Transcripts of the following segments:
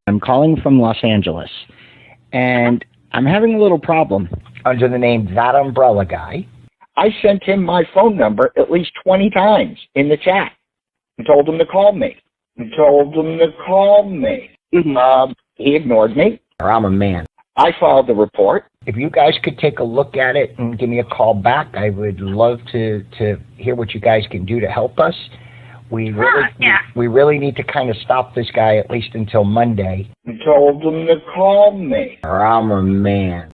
I'm calling from Los Angeles, and I'm having a little problem. Under the name That Umbrella Guy, I sent him my phone number at least 20 times in the chat and told him to call me. He ignored me. I'm a man. I filed the report. If you guys could take a look at it and give me a call back, I would love to hear what you guys can do to help us. We really need to kind of stop this guy at least until Monday. I told him to call me. I'm a man.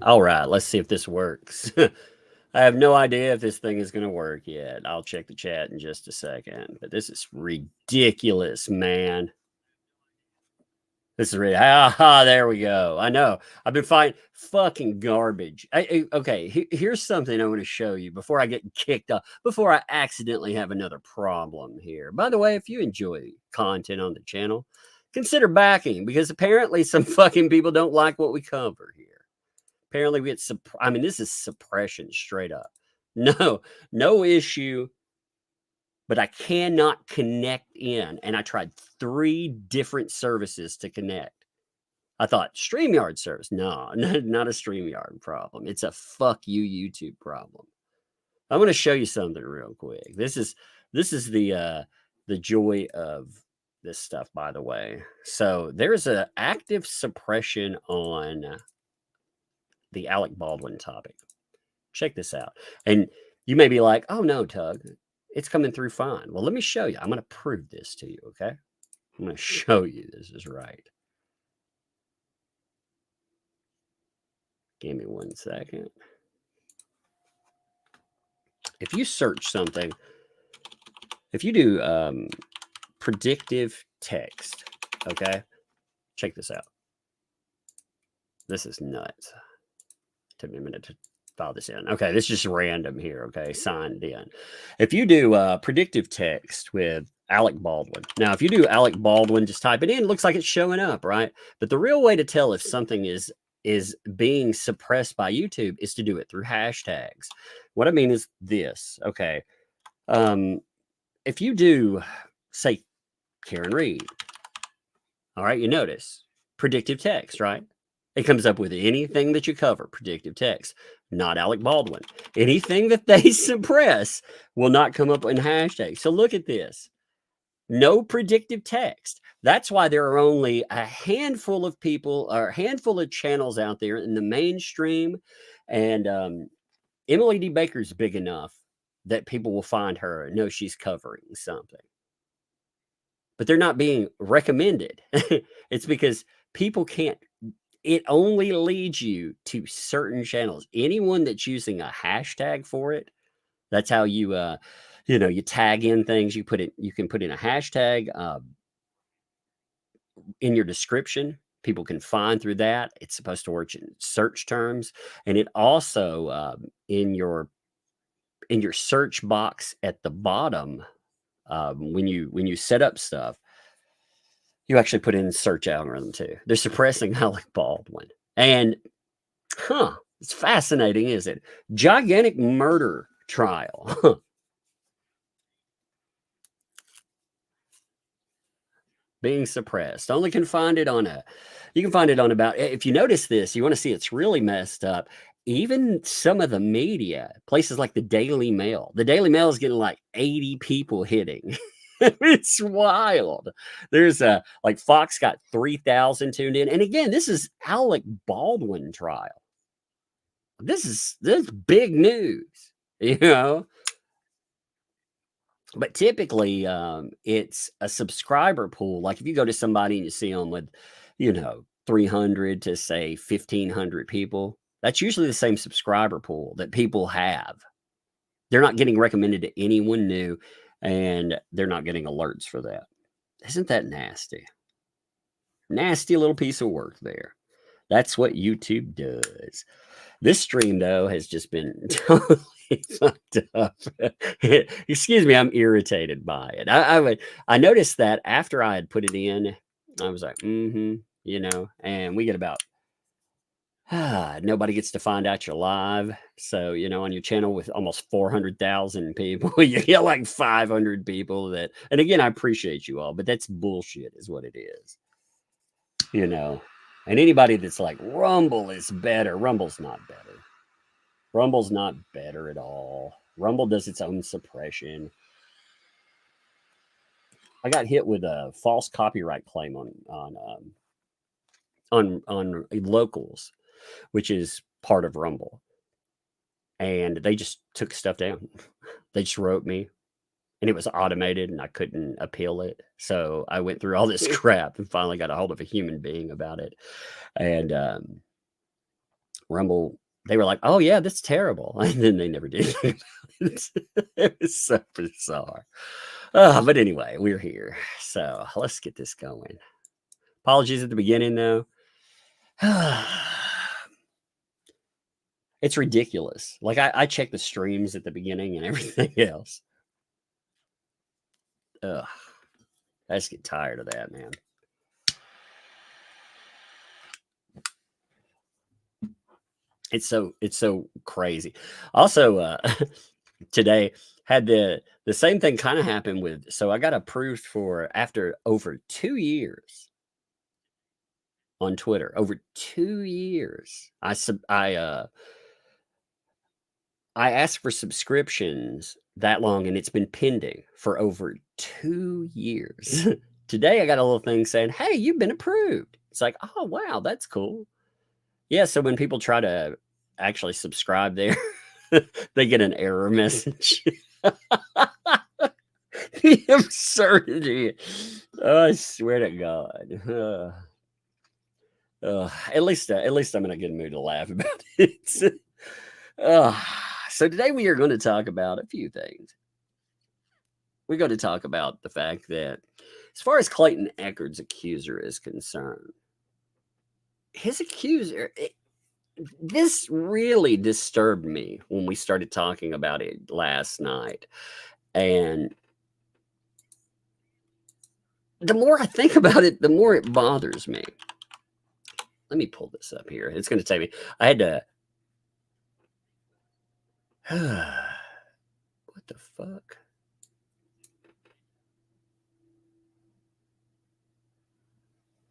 All right, let's see if this works. I have no idea if this thing is going to work yet. I'll check the chat in just a second. But this is ridiculous, man. This is really, there we go. I know. I've been finding fucking garbage. Okay, here's something I want to show you before I get kicked off, before I accidentally have another problem here. By the way, if you enjoy content on the channel, consider backing, because apparently some fucking people don't like what we cover here. Apparently we get, this is suppression straight up. No issue. But I cannot connect in. And I tried 3 different services to connect. I thought StreamYard service. No, not a StreamYard problem. It's a fuck you YouTube problem. I'm going to show you something real quick. This is the joy of this stuff, by the way. So there's an active suppression on the Alec Baldwin topic. Check this out. And you may be like, oh no, Tug, it's coming through fine. Well, let me show you. I'm going to prove this to you, okay? I'm going to show you this is right. Give me 1 second. If you search something, if you do predictive text, okay? Check this out. This is nuts. Took me a minute to file this in. Okay, this is just random here, okay? Signed in. If you do predictive text with Alec Baldwin. Now, if you do Alec Baldwin, just type it in. It looks like it's showing up, right? But the real way to tell if something is being suppressed by YouTube is to do it through hashtags. What I mean is this, okay? If you do, say, Karen Reed, all right, you notice predictive text, right? It comes up with anything that you cover, predictive text, not Alec Baldwin. Anything that they suppress will not come up in hashtags. So look at this. No predictive text. That's why there are only a handful of people or a handful of channels out there in the mainstream. And Emily D. Baker's big enough that people will find her and know she's covering something. But they're not being recommended. It's because people can't. It only leads you to certain channels. Anyone that's using a hashtag for it, that's how you, you tag in things. You can put in a hashtag in your description. People can find through that. It's supposed to work in search terms, and it also in your search box at the bottom when you set up stuff. You actually put in search algorithm too. They're suppressing Alec Baldwin. And, it's fascinating, isn't it? Gigantic murder trial. Being suppressed. Only can find it on you can find it on about, if you notice this, you want to see it's really messed up. Even some of the media, places like the Daily Mail. The Daily Mail is getting like 80 people hitting. It's wild. There's like Fox got 3,000 tuned in. And again, this is Alec Baldwin trial. This is big news, But typically it's a subscriber pool. Like if you go to somebody and you see them with, 300 to say 1,500 people, that's usually the same subscriber pool that people have. They're not getting recommended to anyone new. And they're not getting alerts for that. Isn't that nasty? Nasty little piece of work there. That's what YouTube does. This stream, though, has just been totally fucked up. Excuse me, I'm irritated by it. I noticed that after I had put it in, I was like, and we get about nobody gets to find out you're live. So, on your channel with almost 400,000 people, you get like 500 people and again, I appreciate you all, but that's bullshit is what it is, and anybody that's like, Rumble is better. Rumble's not better. Rumble's not better at all. Rumble does its own suppression. I got hit with a false copyright claim on locals, which is part of Rumble. And they just took stuff down. They just wrote me and it was automated and I couldn't appeal it. So I went through all this crap and finally got a hold of a human being about it. And Rumble, they were like, "Oh yeah, that's terrible," and then they never did. It was so bizarre. But anyway, we're here, so let's get this going. Apologies at the beginning, though. It's ridiculous. Like I check the streams at the beginning and everything else. Ugh, I just get tired of that, man. It's so crazy. Also, today had the same thing kind of happen with. So I got approved for after over 2 years on Twitter. Over 2 years, I asked for subscriptions that long, and it's been pending for over 2 years. Today, I got a little thing saying, "Hey, you've been approved." It's like, oh wow, that's cool. Yeah, so when people try to actually subscribe there, they get an error message. The absurdity. Oh, I swear to God. At least I'm in a good mood to laugh about it. So today we are going to talk about a few things. We're going to talk about the fact that as far as Clayton Eckard's accuser is concerned, his accuser, this really disturbed me when we started talking about it last night. And the more I think about it, the more it bothers me. Let me pull this up here. It's going to take me. I had to. What the fuck?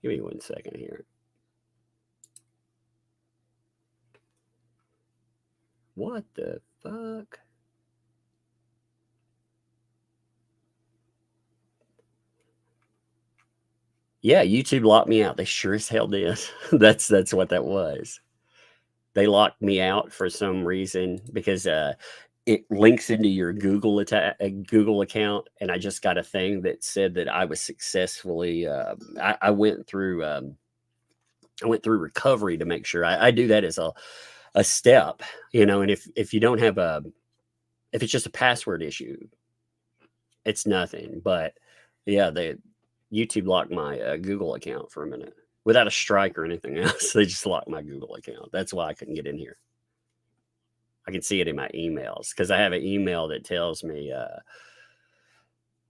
Give me 1 second here. What the fuck? Yeah, YouTube locked me out. They sure as hell did. That's what that was. They locked me out for some reason because it links into your Google account, and I just got a thing that said that I was successfully. I went through. I went through recovery to make sure. I do that as a step, and if you don't have if it's just a password issue, it's nothing. But yeah, YouTube locked my Google account for a minute without a strike or anything else. They just locked my Google account. That's why I couldn't get in here. I can see it in my emails because I have an email that tells me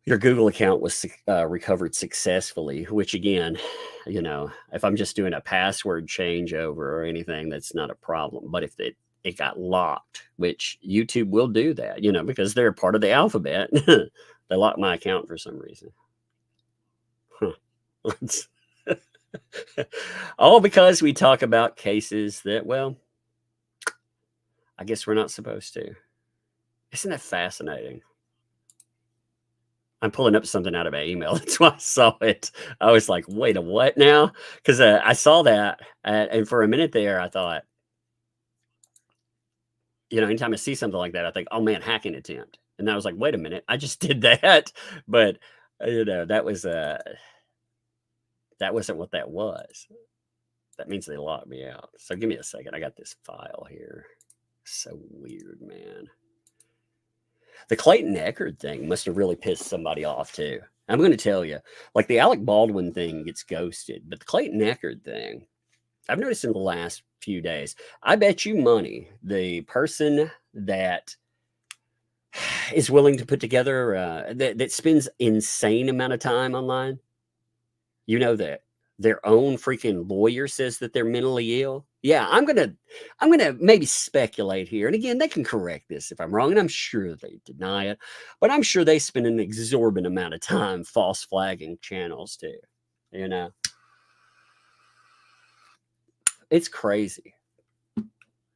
your Google account was recovered successfully, which again, if I'm just doing a password changeover or anything, that's not a problem. But if it got locked, which YouTube will do that, because they're part of the alphabet, they locked my account for some reason. All because we talk about cases that, well, I guess we're not supposed to. Isn't that fascinating? I'm pulling up something out of my email. That's why I saw it. I was like, wait, a what now? Because I saw that. And for a minute there, I thought, anytime I see something like that, I think, oh man, hacking attempt. And then I was like, wait a minute, I just did that. But, that wasn't what that was. That means they locked me out. So give me a second. I got this file here. So weird, man. The Clayton Echard thing must have really pissed somebody off too. I'm going to tell you, like the Alec Baldwin thing gets ghosted, but the Clayton Echard thing, I've noticed in the last few days, I bet you money the person that is willing to put together, that spends insane amount of time online, that their own freaking lawyer says that they're mentally ill. Yeah, I'm gonna maybe speculate here. And again, they can correct this if I'm wrong, and I'm sure they deny it, but I'm sure they spend an exorbitant amount of time false flagging channels too. It's crazy.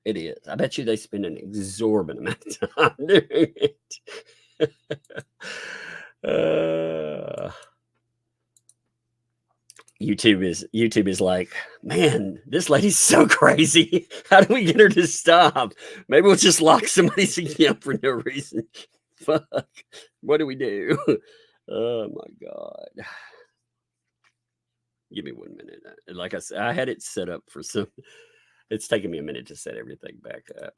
It is. I bet you they spend an exorbitant amount of time doing it. YouTube is like, man, this lady's so crazy. How do we get her to stop? Maybe we'll just lock somebody's account for no reason. Fuck. What do we do? Oh my God. Give me 1 minute. Like I said, I had it set up for some. It's taking me a minute to set everything back up.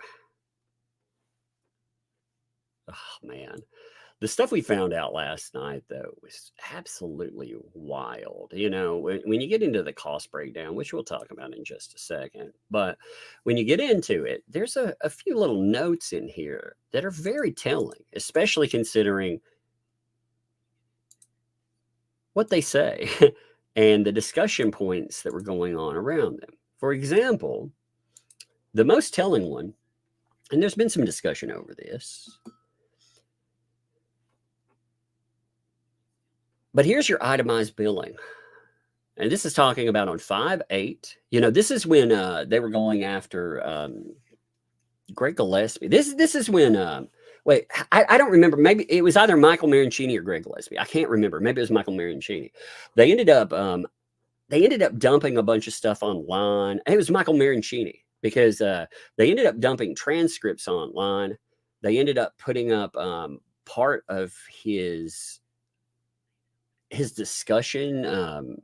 Oh, man. The stuff we found out last night, though, was absolutely wild. You know, when you get into the cost breakdown, which we'll talk about in just a second, but when you get into it, there's a few little notes in here that are very telling, especially considering what they say and the discussion points that were going on around them. For example, the most telling one, and there's been some discussion over this, but here's your itemized billing. And this is talking about on 5/8. You know, this is when they were going after Greg Gillespie. This is when wait, I don't remember. Maybe it was either Michael Maroncini or Greg Gillespie. I can't remember. Maybe it was Michael Maroncini. They ended up dumping a bunch of stuff online. It was Michael Maroncini because they ended up dumping transcripts online. They ended up putting up part of his discussion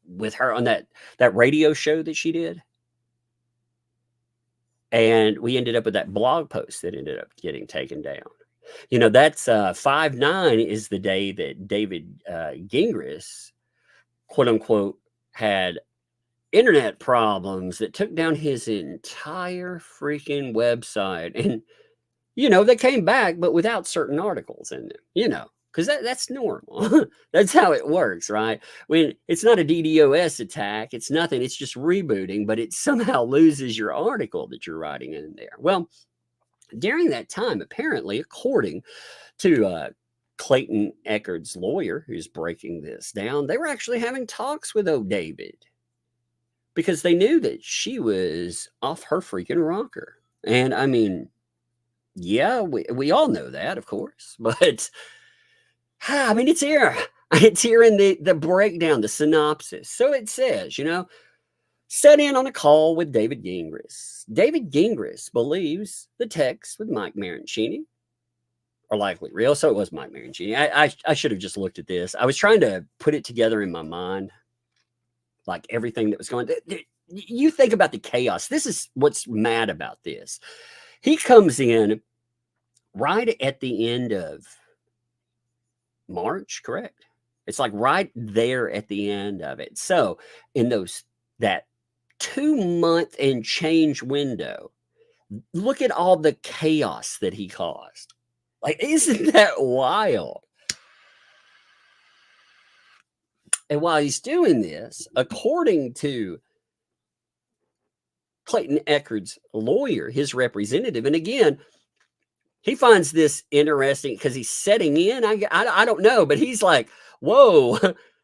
with her on that radio show that she did. And we ended up with that blog post that ended up getting taken down. You know, that's 5/9 is the day that David Gingras, quote unquote, had internet problems that took down his entire freaking website. And, you know, they came back, but without certain articles in them, you know. Because that's normal. That's how it works, right? When it's not a DDoS attack, it's nothing. It's just rebooting, but it somehow loses your article that you're writing in there. Well, during that time, apparently, according to Clayton Echard's lawyer, who's breaking this down, they were actually having talks with David because they knew that she was off her freaking rocker. And I mean, yeah, we all know that, of course, but I mean, it's here. It's here in the breakdown, the synopsis. So it says, you know, set in on a call with David Gingras. David Gingras believes the texts with Mike Maroncini are likely real. So it was Mike Maroncini. I should have just looked at this. I was trying to put it together in my mind, like everything that was going. You think about the chaos. This is what's mad about this. He comes in right at the end of March, correct? It's like right there at the end of it. So in that 2-month and change window, look at all the chaos that he caused. Like, isn't that wild? And while he's doing this, according to Clayton Echard's lawyer, his representative, and again, he finds this interesting because he's setting in. I don't know, but he's like, whoa,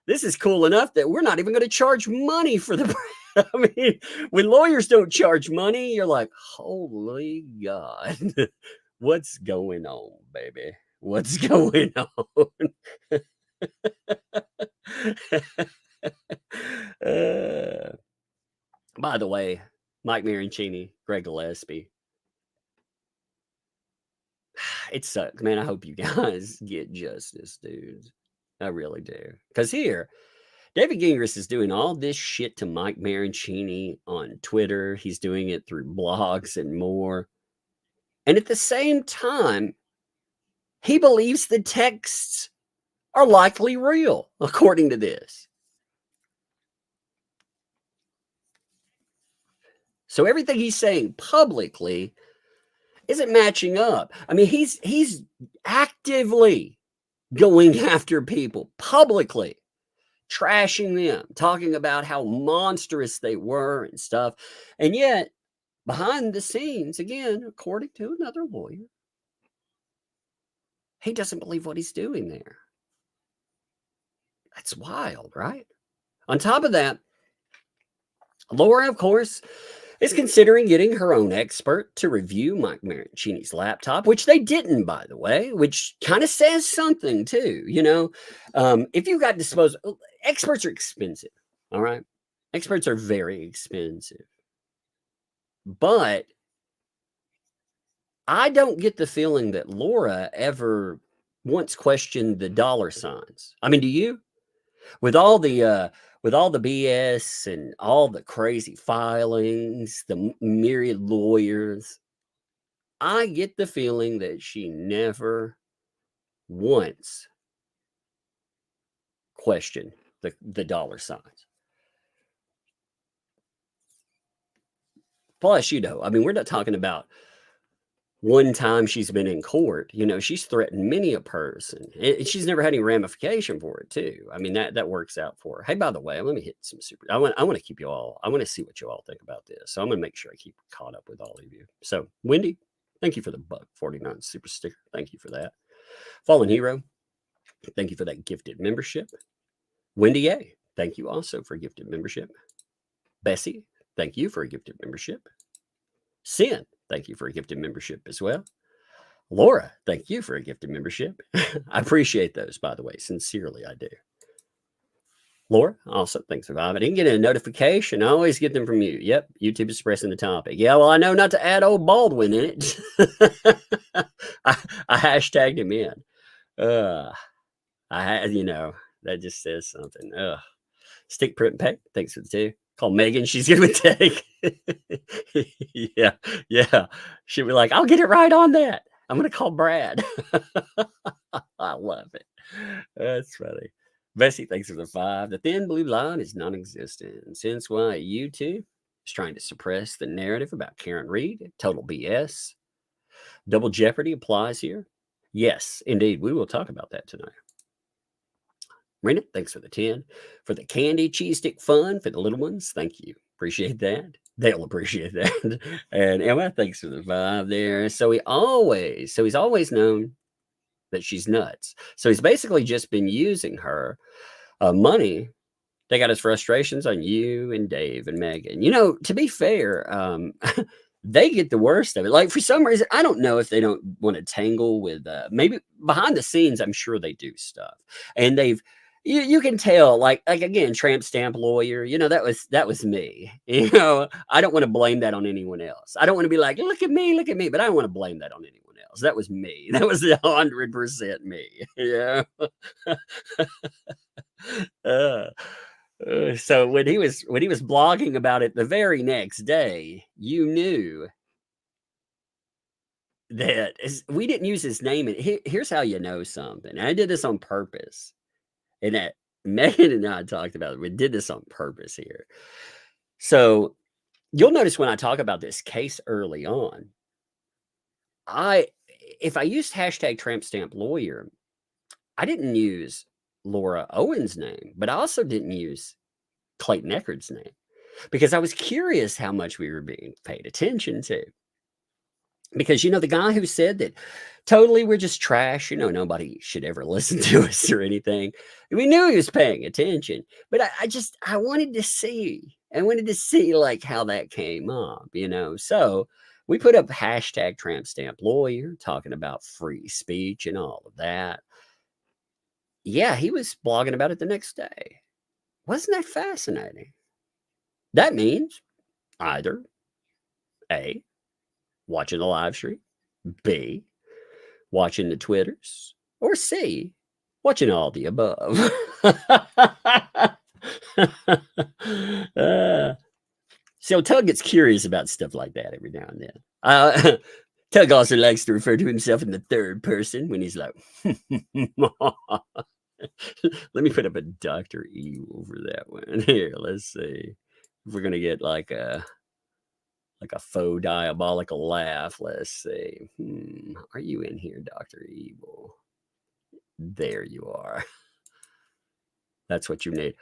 this is cool enough that we're not even going to charge money for the. I mean, when lawyers don't charge money, you're like, holy God, what's going on, baby? What's going on? By the way, Mike Maroncini, Greg Gillespie. It sucks, man. I hope you guys get justice, dudes. I really do. Because here, David Gingras is doing all this shit to Mike Maroncini on Twitter. He's doing it through blogs and more. And at the same time, he believes the texts are likely real, according to this. So everything he's saying publicly isn't matching up. I mean, he's actively going after people publicly, trashing them, talking about how monstrous they were and stuff. And yet, behind the scenes, again, according to another lawyer, he doesn't believe what he's doing there. That's wild, right? On top of that, Laura, of course, is considering getting her own expert to review Mike Maroncini's laptop, which they didn't, by the way, which kind of says something too. You know, if you've got disposable, experts are expensive. All right. Experts are very expensive. But I don't get the feeling that Laura ever once questioned the dollar signs. I mean, do you? with all the BS and all the crazy filings, the myriad lawyers, I get the feeling that she never once questioned the dollar signs. Plus, I mean, we're not talking about one time she's been in court. She's threatened many a person, and she's never had any ramification for it too. I mean, that works out for her. Hey, by the way, let me hit some super. I want to keep you all. I want to see what you all think about this. So I'm going to make sure I keep caught up with all of you. So Wendy, thank you for the $1.49 super sticker. Thank you for that. Fallen Hero, thank you for that gifted membership. Wendy A, thank you also for a gifted membership. Bessie, thank you for a gifted membership. Sin, thank you for a gifted membership as well. Laura, thank you for a gifted membership. I appreciate those, by the way. Sincerely, I do. Laura, also, thanks for vibing. I didn't get a notification. I always get them from you. Yep, YouTube is pressing the topic. Yeah, well, I know not to add old Baldwin in it. I hashtagged him in. That just says something. Stick, print, and pay. Thanks for the 2. Call Megan. She's good with tech. Yeah. She'll be like, I'll get it right on that. I'm going to call Brad. I love it. That's funny. Bessie, thanks for the 5. The thin blue line is non-existent. Since why YouTube is trying to suppress the narrative about Karen Reed. Total BS. Double jeopardy applies here. Yes, indeed. We will talk about that tonight. Rena, thanks for the 10. For the candy cheese stick fun for the little ones, thank you. Appreciate that. They'll appreciate that. And Emma, thanks for the 5 there. So he's always known that she's nuts. So he's basically just been using her money. Take out his frustrations on you and Dave and Megan. To be fair, they get the worst of it. Like, for some reason, I don't know if they don't want to tangle with, maybe behind the scenes, I'm sure they do stuff. And you can tell, like again, tramp stamp lawyer, that was me. I don't want to blame that on anyone else. I don't want to be like, look at me, but I don't want to blame that on anyone else. That was me. That was 100% me. Yeah. So when he was blogging about it the very next day, you knew that we didn't use his name. And here's how you know something. And I did this on purpose. And that Megan and I talked about it. We did this on purpose here. So you'll notice when I talk about this case early on, if I used hashtag tramp stamp lawyer, I didn't use Laura Owens' name, but I also didn't use Clayton Eckard's name because I was curious how much we were being paid attention to. Because, the guy who said that totally we're just trash, nobody should ever listen to us or anything. We knew he was paying attention, but I wanted to see. I wanted to see like how that came up, So we put up hashtag tramp stamp lawyer talking about free speech and all of that. Yeah, he was blogging about it the next day. Wasn't that fascinating? That means either A, watching the live stream, B, watching the Twitters, or C, watching all the above. So Tug gets curious about stuff like that every now and then. Tug also likes to refer to himself in the third person when he's like, let me put up a Dr. Evil for that one. Here, let's see if we're going to get like a faux diabolical laugh. Let's see. Are you in here, Dr. Evil? There you are. That's what you need.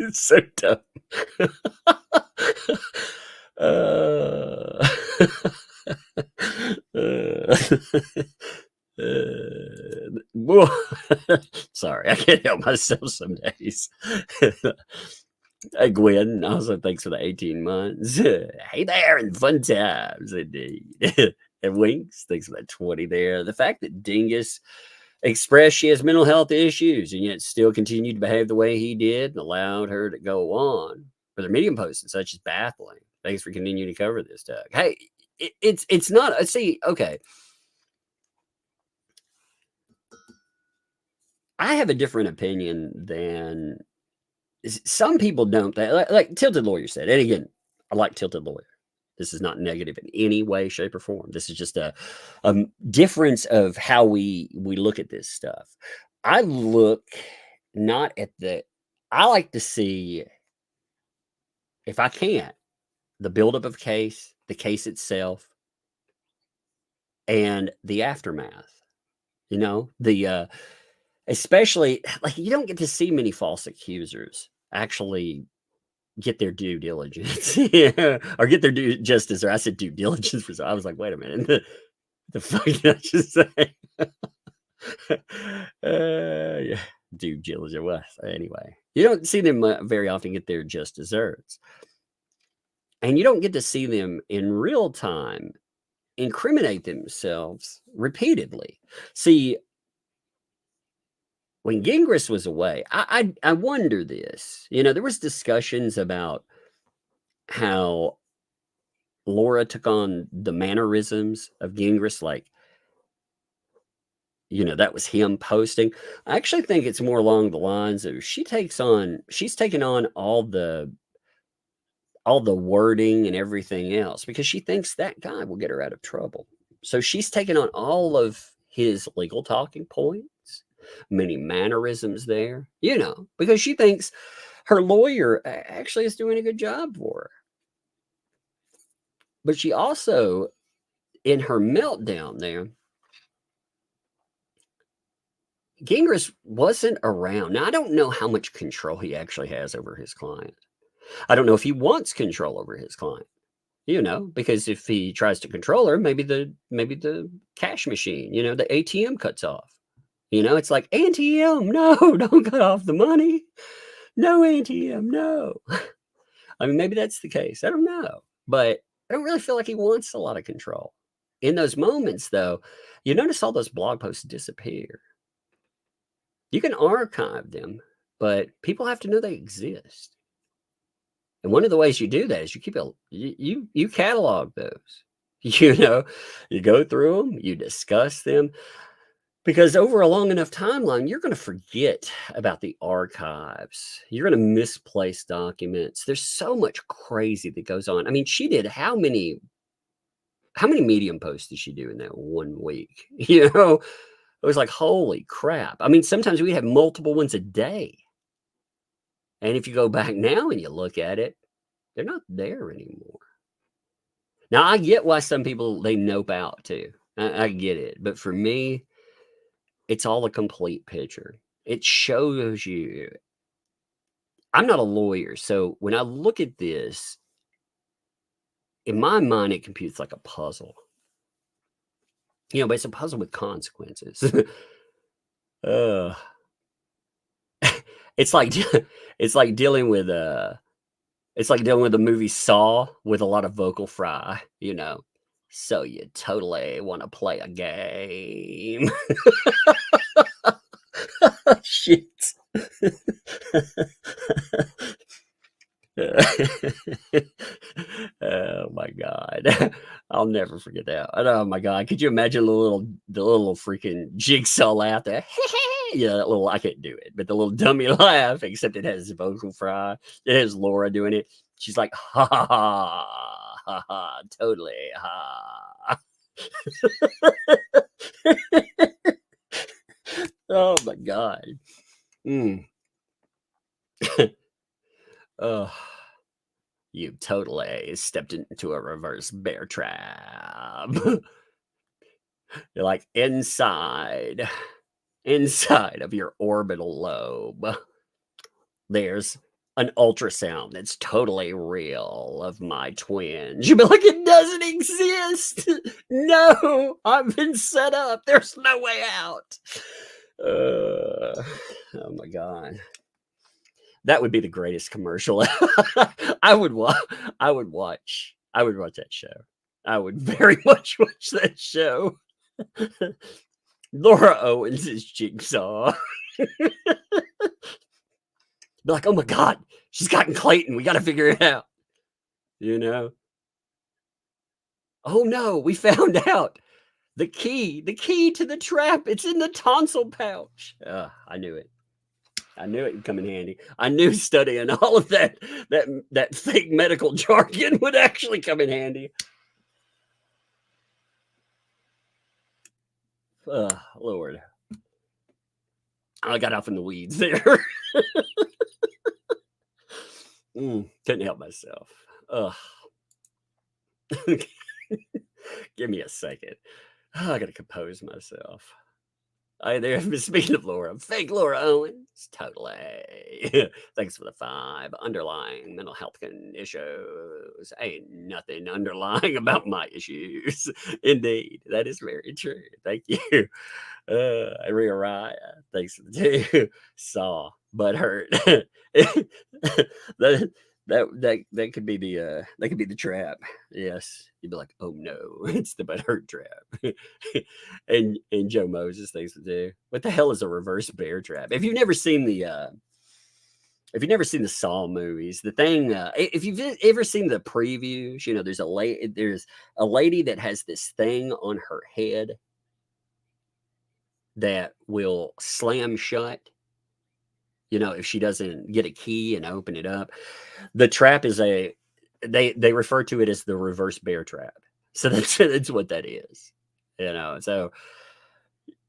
It's so dumb. Sorry, I can't help myself some days. Hey, Gwen, also thanks for the 18 months. Hey there, and fun times, indeed. And Winks, thanks for that 20 there. The fact that Dingus expressed she has mental health issues and yet still continued to behave the way he did and allowed her to go on with her Medium posts and such is baffling. Thanks for continuing to cover this, Doug. Hey, it's not, see, okay. I have a different opinion than some people don't. Like Tilted Lawyer said, and again, I like Tilted Lawyer. This is not negative in any way, shape, or form. This is just a difference of how we look at this stuff. I look not at I like to see, if I can, the buildup of case, the case itself, and the aftermath. You know, especially, like, you don't get to see many false accusers actually get their due diligence or get their due justice. Or I said due diligence for, I was like, wait a minute, the fuck did I just say? Yeah, due diligence. Well, anyway, you don't see them very often get their just desserts, and you don't get to see them in real time incriminate themselves repeatedly. See, when Gingras was away, I wonder this. You know, there was discussions about how Laura took on the mannerisms of Gingras, like, you know, that was him posting. I actually think it's more along the lines of she's taken on all the wording and everything else because she thinks that guy will get her out of trouble. So she's taken on all of his legal talking points, many mannerisms there, you know, because she thinks her lawyer actually is doing a good job for her. But she also, in her meltdown there, Gingras wasn't around. Now, I don't know how much control he actually has over his client. I don't know if he wants control over his client, you know, because if he tries to control her, maybe the cash machine, you know, the ATM cuts off. You know, it's like, ATM, no, don't cut off the money. No ATM, no. I mean, maybe that's the case. I don't know. But I don't really feel like he wants a lot of control. In those moments, though, you notice all those blog posts disappear. You can archive them, but people have to know they exist. And one of the ways you do that is you keep you catalog those. You know, you go through them, you discuss them, because over a long enough timeline, you're going to forget about the archives. You're going to misplace documents. There's so much crazy that goes on. I mean, she did how many Medium posts did she do in that 1 week? You know, it was like, holy crap. I mean, sometimes we have multiple ones a day. And if you go back now and you look at it, they're not there anymore. Now, I get why some people, they nope out too. I get it. But for me, it's all a complete picture. It shows you. I'm not a lawyer. So when I look at this, in my mind, it computes like a puzzle. You know, but it's a puzzle with consequences. It's like dealing with the movie Saw with a lot of vocal fry, you know. So you totally want to play a game. Shit. Oh my God. I'll never forget that. Oh my God. Could you imagine the little freaking jigsaw laugh there? Yeah, that little, I can't do it, but the little dummy laugh, except it has vocal fry. It has Laura doing it. She's like, ha ha ha, ha ha, totally, ha. Oh my God. Oh, you totally stepped into a reverse bear trap. You're like inside of your orbital lobe, there's an ultrasound that's totally real of my twin. You'd be like, it doesn't exist. No, I've been set up. There's no way out. Oh my God. That would be the greatest commercial. I would watch that show. I would very much watch that show. Laura Owens is Jigsaw. Be like, oh my God, she's gotten Clayton. We got to figure it out. You know? Oh no, we found out The key to the trap. It's in the tonsil pouch. I knew it. I knew it would come in handy. I knew studying all of that fake medical jargon would actually come in handy. Lord. I got off in the weeds there. Couldn't help myself. Give me a second. I gotta compose myself. Speaking of Laura, fake Laura Owens, totally. Thanks for the 5 underlying mental health issues. Ain't nothing underlying about my issues. Indeed, that is very true. Thank you. Rariah, thanks for the 2. Saw, but hurt. That could be the trap. Yes, you'd be like, oh no, it's the but hurt trap. and Joe Moses thinks to do. What the hell is a reverse bear trap? If you've never seen the Saw movies, the thing, if you've ever seen the previews, you know there's a lady that has this thing on her head that will slam shut. You know, if she doesn't get a key and open it up, the trap is they refer to it as the reverse bear trap. So that's what that is. You know, so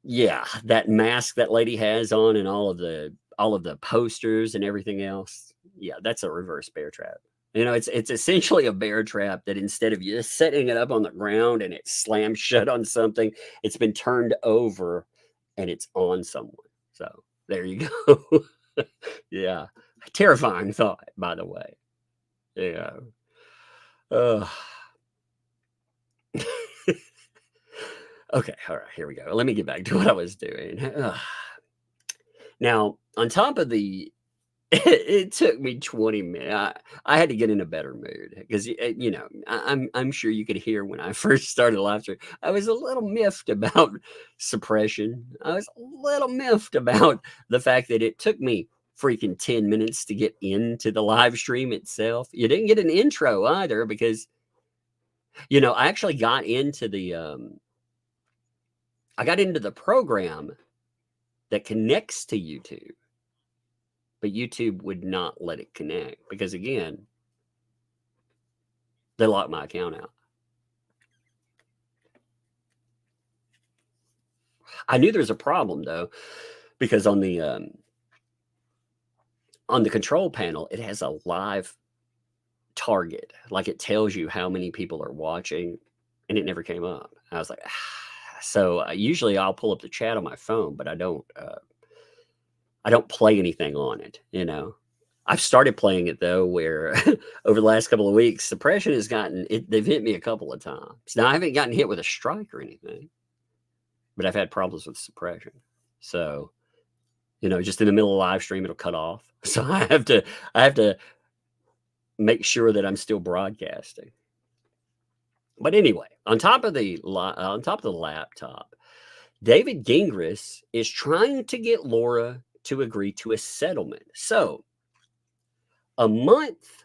yeah, that mask that lady has on and all of the posters and everything else. Yeah, that's a reverse bear trap. You know, it's essentially a bear trap that instead of you setting it up on the ground and it slams shut on something, it's been turned over and it's on someone. So there you go. Yeah, terrifying thought, by the way. Yeah. Okay, all right, here we go. Let me get back to what I was doing. Now, on top of it took me 20 minutes. I had to get in a better mood because you know I'm sure you could hear when I first started the live stream. I was a little miffed about suppression. I was a little miffed about the fact that it took me freaking 10 minutes to get into the live stream itself. You didn't get an intro either because you know I actually got into the program that connects to YouTube. But YouTube would not let it connect because, again, they locked my account out. I knew there was a problem, though, because on the control panel, it has a live target. Like it tells you how many people are watching, and it never came up. I was like, So usually I'll pull up the chat on my phone, but I don't play anything on it, you know. I've started playing it though, where over the last couple of weeks, suppression has they've hit me a couple of times. Now I haven't gotten hit with a strike or anything, but I've had problems with suppression. So, you know, just in the middle of live stream, it'll cut off. So I have to make sure that I'm still broadcasting. But anyway, on top of the laptop, David Gingras is trying to get Laura to agree to a settlement. So, a month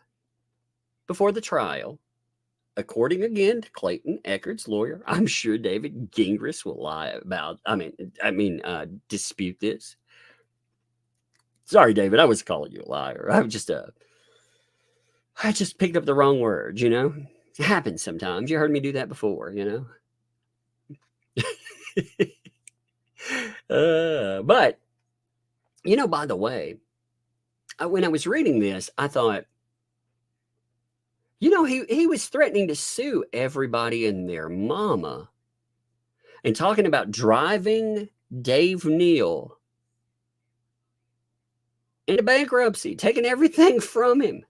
before the trial, according again to Clayton Eckard's lawyer, I'm sure David Gingras will dispute this. Sorry, David, I was calling you a liar. I just picked up the wrong word, you know? It happens sometimes. You heard me do that before, you know? But, you know, by the way, when I was reading this, I thought, you know, he was threatening to sue everybody and their mama and talking about driving Dave Neal into bankruptcy, taking everything from him.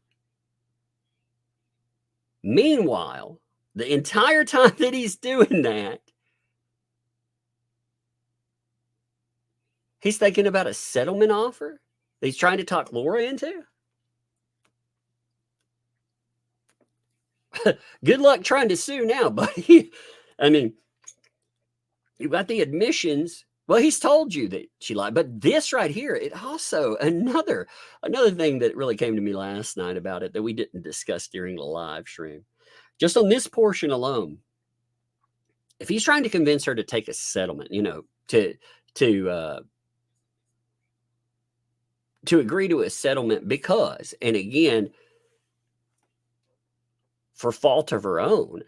Meanwhile, the entire time that he's doing that, he's thinking about a settlement offer that he's trying to talk Laura into. Good luck trying to sue now, buddy. I mean, you got the admissions. Well, he's told you that she lied, but this right here, it also another thing that really came to me last night about it that we didn't discuss during the live stream. Just on this portion alone, if he's trying to convince her to take a settlement, to agree to a settlement because, and again, for fault of her own,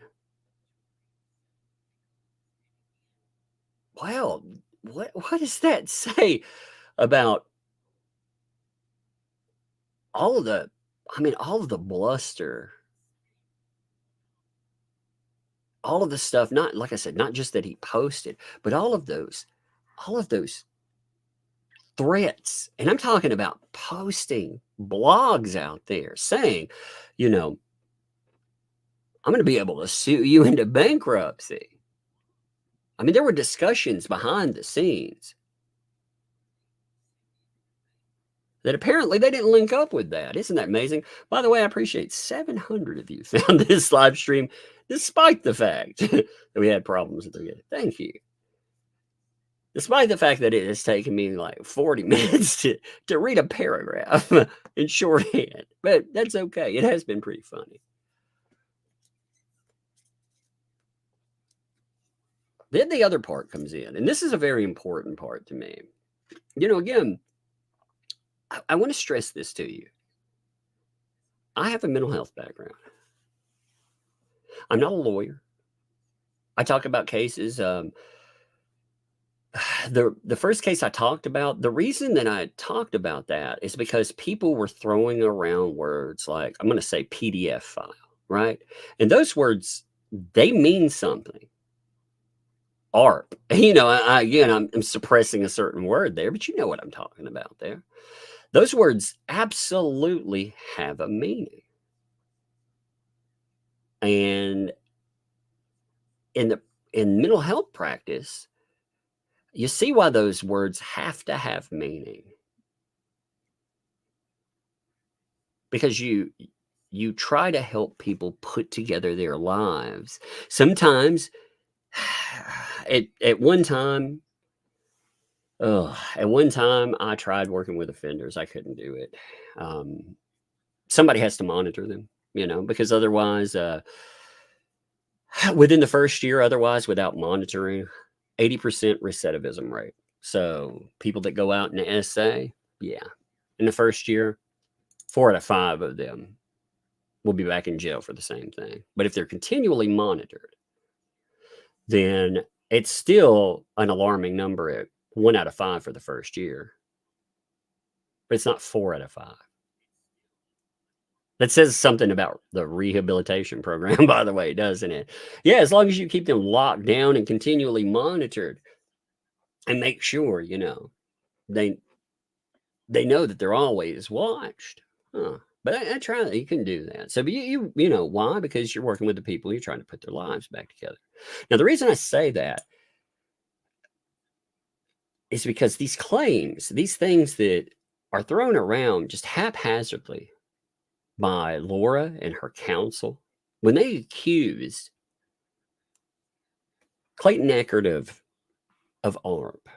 well, what does that say about all of the bluster, all of the stuff, not, like I said, not just that he posted, but all of those threats. And I'm talking about posting blogs out there saying, I'm going to be able to sue you into bankruptcy. I mean, there were discussions behind the scenes that apparently they didn't link up with that. Isn't that amazing? By the way, I appreciate 700 of you found this live stream, despite the fact that we had problems at the beginning. Thank you. Despite the fact that it has taken me like 40 minutes to read a paragraph in shorthand. But that's okay. It has been pretty funny. Then the other part comes in, and this is a very important part to me. Again, I want to stress this to you. I have a mental health background. I'm not a lawyer. I talk about cases. The first case I talked about, the reason that I talked about that is because people were throwing around words like, I'm going to say PDF file, right? And those words, they mean something. ARP. I'm suppressing a certain word there, but you know what I'm talking about there. Those words absolutely have a meaning. And in mental health practice, you see why those words have to have meaning. Because you try to help people put together their lives. Sometimes at one time I tried working with offenders. I couldn't do it. Somebody has to monitor them, because otherwise, within the first year, without monitoring, 80% recidivism rate. So people that go out in the SA, in the first year, 4 out of 5 of them will be back in jail for the same thing. But if they're continually monitored, then it's still an alarming number at 1 out of 5 for the first year. But it's not 4 out of 5. That says something about the rehabilitation program, by the way, doesn't it? Yeah, as long as you keep them locked down and continually monitored and make sure, they know that they're always watched. But I try that. You can do that. So you know why? Because you're working with the people. You're trying to put their lives back together. Now, the reason I say that is because these claims, these things that are thrown around just haphazardly by Laura and her counsel, when they accused Clayton Echard of ARP.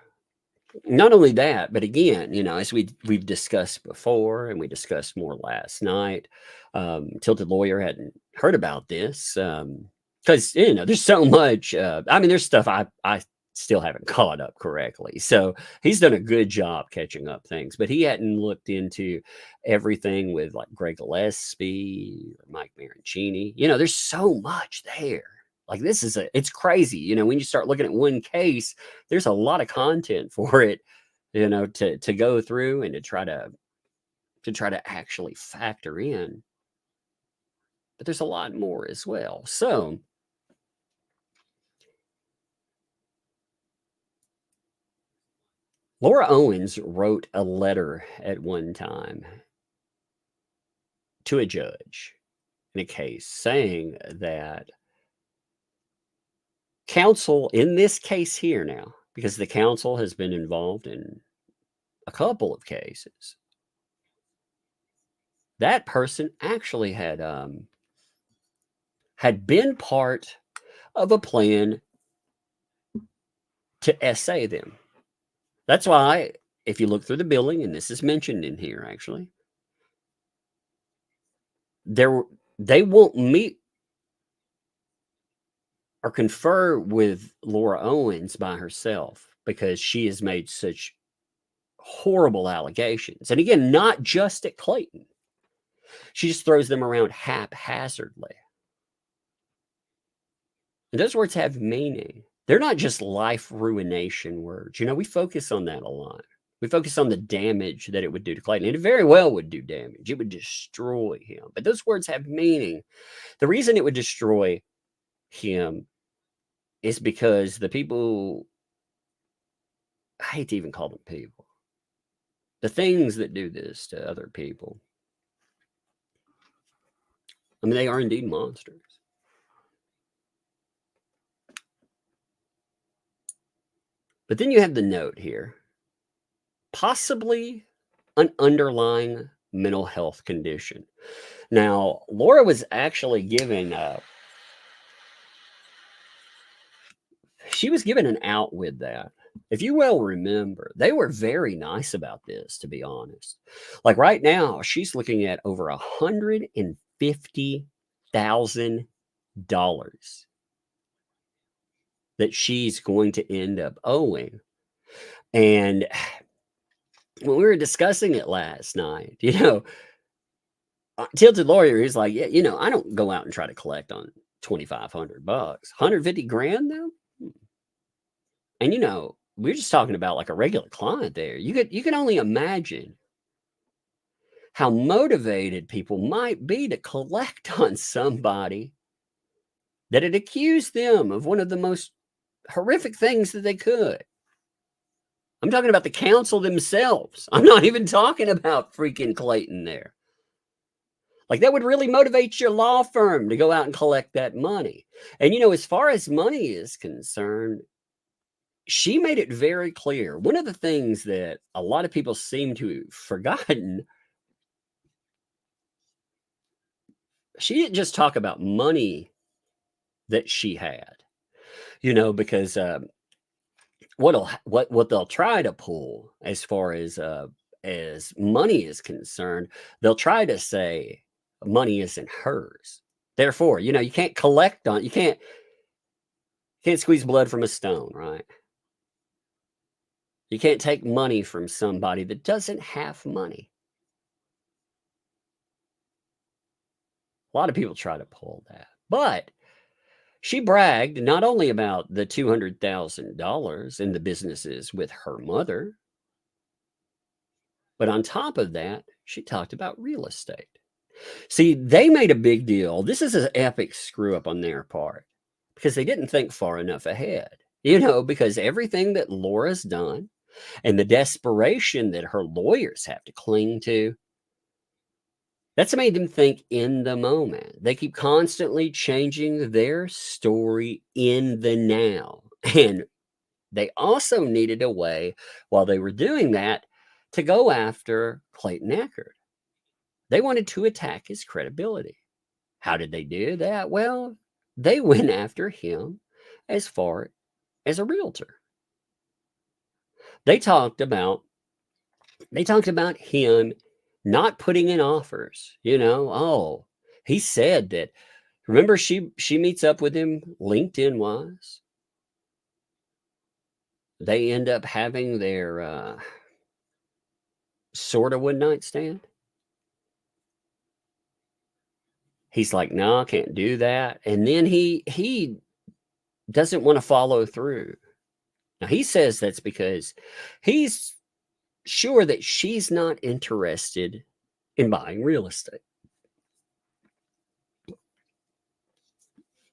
Not only that, but again, as we've discussed before, and we discussed more last night, Tilted Lawyer hadn't heard about this because there's so much. There's stuff I still haven't caught up correctly. So he's done a good job catching up things, but he hadn't looked into everything with like Greg Gillespie or Mike Mancini. There's so much there. Like it's crazy. When you start looking at one case, there's a lot of content for it, to go through and to try to actually factor in. But there's a lot more as well. So Laura Owens wrote a letter at one time to a judge in a case saying that counsel in this case here now, because the counsel has been involved in a couple of cases, that person actually had been part of a plan to essay them. That's why, if you look through the billing, and this is mentioned in here actually, they won't meet or confer with Laura Owens by herself because she has made such horrible allegations. And again, not just at Clayton. She just throws them around haphazardly. And those words have meaning. They're not just life ruination words. You know, we focus on that a lot. We focus on the damage that it would do to Clayton. And it very well would do damage. It would destroy him. But those words have meaning. The reason it would destroy him is because the people, I hate to even call them people, the things that do this to other people, I mean, they are indeed monsters. But then you have the note here, possibly an underlying mental health condition. Now, Laura was actually given, she was given an out with that. If you well remember, they were very nice about this, to be honest. Like right now, she's looking at over $150,000 that she's going to end up owing. And when we were discussing it last night, you know, Tilted Lawyer is like, yeah, you know, I don't go out and try to collect on $2,500, 150 grand though. And you know, we're just talking about like a regular client there. You can only imagine how motivated people might be to collect on somebody that had accused them of one of the most horrific things that they could. I'm talking about the counsel themselves. I'm not even talking about freaking Clayton there. Like that would really motivate your law firm to go out and collect that money. And, you know, as far as money is concerned, she made it very clear. One of the things that a lot of people seem to have forgotten, she didn't just talk about money that she had, you know, because what they'll try to pull as far as money is concerned, they'll try to say money isn't hers. Therefore, you know, you can't collect on, you can't squeeze blood from a stone, right? You can't take money from somebody that doesn't have money. A lot of people try to pull that, but she bragged not only about the $200,000 in the businesses with her mother, but on top of that, she talked about real estate. See, they made a big deal. This is an epic screw up on their part because they didn't think far enough ahead, you know, because everything that Laura's done and the desperation that her lawyers have to cling to, that's made them think in the moment. They keep constantly changing their story in the now. And they also needed a way, while they were doing that, to go after Clayton Echard. They wanted to attack his credibility. How did they do that? Well, they went after him as far as a realtor. They talked about him not putting in offers, you know. Oh, he said that, remember she meets up with him LinkedIn wise. They end up having their sort of one night stand. He's like, no, I can't do that. And then he doesn't want to follow through. Now he says that's because he's sure that she's not interested in buying real estate.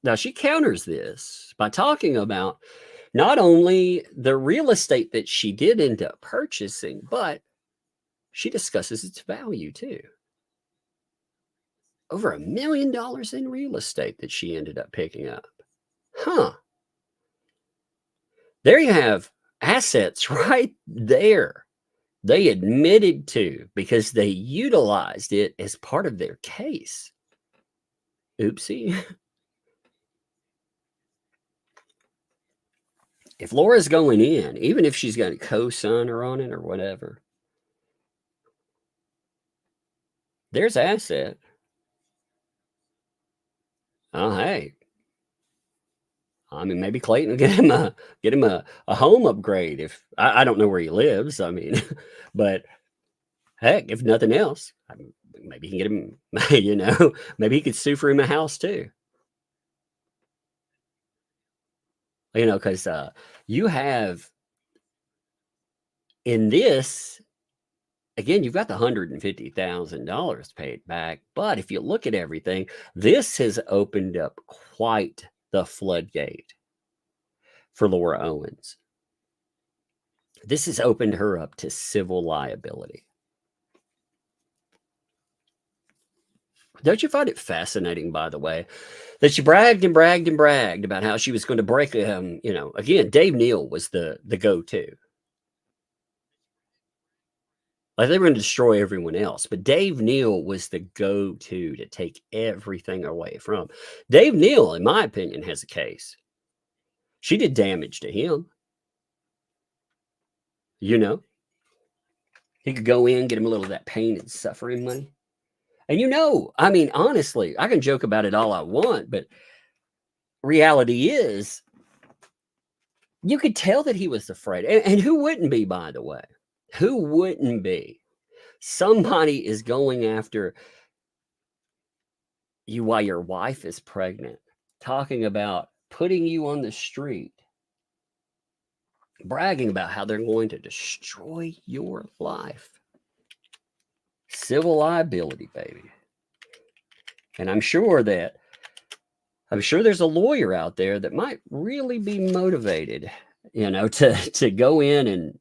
Now, she counters this by talking about not only the real estate that she did end up purchasing, but she discusses its value too. Over $1 million in real estate that she ended up picking up. Huh. There you have assets right there. They admitted to because they utilized it as part of their case. Oopsie. If Laura's going in, even if she's got a co-signer on it or whatever, there's asset. Oh, hey, I mean, maybe Clayton will get him a home upgrade. If I don't know where he lives, I mean, but heck, if nothing else, maybe he can get him, maybe he could sue for him a house too. Because you have in this, again, you've got the $150,000 paid back. But if you look at everything, this has opened up quite the floodgate for Laura Owens. This has opened her up to civil liability. Don't you find it fascinating, by the way, that she bragged and bragged and bragged about how she was going to break, again, Dave Neal was the go-to. Like they were going to destroy everyone else, but Dave Neal was the go-to to take everything away from. Dave Neal, in my opinion, has a case. She did damage to him. He could go in, get him a little of that pain and suffering money. And I mean, honestly, I can joke about it all I want, but reality is you could tell that he was afraid. And who wouldn't be, by the way? Who wouldn't be? Somebody is going after you while your wife is pregnant, talking about putting you on the street, bragging about how they're going to destroy your life. Civil liability, baby. And I'm sure there's a lawyer out there that might really be motivated, to go in and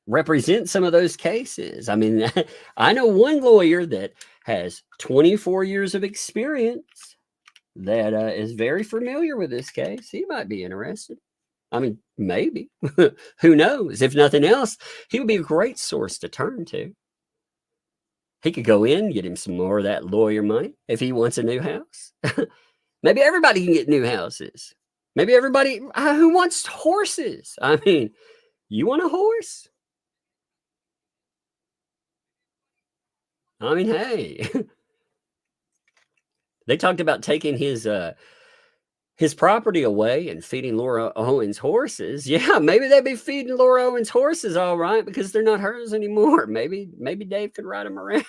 represent some of those cases. I mean, I know one lawyer that has 24 years of experience that is very familiar with this case. He might be interested. I mean, maybe. Who knows? If nothing else, he would be a great source to turn to. He could go in, get him some more of that lawyer money if he wants a new house. Maybe everybody can get new houses. Maybe everybody who wants horses. I mean, you want a horse? I mean, hey, they talked about taking his property away and feeding Laura Owens horses. Yeah, maybe they'd be feeding Laura Owens horses, all right, because they're not hers anymore. Maybe Dave could ride them around.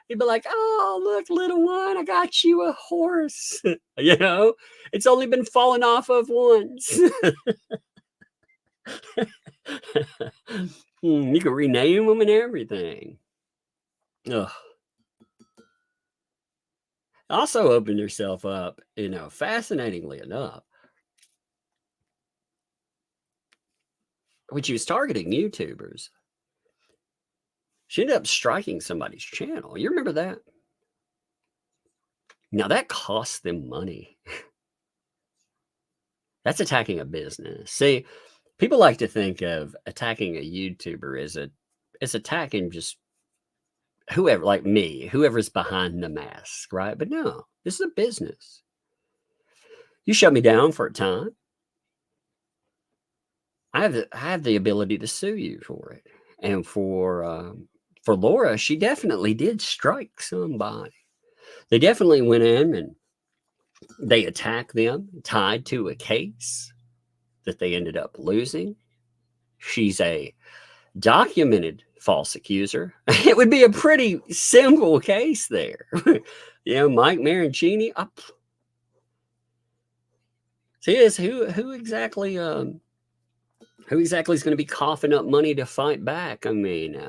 He'd be like, "Oh, look, little one, I got you a horse." It's only been fallen off of once. You could rename them and everything. Ugh. Also opened herself up, fascinatingly enough, when she was targeting YouTubers, she ended up striking somebody's channel. You remember that? Now that cost them money. That's attacking a business. See, people like to think of attacking a YouTuber as attacking just whoever, like me, whoever's behind the mask, right? But no, this is a business. You shut me down for a time, I have the ability to sue you for it. And for Laura, she definitely did strike somebody. They definitely went in and they attacked them, tied to a case that they ended up losing. She's a documented false accuser. It would be a pretty simple case there. Mike Mancini. See, who exactly is going to be coughing up money to fight back? I mean,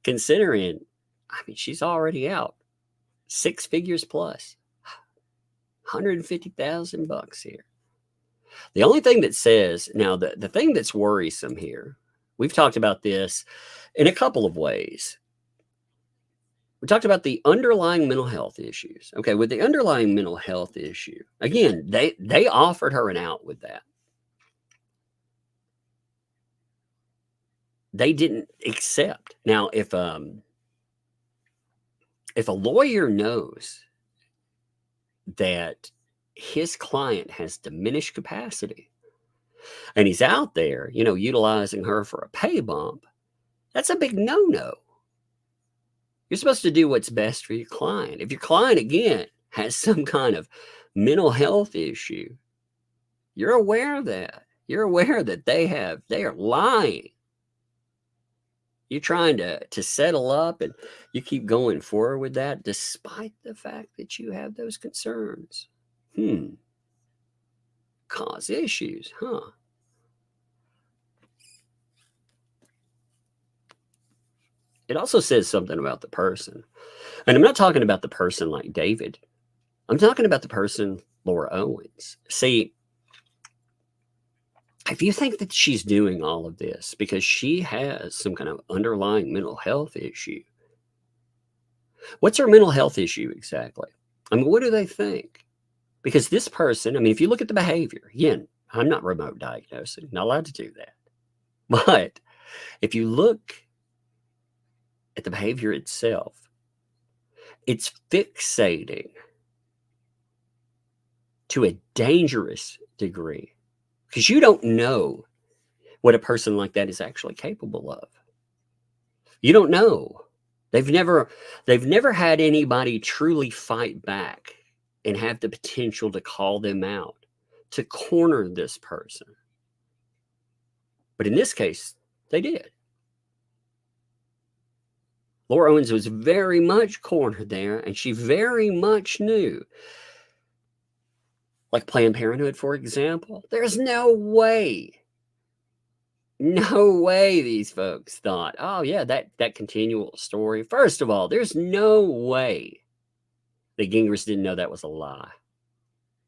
considering, she's already out 6 figures plus, $150,000 here. The only thing that says now, the thing that's worrisome here, we've talked about this in a couple of ways. We talked about the underlying mental health issues. Okay, with the underlying mental health issue, again, they offered her an out with that. They didn't accept. Now, if a lawyer knows that his client has diminished capacity and he's out there, utilizing her for a pay bump, that's a big no-no. You're supposed to do what's best for your client. If your client, again, has some kind of mental health issue, you're aware of that. You're aware that they are lying. You're trying to settle up, and you keep going forward with that despite the fact that you have those concerns. Cause issues, huh? It also says something about the person. And I'm not talking about the person like David. I'm talking about the person, Laura Owens. See, if you think that she's doing all of this because she has some kind of underlying mental health issue, what's her mental health issue exactly? I mean, what do they think? Because this person, I mean, if you look at the behavior, again, I'm not remote diagnosing, not allowed to do that. But if you look at the behavior itself, it's fixating to a dangerous degree, because you don't know what a person like that is actually capable of. You don't know. They've never had anybody truly fight back and have the potential to call them out, to corner this person. But in this case, they did. Laura Owens was very much cornered there, and she very much knew. Like Planned Parenthood, for example, there's no way these folks thought, oh yeah, that continual story. First of all, there's no way that Gingras didn't know that was a lie.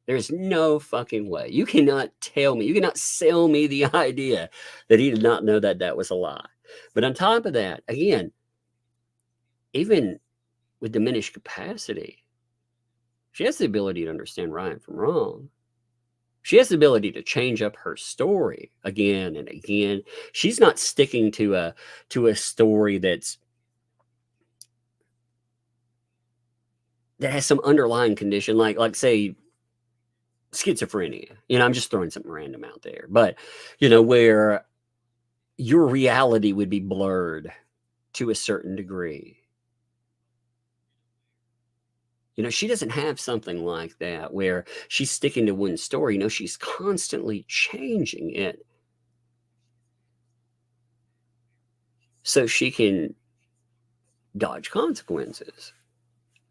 There's no fucking way. You cannot tell me, you cannot sell me the idea that he did not know that that was a lie. But on top of that, again, even with diminished capacity, she has the ability to understand right from wrong. She has the ability to change up her story again and again. She's not sticking to a story that has some underlying condition, like say schizophrenia. I'm just throwing something random out there, but where your reality would be blurred to a certain degree. She doesn't have something like that where she's sticking to one story. She's constantly changing it so she can dodge consequences,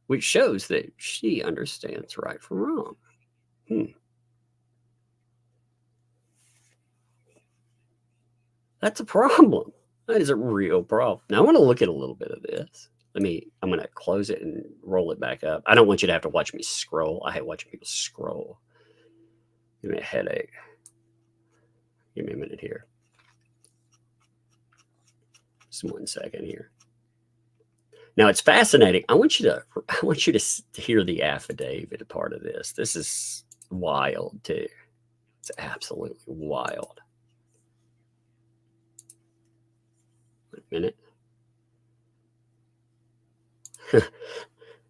which shows that she understands right from wrong. That's a problem. That is a real problem. Now I want to look at a little bit of this. I'm going to close it and roll it back up. I don't want you to have to watch me scroll. I hate watching people scroll. Give me a headache. Give me a minute here. Just 1 second here. Now it's fascinating. I want you to hear the affidavit part of this. This is wild too. It's absolutely wild. Wait a minute.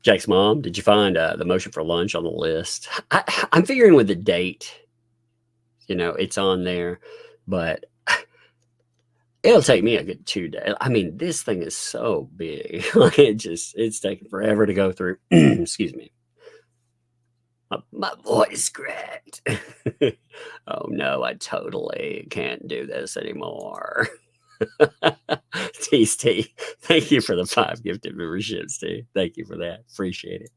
Jack's mom, did you find the motion for lunch on the list? I'm figuring with the date, it's on there, but it'll take me a good 2 days. I mean, this thing is so big. It's taking forever to go through. Excuse me. My voice cracked. Oh no, I totally can't do this anymore. Steve, thank you for the 5 gifted memberships, Steve. Thank you for that. Appreciate it.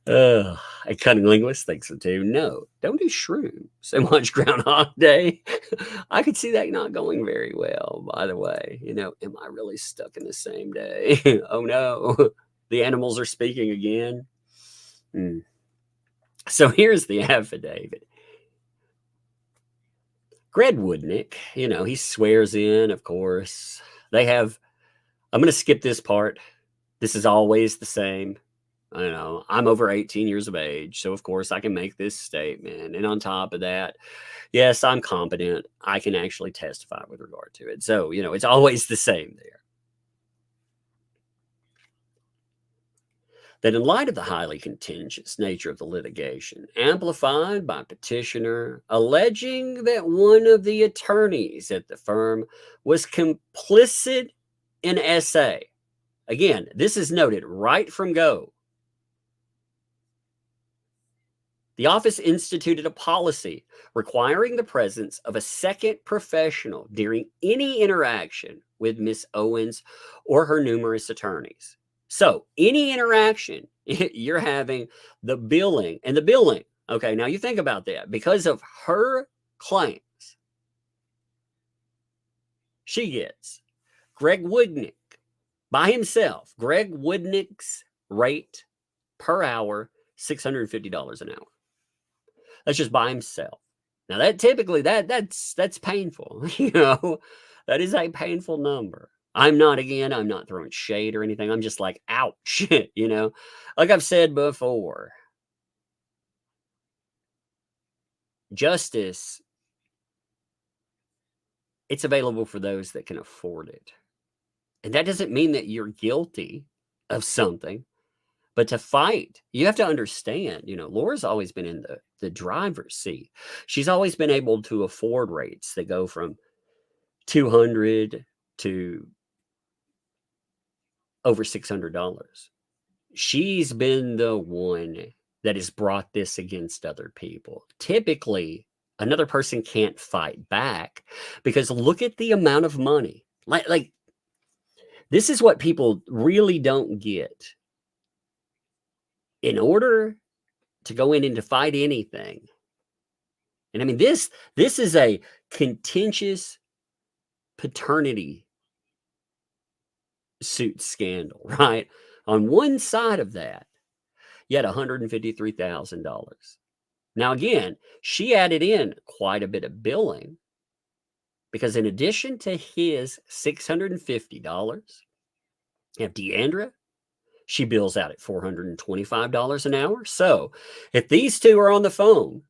A cunning linguist thinks so too. No, don't do shrooms and watch Groundhog Day. I could see that not going very well, by the way. Am I really stuck in the same day? Oh no, the animals are speaking again. So here's the affidavit. Greg Woodnick, he swears in, of course. I'm going to skip this part. This is always the same. I'm over 18 years of age, so of course I can make this statement. And on top of that, yes, I'm competent. I can actually testify with regard to it. So, it's always the same there. That in light of the highly contentious nature of the litigation, amplified by petitioner alleging that one of the attorneys at the firm was complicit in SA. Again, this is noted right from go. The office instituted a policy requiring the presence of a second professional during any interaction with Miss Owens or her numerous attorneys. So any interaction you're having, the billing. Okay, now you think about that. Because of her claims, she gets Greg Woodnick by himself. Greg Woodnick's rate per hour, $650 an hour. That's just by himself. Now that typically that's painful. That is a painful number. I'm not throwing shade or anything. I'm just like, ouch, like I've said before, justice, it's available for those that can afford it. And that doesn't mean that you're guilty of something, but to fight, you have to understand, Laura's always been in the driver's seat. She's always been able to afford rates that go from $200 to over $600. She's been the one that has brought this against other people. Typically, another person can't fight back because look at the amount of money. Like this is what people really don't get. In order to go in and to fight anything, and I mean, this is a contentious paternity suit scandal, right? On one side of that, you had $153,000. Now, again, she added in quite a bit of billing because in addition to his $650, you have Deandra. She bills out at $425 an hour. So if these two are on the phone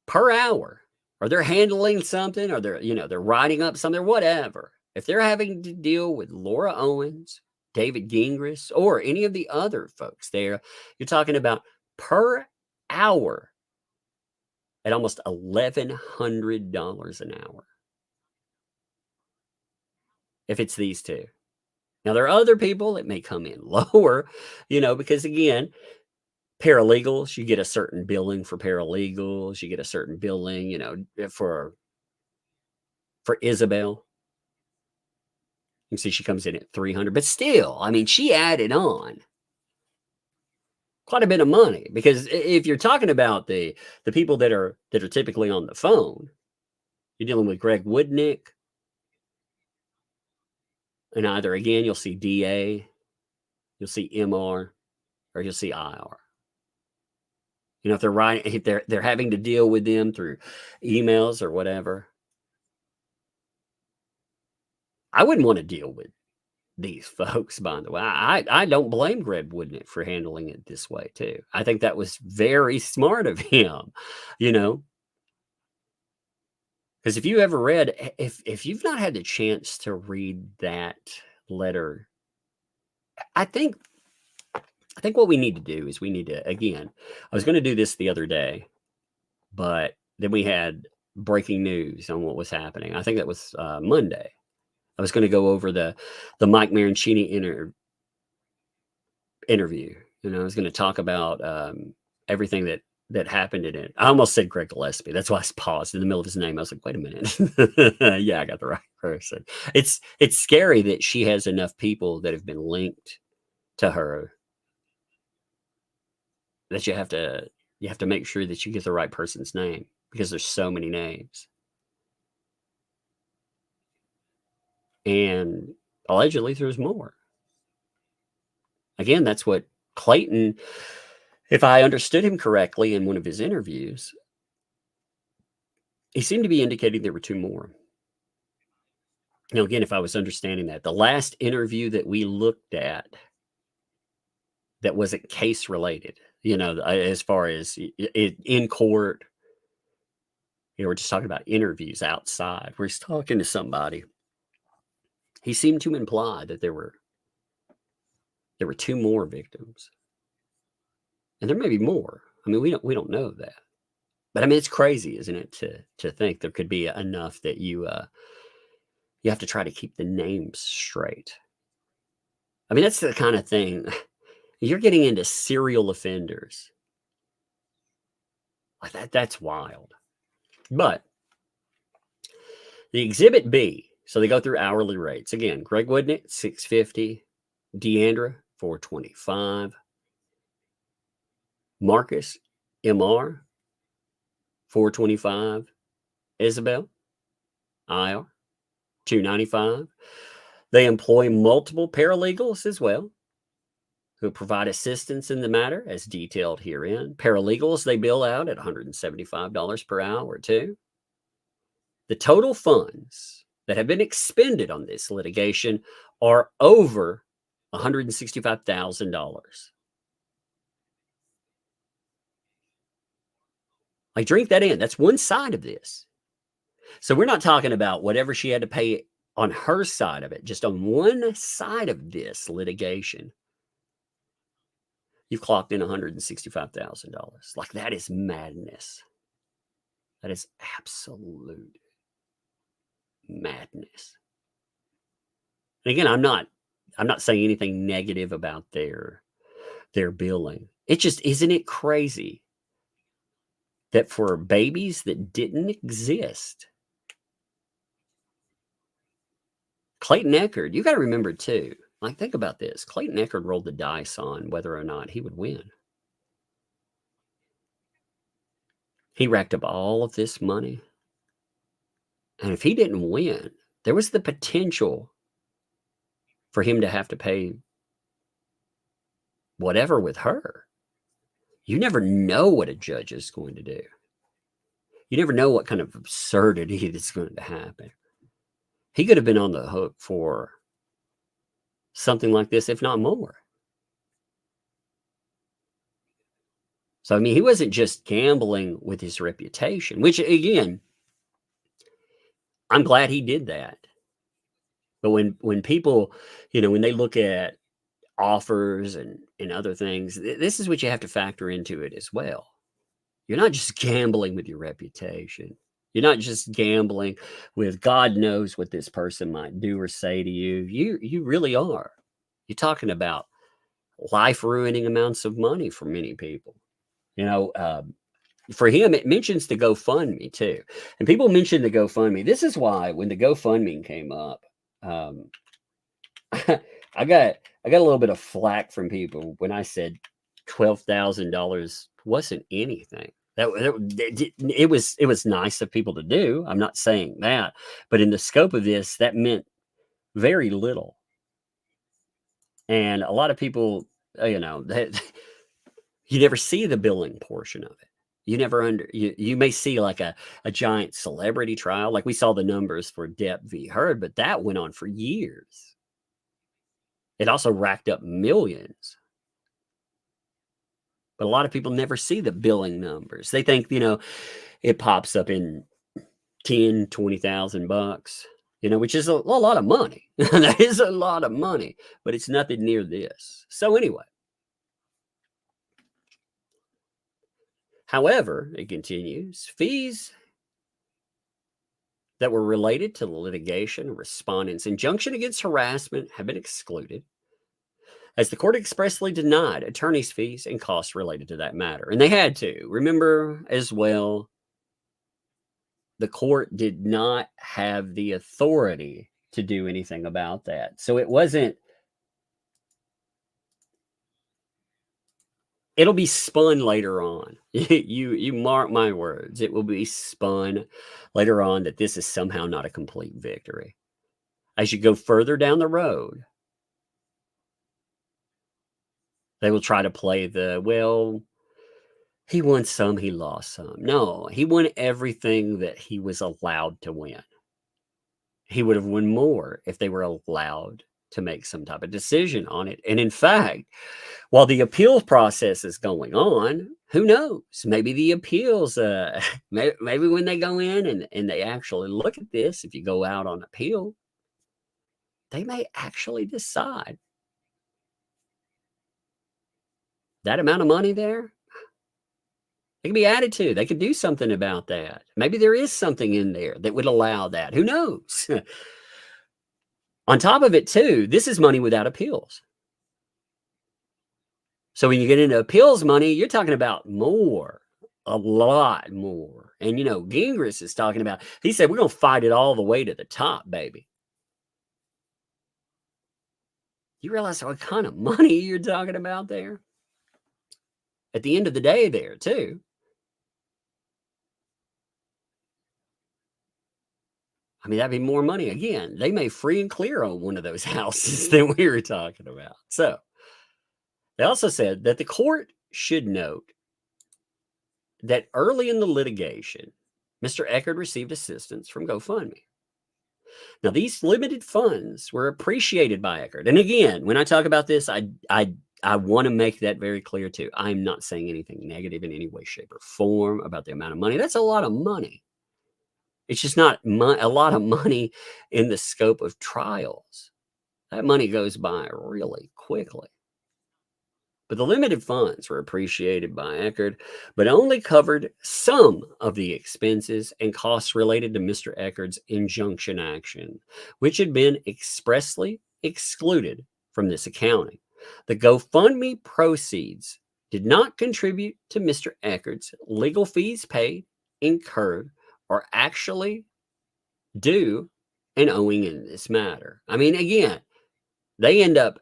per hour, or they're handling something, or they're writing up something, whatever, if they're having to deal with Laura Owens, David Gingras, or any of the other folks there, you're talking about per hour at almost $1,100 an hour. If it's these two. Now, there are other people that may come in lower, because again, paralegals, you get a certain billing for paralegals. You get a certain billing, for Isabel. You can see she comes in at $300, but still, I mean, she added on quite a bit of money because if you're talking about the people that are typically on the phone, you're dealing with Greg Woodnick. And either, again, you'll see DA, you'll see MR, or you'll see IR. If they're writing, if they're having to deal with them through emails or whatever, I wouldn't want to deal with these folks, by the way. I don't blame Greg Woodnick for handling it this way, too. I think that was very smart of him, because if you ever read, if you've not had the chance to read that letter, I think what we need to do is we need to, again, I was going to do this the other day, but then we had breaking news on what was happening. I think that was Monday. I was going to go over the Mike Mancini interview. I was going to talk about everything that happened in it. I almost said Greg Gillespie. That's why I paused in the middle of his name. I was like, wait a minute. Yeah, I got the right person. It's scary that she has enough people that have been linked to her that you have to make sure that you get the right person's name because there's so many names. And allegedly there's more. Again, that's what Clayton, if I understood him correctly in one of his interviews, he seemed to be indicating there were two more. Now, again, if I was understanding that, the last interview that we looked at that wasn't case related, as far as in court, we're just talking about interviews outside where he's talking to somebody. He seemed to imply that there were two more victims, and there may be more. I mean, we don't know that, but I mean, it's crazy, isn't it, to think there could be enough that you have to try to keep the names straight. I mean, that's the kind of thing, You're getting into serial offenders. Like that's wild. But the Exhibit B, so they go through hourly rates. Again, Greg Woodnick, $6.50. Deandra, $4.25. Marcus, MR, $4.25. Isabel, IR, $2.95. They employ multiple paralegals as well, who provide assistance in the matter as detailed herein. Paralegals, they bill out at $175 per hour too. The total funds that have been expended on this litigation are over $165,000. Like, drink that in. That's one side of this. So we're not talking about whatever she had to pay on her side of it, just on one side of this litigation. You've clocked in $165,000. Like, that is madness. That is absolute madness. And again, I'm not saying anything negative about their billing. It just, isn't it crazy that for babies that didn't exist, Clayton Echard, you got to remember too, like, think about this. Clayton Echard rolled the dice on whether or not he would win. He racked up all of this money. And if he didn't win, there was the potential for him to have to pay whatever with her. You never know what a judge is going to do. You never know what kind of absurdity is going to happen. He could have been on the hook for something like this, if not more. So, I mean, he wasn't just gambling with his reputation, which, again, I'm glad he did that. But when people, when they look at offers and other things, this is what you have to factor into it as well. You're not just gambling with your reputation. You're not just gambling with God knows what this person might do or say to you. You really are. You're talking about life-ruining amounts of money for many people. For him, it mentions the GoFundMe too. And people mention the GoFundMe. This is why when the GoFundMe came up, I got a little bit of flack from people when I said $12,000 wasn't anything. It was nice of people to do. I'm not saying that, but in the scope of this, that meant very little. And a lot of people, you never see the billing portion of it. You never you may see like a giant celebrity trial, like we saw the numbers for Depp v. Heard, but that went on for years. It also racked up millions. But a lot of people never see the billing numbers. They think, it pops up in $10,000, $20,000, which is a lot of money. That is a lot of money, but it's nothing near this. So anyway, however, it continues, fees that were related to the litigation, respondent's injunction against harassment have been excluded, as the court expressly denied attorney's fees and costs related to that matter. And they had to. Remember as well, the court did not have the authority to do anything about that. So it wasn't, it'll be spun later on. You mark my words. It will be spun later on that this is somehow not a complete victory. As you go further down the road, they will try to play he won some, he lost some. No, he won everything that he was allowed to win. He would have won more if they were allowed to make some type of decision on it. And in fact, while the appeal process is going on, who knows? Maybe the appeals, maybe when they go in and they actually look at this, if you go out on appeal, they may actually decide that amount of money there, it can be added to. They could do something about that. Maybe there is something in there that would allow that. Who knows? On top of it, too, this is money without appeals. So when you get into appeals money, you're talking about more, a lot more. And, you know, Gingras is talking about, he said, we're going to fight it all the way to the top, baby. You realize what kind of money you're talking about there? At the end of the day there, too. I mean, that'd be more money. Again, they may free and clear on one of those houses than we were talking about. So they also said that the court should note that early in the litigation, Mr. Eckard received assistance from GoFundMe. Now, these limited funds were appreciated by Eckard. And again, when I talk about this, I want to make that very clear too. I'm not saying anything negative in any way, shape, or form about the amount of money. That's a lot of money. It's just not a lot of money in the scope of trials. That money goes by really quickly. But the limited funds were appreciated by Eckard, but only covered some of the expenses and costs related to Mr. Eckard's injunction action, which had been expressly excluded from this accounting. The GoFundMe proceeds did not contribute to Mr. Eckard's legal fees paid, incurred, or actually due and owing in this matter. I mean, again, they end up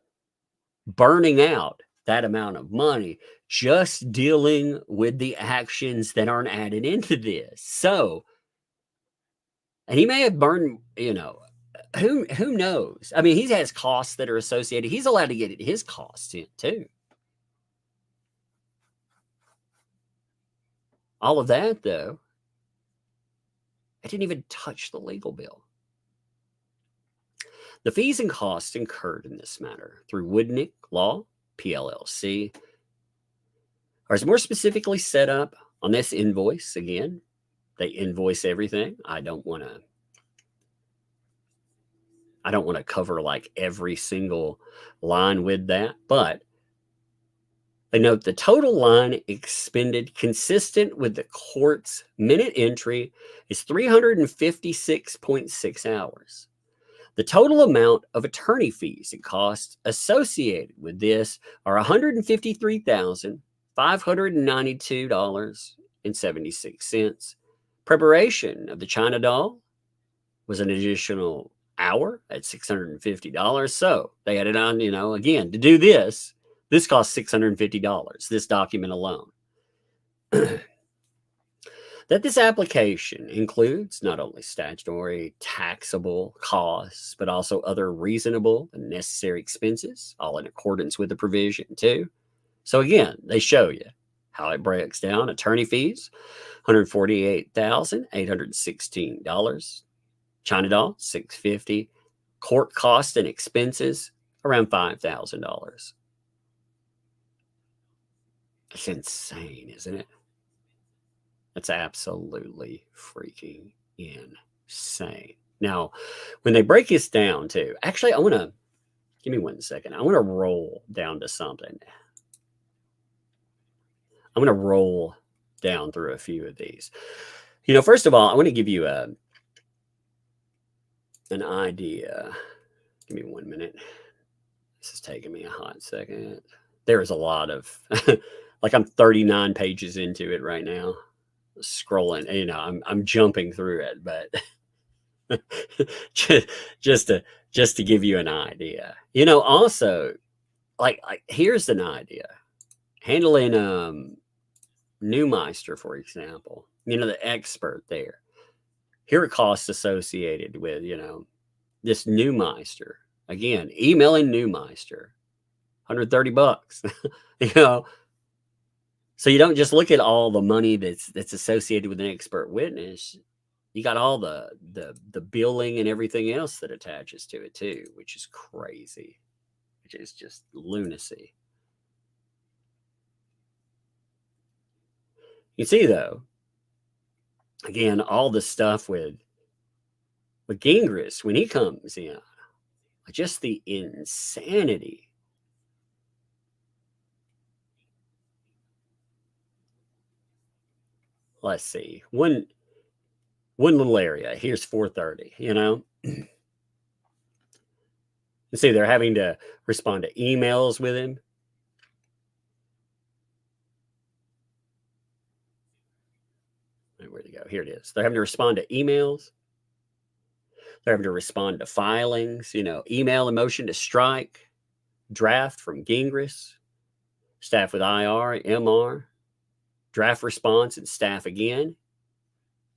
burning out that amount of money just dealing with the actions that aren't added into this. So, and he may have burned, you know, who knows? I mean, he has costs that are associated. He's allowed to get his costs in too. All of that, though, I didn't even touch the legal bill. The fees and costs incurred in this matter through Woodnick Law, PLLC, are more specifically set up on this invoice. Again, they invoice everything. I don't want to cover like every single line with that, but they note the total line expended consistent with the court's minute entry is 356.6 hours. The total amount of attorney fees and costs associated with this are $153,592.76. Preparation of the China doll was an additional hour at $650. So they added on, you know, again, to do this costs $650, this document alone. That this application includes not only statutory taxable costs, but also other reasonable and necessary expenses, all in accordance with the provision too. So again, they show you how it breaks down. Attorney fees, $148,816. China doll, $650. Court costs and expenses, around $5,000. It's insane, isn't it? That's absolutely freaking insane. Now, when they break this down too, actually, give me 1 second. I want to roll down to something. I'm going to roll down through a few of these. You know, first of all, I want to give you an idea. Give me 1 minute. This is taking me a hot second. There is a lot of, like I'm 39 pages into it right now. Scrolling, you know, I'm jumping through it, but just to give you an idea. You know, also, like here's an idea. Handling Neumeister, for example, you know, the expert there. Here are costs associated with, you know, this Neumeister. Again, emailing Neumeister, $130. You know, so you don't just look at all the money that's associated with an expert witness. You got all the billing and everything else that attaches to it too, which is crazy, which is just lunacy. You see, though, again, all the stuff with Gingras when he comes in, just the insanity. Let's see, one little area. Here's 430. You know, you see, they're having to respond to emails with him. here it is. They're having to respond to emails. They're having to respond to filings, email a motion to strike, draft from Gingras, staff with IR, MR, draft response and staff again.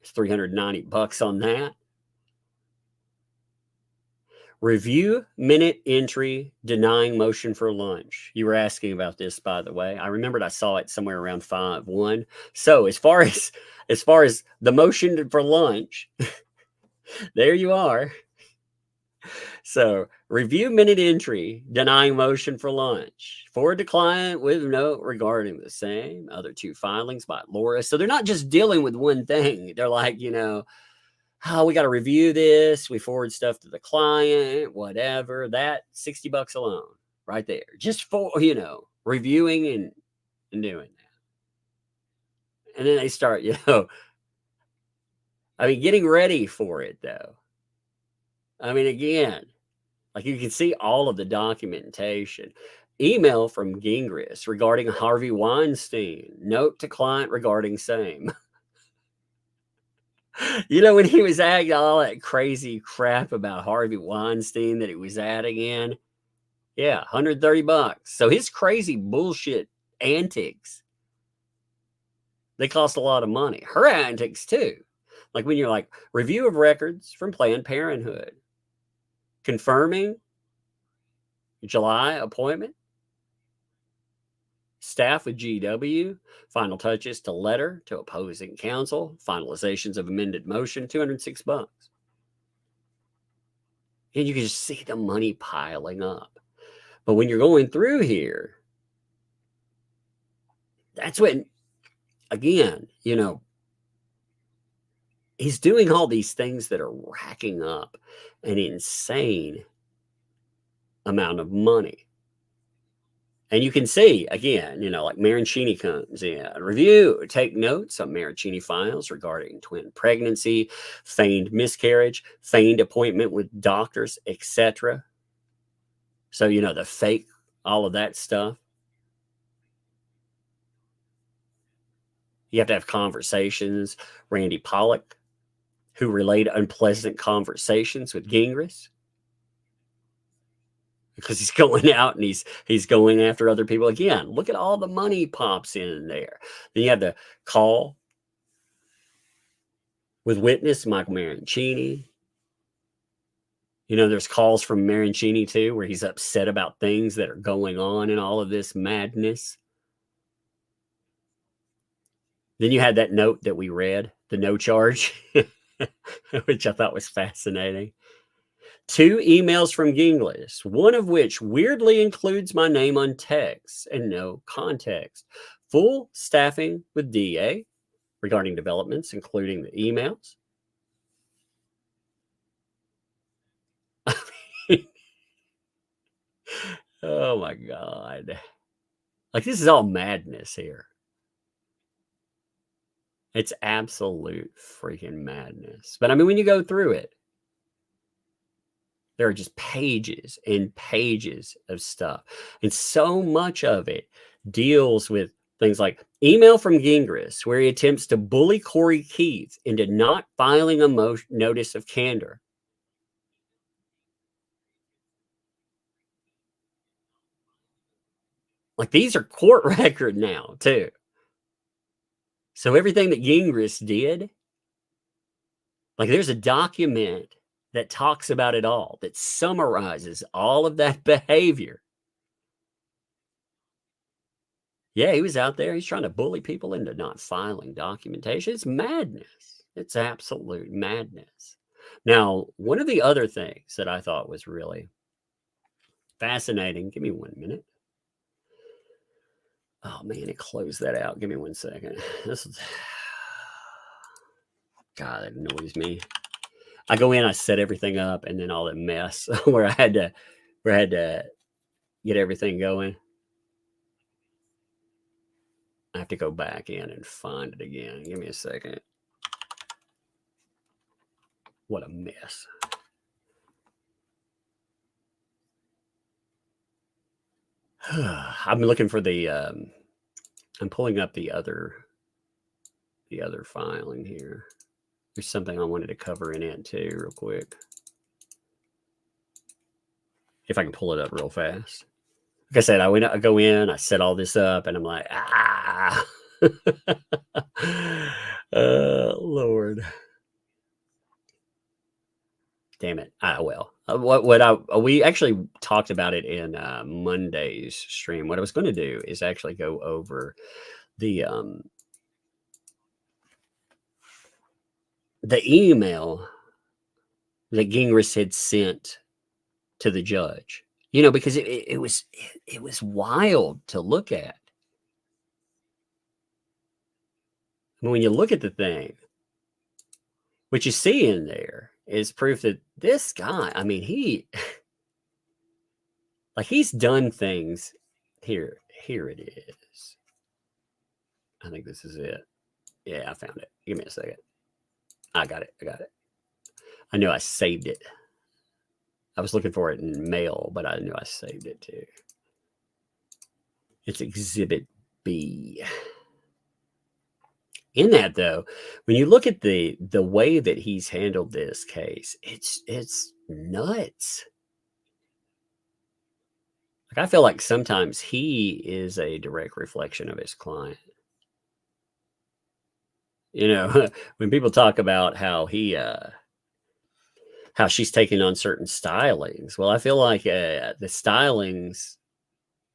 It's $390 on that. Review minute entry denying motion for lunch. You were asking about this, by the way. I remembered I saw it somewhere around 5-1. So as far as the motion for lunch, there you are. So review minute entry denying motion for lunch. Forward to client with note regarding the same. Other 2 filings by Laura. So they're not just dealing with one thing. They're like, oh, we got to review this. We forward stuff to the client, whatever. That $60 alone right there. Just for, reviewing and doing that. And then they start, getting ready for it though. Again, like you can see all of the documentation. Email from Gingras regarding Harvey Weinstein. Note to client regarding same. When he was adding all that crazy crap about Harvey Weinstein that he was adding in. Yeah, $130. So his crazy bullshit antics, they cost a lot of money. Her antics too. Like when you're like, review of records from Planned Parenthood. Confirming July appointment. Staff with GW. Final touches to letter to opposing counsel. Finalizations of amended motion, $206. And you can just see the money piling up. But when you're going through here, that's when, again, he's doing all these things that are racking up an insane amount of money. And you can see, again, like Marancini comes in. Review, take notes on Marancini files regarding twin pregnancy, feigned miscarriage, feigned appointment with doctors, etc. So, the fake, all of that stuff. You have to have conversations. Randy Pollock, who relayed unpleasant conversations with Gingras. Because he's going out and he's going after other people. Again, look at all the money pops in there. Then you have the call with witness Michael Marancini. There's calls from Marancini too, where he's upset about things that are going on in all of this madness. Then you had that note that we read, the no charge, which I thought was fascinating. 2 emails from Gingras, one of which weirdly includes my name on text and no context. Full staffing with DA regarding developments, including the emails. Oh my God. Like this is all madness here. It's absolute freaking madness. But when you go through it, there are just pages and pages of stuff. And so much of it deals with things like email from Gingras, where he attempts to bully Corey Keith into not filing a notice of candor. Like these are court record now, too. So everything that Gingras did, like there's a document that talks about it all, that summarizes all of that behavior. Yeah, he was out there. He's trying to bully people into not filing documentation. It's madness. It's absolute madness. Now, one of the other things that I thought was really fascinating, give me 1 minute. Oh man, it closed that out. Give me 1 second. This is, God, that annoys me. I go in, I set everything up, and then all that mess where I had to get everything going. I have to go back in and find it again. Give me a second. What a mess. I'm looking for the I'm pulling up the other filing here. There's something I wanted to cover in it too, real quick. If I can pull it up real fast. Like I said, I go in, I set all this up, and I'm like, Lord. Damn it. We actually talked about it in Monday's stream. What I was going to do is actually go over the email that Gingras had sent to the judge, because it was wild to look at. I mean, when you look at the thing, what you see in there is proof that this guy, I mean, he's done things here. Here it is. I think this is it. Yeah, I found it. Give me a second. I got it. I knew I saved it. I was looking for it in mail, but I knew I saved it too. It's Exhibit B. In that, though, when you look at the way that he's handled this case, it's nuts. Like, I feel like sometimes he is a direct reflection of his client. When people talk about how she's taking on certain stylings, well, I feel like the stylings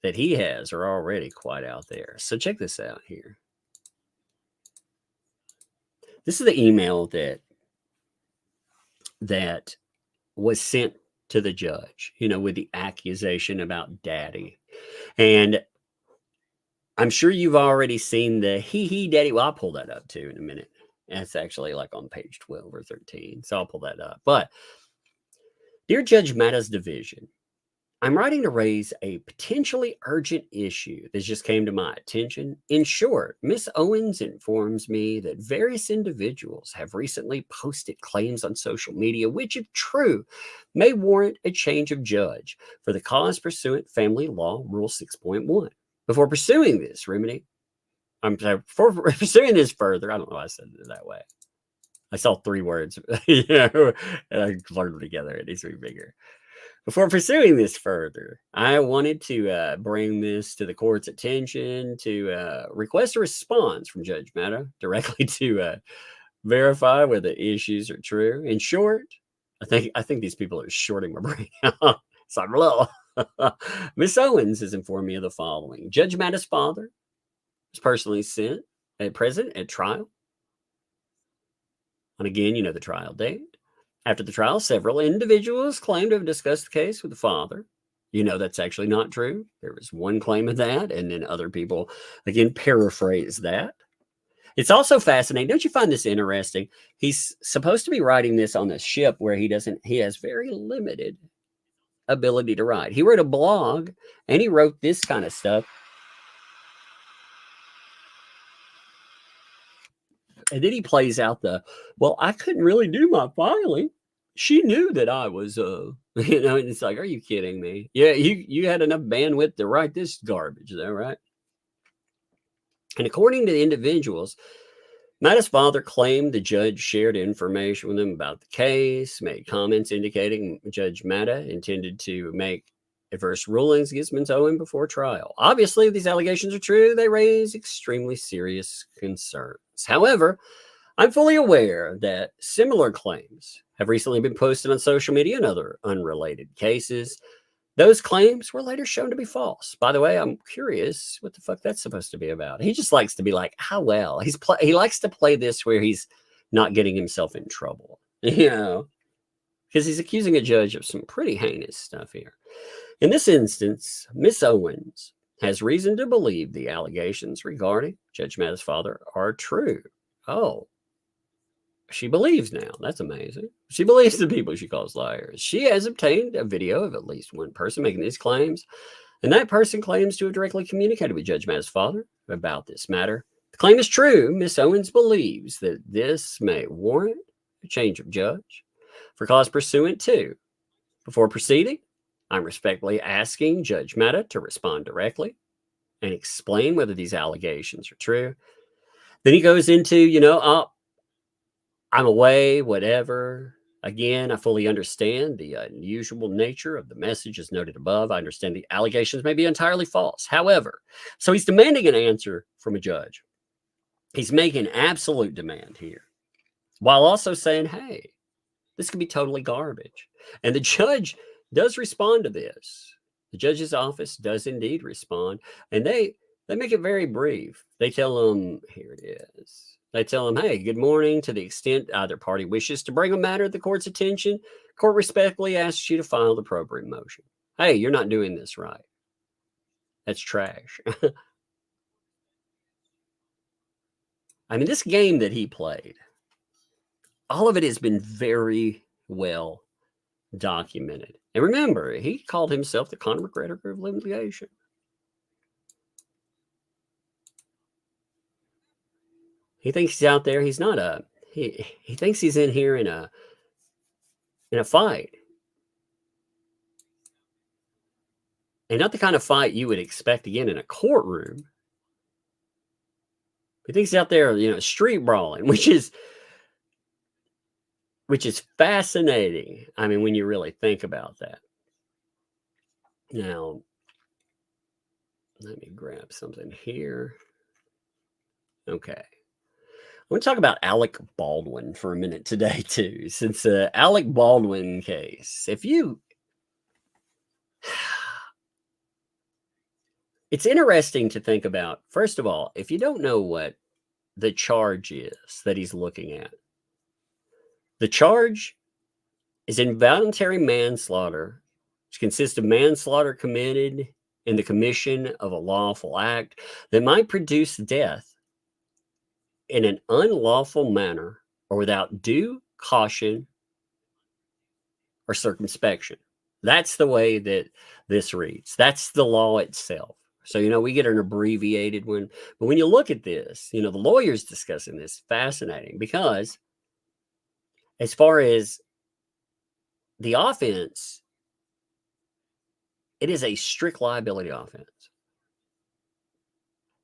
that he has are already quite out there. So check this out here. This is the email that was sent to the judge, with the accusation about daddy. And I'm sure you've already seen the he daddy. Well, I'll pull that up too in a minute. And it's actually like on page 12 or 13. So I'll pull that up. But dear Judge Matta's division, I'm writing to raise a potentially urgent issue that just came to my attention. In short, Miss Owens informs me that various individuals have recently posted claims on social media, which, if true, may warrant a change of judge for the cause pursuant Family Law Rule 6.1. Before pursuing this remedy, before pursuing this further, I don't know why I said it that way. I saw 3 words, and I blurred them together. It needs to be bigger. Before pursuing this further, I wanted to bring this to the court's attention to request a response from Judge Matta directly to verify whether the issues are true. In short, I think these people are shorting my brain out. So I'm low. Miss Owens has informed me of the following. Judge Matta's father was personally present at trial. And again, the trial date. After the trial, several individuals claimed to have discussed the case with the father. That's actually not true. There was one claim of that, and then other people, again, paraphrase that. It's also fascinating. Don't you find this interesting? He's supposed to be writing this on a ship where he has very limited ability to write. He wrote a blog, and he wrote this kind of stuff. And then he plays out I couldn't really do my filing. She knew that I was, and it's like, are you kidding me? Yeah, you had enough bandwidth to write this garbage, though, right? And according to the individuals, Matta's father claimed the judge shared information with him about the case, made comments indicating Judge Matta intended to make adverse rulings against Ms. Owen before trial. Obviously, if these allegations are true, they raise extremely serious concerns. However, I'm fully aware that similar claims have recently been posted on social media and other unrelated cases. Those claims were later shown to be false. By the way, I'm curious what the fuck that's supposed to be about. He just likes to be like, how well? He likes to play this where he's not getting himself in trouble, because he's accusing a judge of some pretty heinous stuff here. In this instance, Miss Owens has reason to believe the allegations regarding Judge Matta's father are true. Oh, she believes now. That's amazing. She believes the people she calls liars. She has obtained a video of at least one person making these claims, and that person claims to have directly communicated with Judge Matta's father about this matter. The claim is true. Miss Owens believes that this may warrant a change of judge for cause pursuant to. Before proceeding, I'm respectfully asking Judge Matta to respond directly and explain whether these allegations are true. Then he goes into, I'm away, whatever. Again, I fully understand the unusual nature of the message as noted above. I understand the allegations may be entirely false. However, so he's demanding an answer from a judge. He's making absolute demand here while also saying, hey, this could be totally garbage. And the judge does respond to this. The judge's office does indeed respond. And they make it very brief. They tell him, here it is. They tell him, hey, good morning. To the extent either party wishes to bring a matter to the court's attention, court respectfully asks you to file the appropriate motion. Hey, you're not doing this right. That's trash. I mean, this game that he played, all of it has been very well documented. And remember, he called himself the Conor McGregor of litigation. He thinks he's out there. He's not a. He thinks he's in here in a fight, and not the kind of fight you would expect again in a courtroom. He thinks he's out there, street brawling, which is fascinating. I mean, when you really think about that. Now, let me grab something here. Okay. I want to talk about Alec Baldwin for a minute today, too, since the Alec Baldwin case. It's interesting to think about, first of all, if you don't know what the charge is that he's looking at, the charge is involuntary manslaughter, which consists of manslaughter committed in the commission of a lawful act that might produce death in an unlawful manner or without due caution or circumspection. That's the way that this reads. That's the law itself. So, we get an abbreviated one. But when you look at this, the lawyers discussing this, fascinating, because as far as the offense, it is a strict liability offense,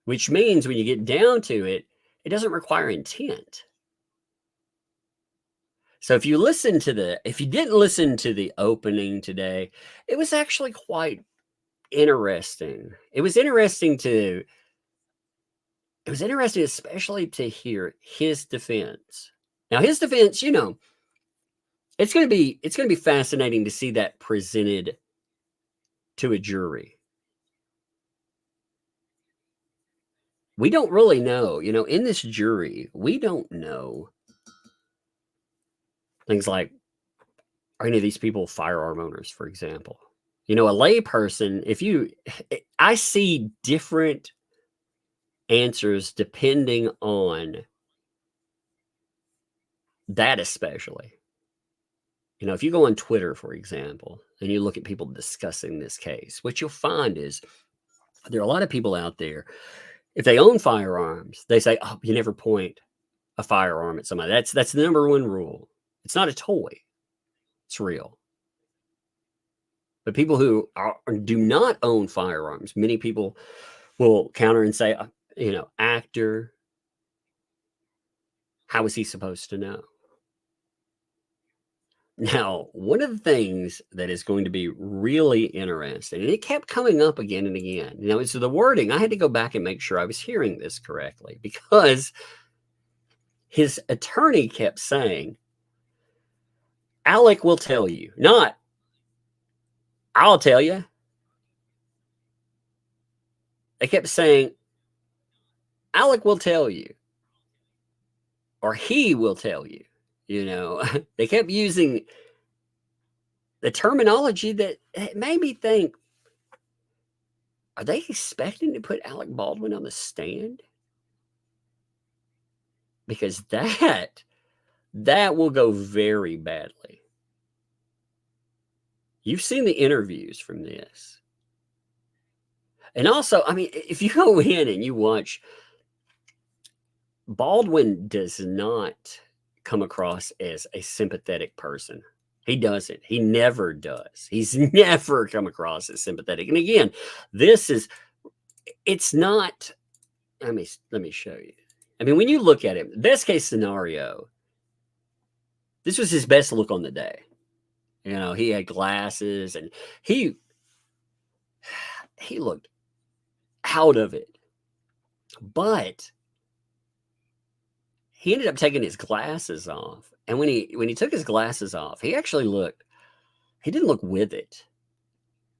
which means when you get down to it, it doesn't require intent. So if you didn't listen to the opening today, it was actually quite interesting. It was interesting especially to hear his defense. Now, his defense, it's going to be fascinating to see that presented to a jury. We don't really know, in this jury, we don't know things like, are any of these people firearm owners, for example? A lay person, I see different answers depending on that, especially. If you go on Twitter, for example, and you look at people discussing this case, what you'll find is there are a lot of people out there, if they own firearms, they say, oh, you never point a firearm at somebody. That's the number one rule. It's not a toy. It's real. But people who do not own firearms, many people will counter and say, actor, how is he supposed to know? Now, one of the things that is going to be really interesting, and it kept coming up again and again, it's the wording. I had to go back and make sure I was hearing this correctly, because his attorney kept saying, Alec will tell you, not I'll tell you. They kept saying, Alec will tell you, or he will tell you. They kept using the terminology that made me think, are they expecting to put Alec Baldwin on the stand? Because that will go very badly. You've seen the interviews from this. And also, if you go in and you watch, Baldwin does not come across as a sympathetic person. He doesn't. He never does. He's never come across as sympathetic. And again, it's not, let me show you. When you look at it, best case scenario, This was his best look on the day. You know, he had glasses and he looked out of it. But he ended up taking his glasses off. And when he took his glasses off, he didn't look with it.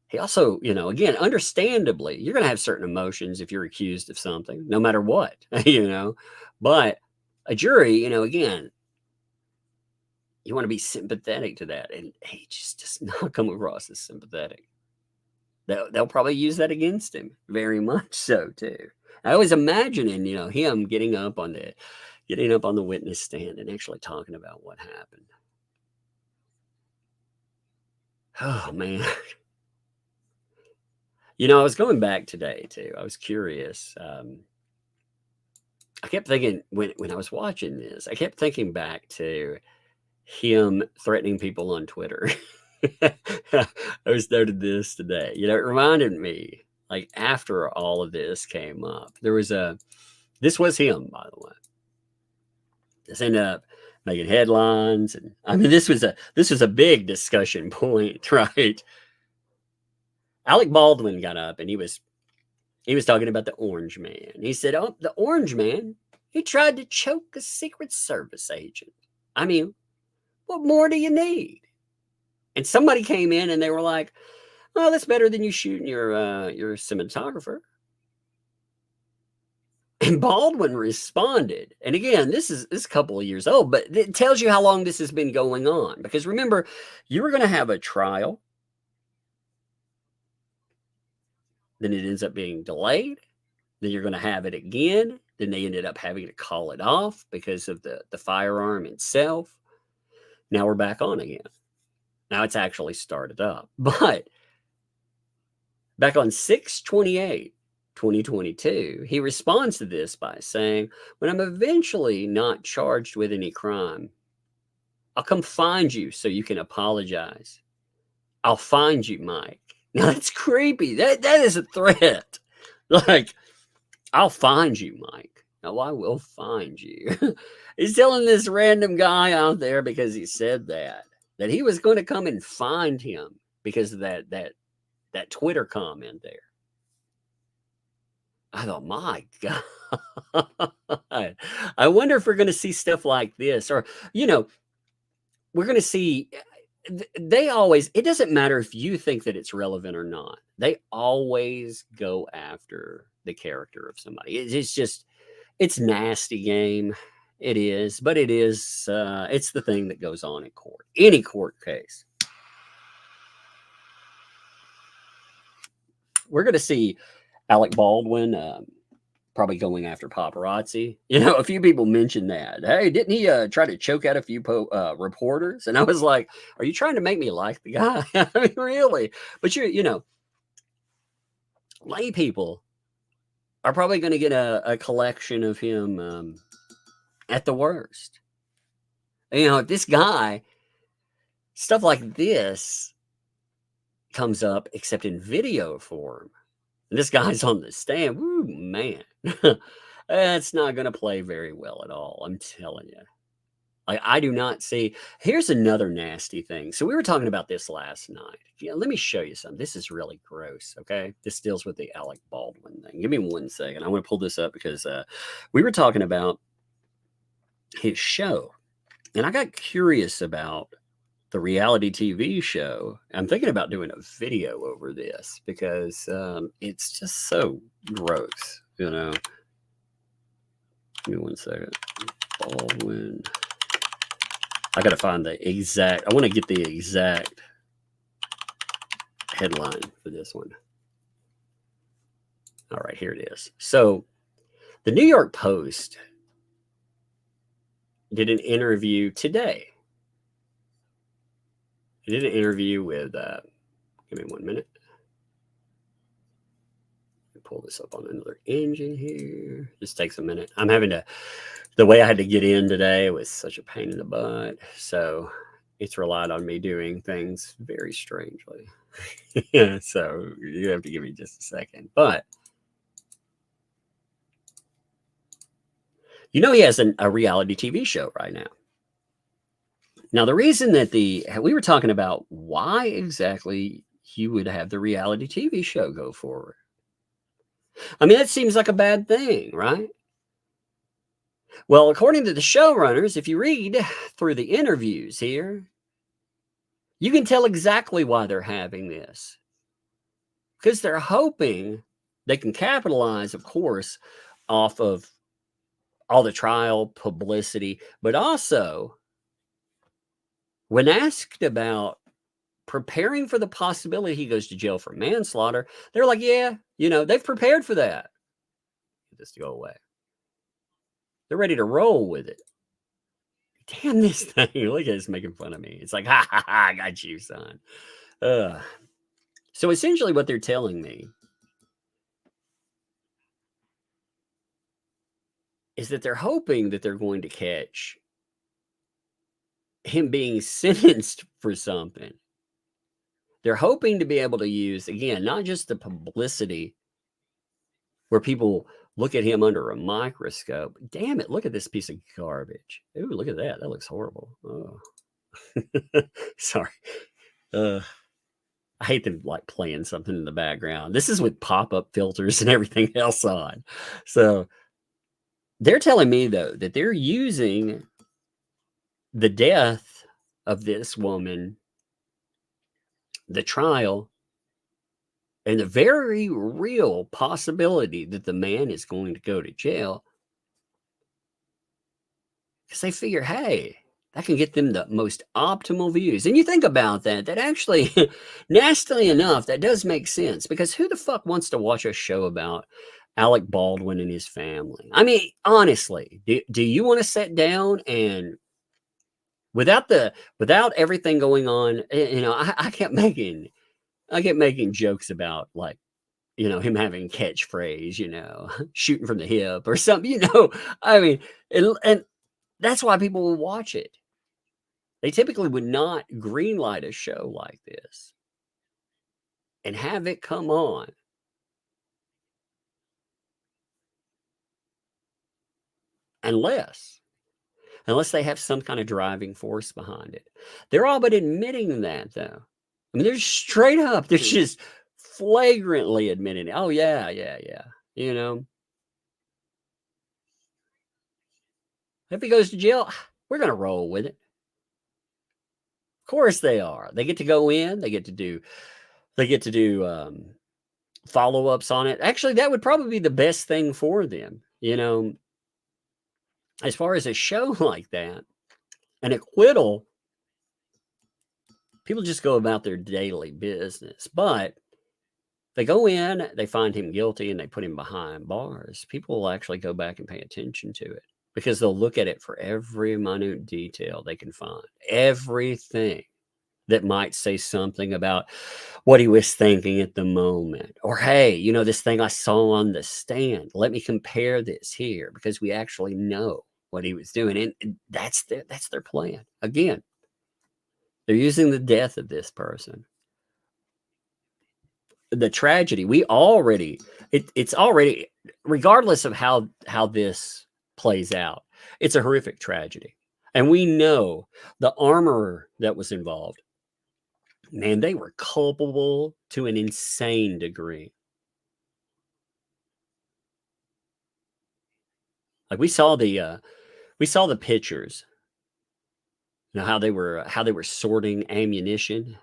He also, you know, again, understandably, you're going to have certain emotions if you're accused of something, no matter what, you know. But a jury, you know, again, you want to be sympathetic to that. And he just does not come across as sympathetic. They'll probably use that against him, very much so, too. I was imagining, you know, him getting up on the witness stand and actually talking about what happened. Oh, man. You know, I was going back today, too. I was curious. I kept thinking, when I was watching this, I kept thinking back to him threatening people on Twitter. I was noted this today. You know, it reminded me, like, after all of this came up, this was him, by the way. This ended up making headlines. And I mean, this was a big discussion point, right? Alec Baldwin got up and he was talking about the Orange Man. He said, "Oh, the Orange Man, he tried to choke a Secret Service agent. I mean, what more do you need?" And somebody came in and they were like, "Oh, that's better than you shooting your cinematographer." And Baldwin responded. And again, this is a couple of years old, but it tells you how long this has been going on. Because remember, you were going to have a trial. Then it ends up being delayed. Then you're going to have it again. Then they ended up having to call it off because of the firearm itself. Now we're back on again. Now it's actually started up. But back on 6/28/2022, he responds to this by saying, "When I'm eventually not charged with any crime, I'll come find you so you can apologize. I'll find you, Mike." Now that's creepy. That is a threat. Like, "I'll find you, Mike. No, I will find you." He's telling this random guy out there, because he said that he was going to come and find him because of that Twitter comment there. I thought, my God. I wonder if we're going to see stuff like this, or, you know, we're going to see. They always, it doesn't matter if you think that it's relevant or not. They always go after the character of somebody. It's nasty game. It is, but it's the thing that goes on in court, any court case. We're going to see Alec Baldwin probably going after paparazzi. You know, a few people mentioned that. Hey, didn't he try to choke out a few reporters? And I was like, are you trying to make me like the guy? I mean, really? But you know, lay people are probably going to get a collection of him at the worst. You know, if this guy, stuff like this comes up, except in video form, and this guy's on the stand, woo, man, that's not going to play very well at all. I'm telling you. Like, I do not see. Here's another nasty thing. So we were talking about this last night. Yeah, let me show you something. This is really gross. Okay, this deals with the Alec Baldwin thing. Give me 1 second. I want to pull this up because we were talking about his show, and I got curious about the reality TV show. I'm thinking about doing a video over this because it's just so gross, you know. Give me 1 second. Baldwin. I got to find the exact, I want to get the exact headline for this one. All right, here it is. So the New York Post did an interview today. I did an interview with, give me 1 minute. Pull this up on another engine here. Just takes a minute. I'm having to, the way I had to get in today was such a pain in the butt. So it's relied on me doing things very strangely. Yeah, so you have to give me just a second. But, you know, he has a reality TV show right now. Now, the reason that we were talking about why exactly he would have the reality TV show go forward. I mean, that seems like a bad thing, right? Well, according to the showrunners, if you read through the interviews here, you can tell exactly why they're having this. Because they're hoping they can capitalize, of course, off of all the trial publicity, but also when asked about preparing for the possibility he goes to jail for manslaughter, they're like, yeah, they've prepared for that. Just go away. They're ready to roll with it. Damn this thing. Look at this making fun of me. It's like, ha, ha, ha, I got you, son. So essentially what they're telling me is that they're hoping that they're going to catch him being sentenced for something. They're hoping to be able to use, again, not just the publicity where people look at him under a microscope. Damn it, look at this piece of garbage. Ooh, look at that. That looks horrible. Oh. Sorry. I hate them like playing something in the background. This is with pop-up filters and everything else on. So they're telling me, though, that they're using the death of this woman, the trial, and the very real possibility that the man is going to go to jail, because they figure, hey, that can get them the most optimal views. And you think about that actually, nastily enough, that does make sense, because who the fuck wants to watch a show about Alec Baldwin and his family? I mean, honestly, do you want to sit down and without everything going on, I kept making jokes about, like, him having catchphrase, shooting from the hip or something, I mean, and that's why people will watch it. They typically would not greenlight a show like this and have it come on unless they have some kind of driving force behind it. They're all but admitting that, though. I mean, they're straight up, they're just flagrantly admitting, oh, yeah. If he goes to jail, we're going to roll with it. Of course they are. They get to go in, they get to do follow-ups on it. Actually, that would probably be the best thing for them, as far as a show like that. An acquittal, people just go about their daily business. But they go in, they find him guilty, and they put him behind bars. People will actually go back and pay attention to it, because they'll look at it for every minute detail they can find. Everything that might say something about what he was thinking at the moment. Or, hey, this thing I saw on the stand, let me compare this here, because we actually know what he was doing. And that's their plan. Again, they're using the death of this person. The tragedy, it's already, regardless of how this plays out, it's a horrific tragedy. And we know the armorer that was involved, man, they were culpable to an insane degree. Like, we saw the pictures, how they were sorting ammunition.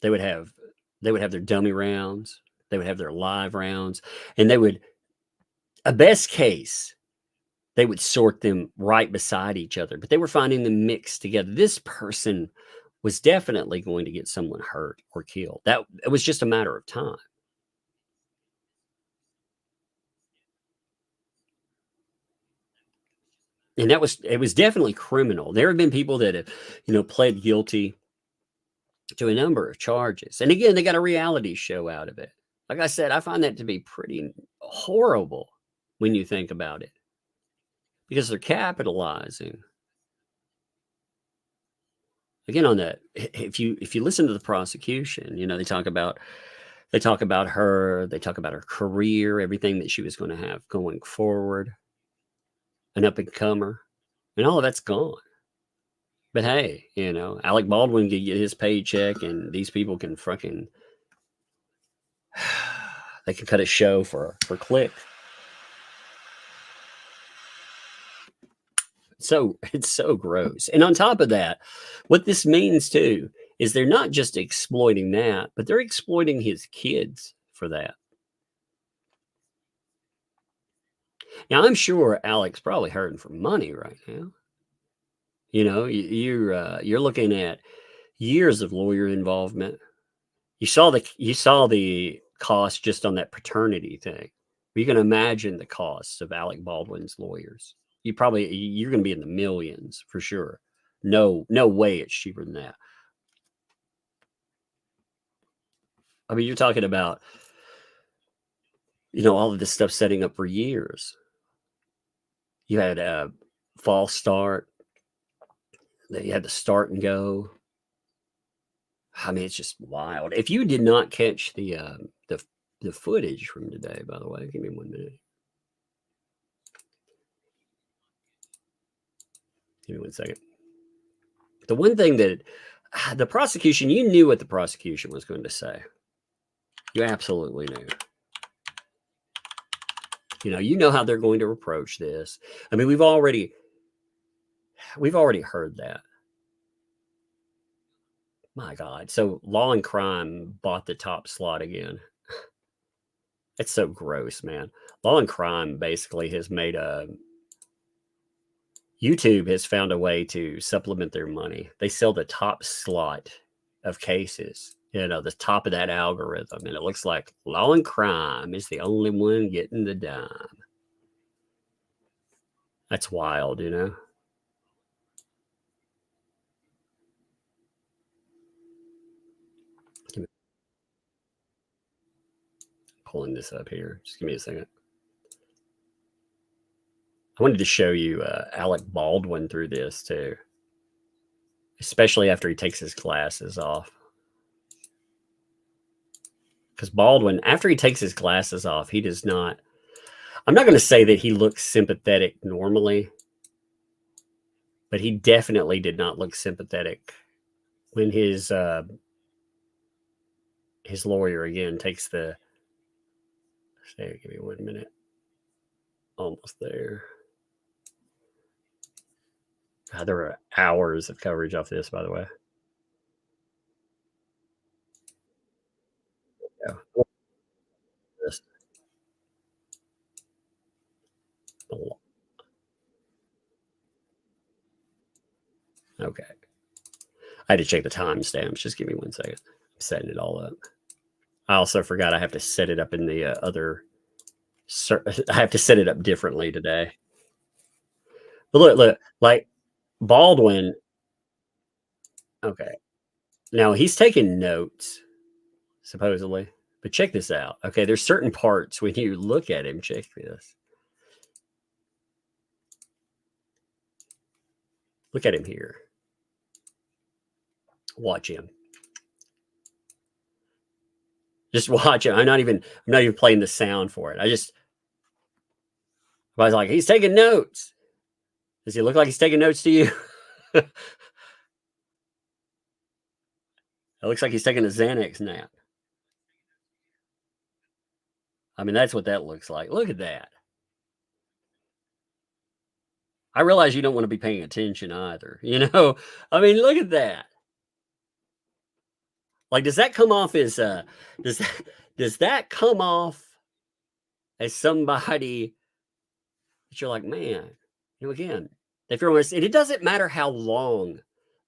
They would have their dummy rounds, they would have their live rounds, and they would, a best case, they would sort them right beside each other, but they were finding them mixed together. This person was definitely going to get someone hurt or killed. It was just a matter of time. And it was definitely criminal. There have been people that have, pled guilty to a number of charges. And again, they got a reality show out of it. Like I said, I find that to be pretty horrible when you think about it, because they're capitalizing. Again, on that, if you listen to the prosecution, they talk about her, they talk about her career, everything that she was going to have going forward, an up and comer, and all of that's gone. But hey, Alec Baldwin can get his paycheck, and these people can fucking they can cut a show for click. So it's so gross. And on top of that, what this means too is they're not just exploiting that, but they're exploiting his kids for that. Now, I'm sure Alec's probably hurting for money right now. You're looking at years of lawyer involvement. You saw the cost just on that paternity thing. You can imagine the costs of Alec Baldwin's lawyers. You're going to be in the millions for sure. No way it's cheaper than that. I mean, you're talking about, all of this stuff setting up for years. You had a false start. Then you had the start and go. I mean, it's just wild. If you did not catch the footage from today, by the way, give me 1 minute. Give me 1 second. The one thing that the prosecution, you knew what the prosecution was going to say. You absolutely knew. You know how they're going to approach this. I mean, we've already heard that. My God. So Law and Crime bought the top slot again. It's so gross, man. Law and Crime basically has made YouTube has found a way to supplement their money. They sell the top slot of cases, the top of that algorithm. And it looks like Law and Crime is the only one getting the dime. That's wild, Pulling this up here. Just give me a second. I wanted to show you Alec Baldwin through this too, especially after he takes his glasses off. Because Baldwin, after he takes his glasses off, he does not. I'm not going to say that he looks sympathetic normally, but he definitely did not look sympathetic when his lawyer again takes the. Say, give me 1 minute. Almost there. God, there were hours of coverage off this, by the way. Yeah. Okay. I had to check the timestamps. Just give me 1 second. I'm setting it all up. I also forgot I have to set it up in the other. I have to set it up differently today. But look, like Baldwin. Okay. Now he's taking notes, supposedly. But check this out. Okay, there's certain parts when you look at him. Check this. Look at him here. Watch him. Just watch it. I'm not even playing the sound for it. I was like, he's taking notes. Does he look like he's taking notes to you? It looks like he's taking a Xanax nap. I mean, that's what that looks like. Look at that. I realize you don't want to be paying attention either. I mean, look at that. Like, does that come off as does that come off as somebody that you're like, man, again, if you're honest, and it doesn't matter how long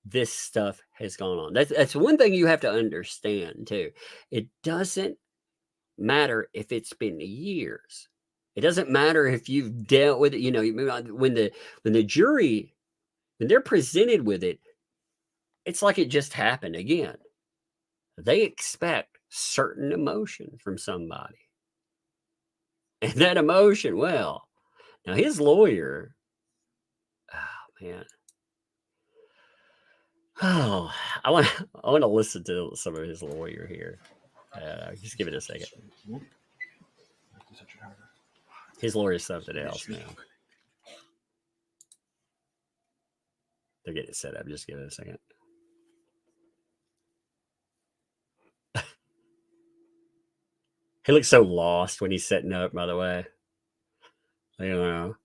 this stuff has gone on. That's one thing you have to understand too. It doesn't matter if it's been years. It doesn't matter if you've dealt with it. When the jury, when they're presented with it, it's like it just happened again. They expect certain emotion from somebody. And that emotion, well, now his lawyer, oh man. Oh, I want to listen to some of his lawyer here. Just give it a second. His lawyer is something else now. They're getting it set up. Just give it a second. He looks so lost when he's setting up, by the way. I don't know.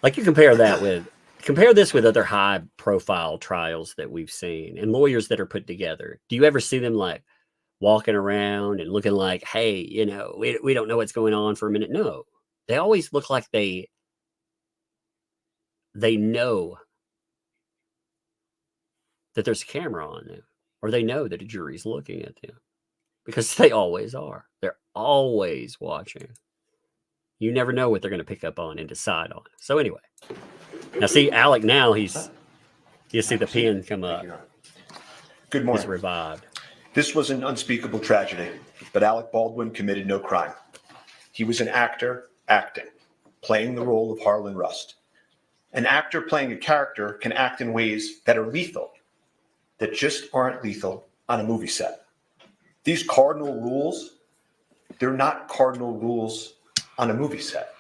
Like you compare this with other high profile trials that we've seen and lawyers that are put together. Do you ever see them like walking around and looking like, hey, you know, we don't know what's going on for a minute? No, they always look like they know that there's a camera on them, or they know that a jury's looking at them, because they always are. They're always watching. You never know what they're going to pick up on and decide on. So anyway, now see Alec. Now you see the pen come up. Good morning. He's revived. This was an unspeakable tragedy, but Alec Baldwin committed no crime. He was an actor acting, playing the role of Harlan Rust. An actor playing a character can act in ways that are lethal, that just aren't lethal on a movie set. These cardinal rules, they're not cardinal rules on a movie set.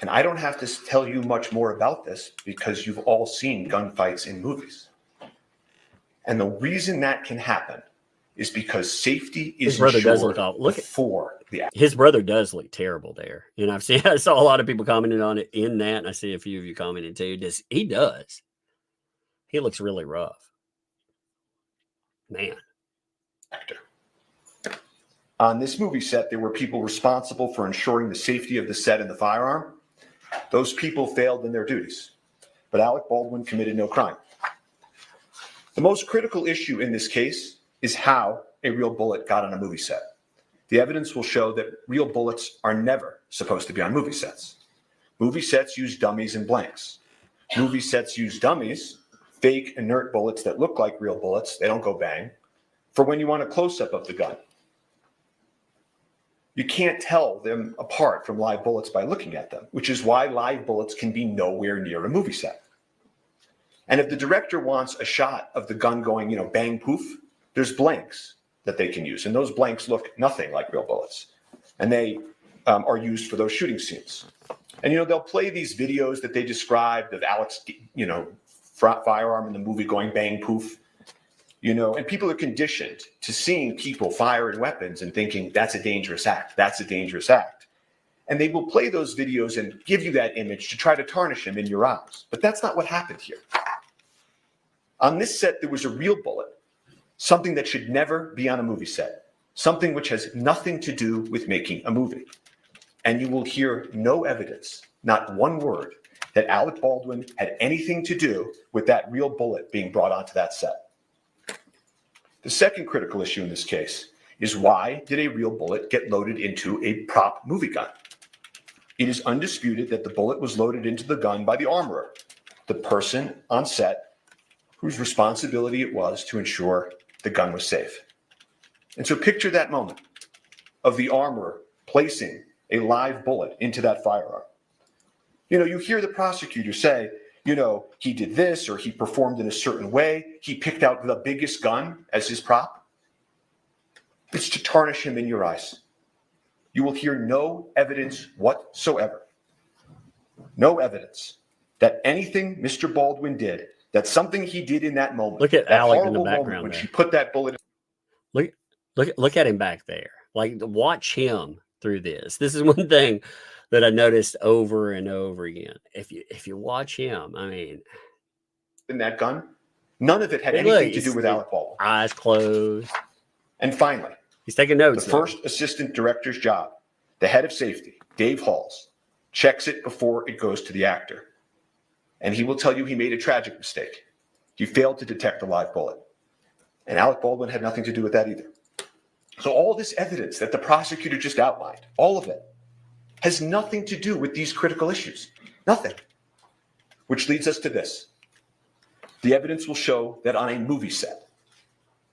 And I don't have to tell you much more about this because you've all seen gunfights in movies. And the reason that can happen is because safety is his brother does ensured look before the act. His brother does look terrible there. And I saw a lot of people commenting on it in that, and I see a few of you commenting too. He does. He looks really rough. Man. Actor. On this movie set, there were people responsible for ensuring the safety of the set and the firearm. Those people failed in their duties, but Alec Baldwin committed no crime. The most critical issue in this case is how a real bullet got on a movie set. The evidence will show that real bullets are never supposed to be on movie sets. Movie sets use dummies and blanks. Movie sets use dummies, fake inert bullets that look like real bullets, they don't go bang, for when you want a close-up of the gun. You can't tell them apart from live bullets by looking at them, which is why live bullets can be nowhere near a movie set. And if the director wants a shot of the gun going, bang, poof, there's blanks that they can use. And those blanks look nothing like real bullets. And they are used for those shooting scenes. And, they'll play these videos that they described of Alec's, firearm in the movie going bang, poof. And people are conditioned to seeing people firing weapons and thinking that's a dangerous act. That's a dangerous act. And they will play those videos and give you that image to try to tarnish him in your eyes. But that's not what happened here. On this set, there was a real bullet, something that should never be on a movie set, something which has nothing to do with making a movie. And you will hear no evidence, not one word, that Alec Baldwin had anything to do with that real bullet being brought onto that set. The second critical issue in this case is, why did a real bullet get loaded into a prop movie gun? It is undisputed that the bullet was loaded into the gun by the armorer, the person on set whose responsibility it was to ensure the gun was safe. And so picture that moment of the armorer placing a live bullet into that firearm. You hear the prosecutor say, he did this, or he performed in a certain way. He picked out the biggest gun as his prop. It's to tarnish him in your eyes. You will hear no evidence whatsoever. No evidence that anything Mr. Baldwin did, that something he did in that moment. Look at that Alec in the horrible moment background when there. she put that bullet. Look at him back there. Like, watch him through this. This is one thing that I noticed over and over again. If you watch him, In that gun, none of it had anything to do with Alec Baldwin. Eyes closed. And finally, he's taking notes. The first assistant director's job, the head of safety, Dave Halls, checks it before it goes to the actor. And he will tell you he made a tragic mistake. He failed to detect a live bullet. And Alec Baldwin had nothing to do with that either. So all this evidence that the prosecutor just outlined, all of it, has nothing to do with these critical issues. Nothing. Which leads us to this. The evidence will show that on a movie set,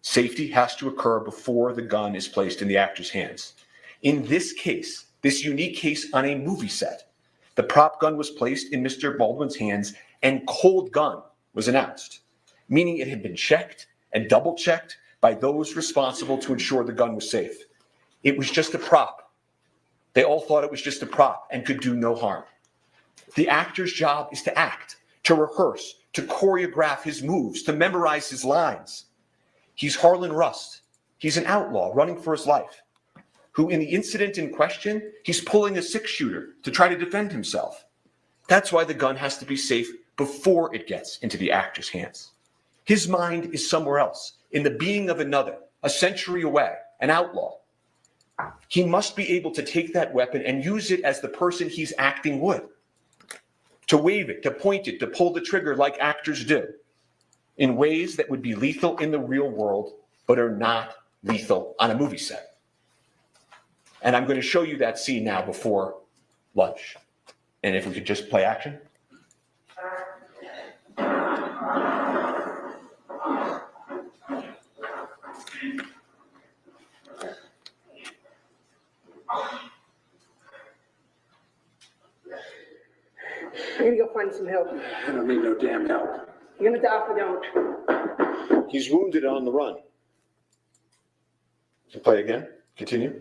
safety has to occur before the gun is placed in the actor's hands. In this case, this unique case on a movie set, the prop gun was placed in Mr. Baldwin's hands and cold gun was announced, meaning it had been checked and double checked by those responsible to ensure the gun was safe. It was just a prop. They all thought it was just a prop and could do no harm. The actor's job is to act, to rehearse, to choreograph his moves, to memorize his lines. He's Harlan Rust. He's an outlaw running for his life, who in the incident in question, he's pulling a six-shooter to try to defend himself. That's why the gun has to be safe before it gets into the actor's hands. His mind is somewhere else, in the being of another, a century away, an outlaw. He must be able to take that weapon and use it as the person he's acting would. To wave it, to point it, to pull the trigger like actors do, in ways that would be lethal in the real world, but are not lethal on a movie set. And I'm going to show you that scene now before lunch. And if we could just play action. I'm gonna go find some help. I don't need no damn help. You're gonna die if I don't. He's wounded on the run. So play again. Continue.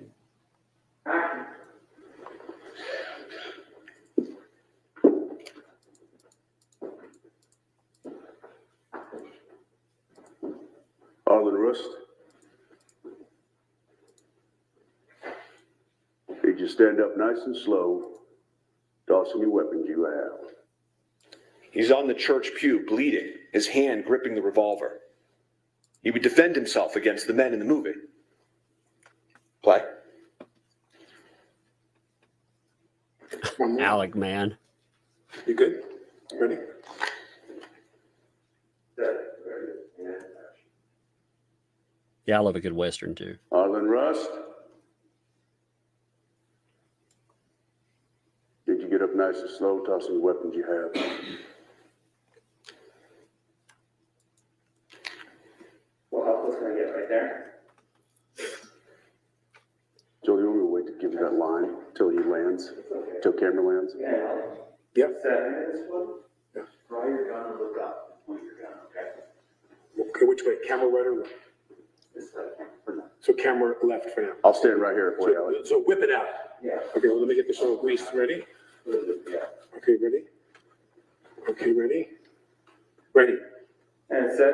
Harlan Rust. Need you stand up nice and slow. Toss any weapons you have. He's on the church pew, bleeding, his hand gripping the revolver. He would defend himself against the men in the movie. Play. Alec, man. You good? Ready? Yeah, I love a good Western too. Harlan Rust. Did you get up nice and slow? Toss any weapons you have. Well, how close can I get right there? Joe, you want me to wait to give you that line till he lands? Till camera lands? Yeah. Yep. 7 minutes, one. Yeah. Draw your gun and look up and point your gun, okay? Okay, which way? Camera right or left? This way, for now. So camera left for now. I'll stand right here for you, Alex. So whip it out. Yeah. Okay, well, let me get this all greased. Ready? Yeah. Okay, ready? Okay, ready? Ready. And set.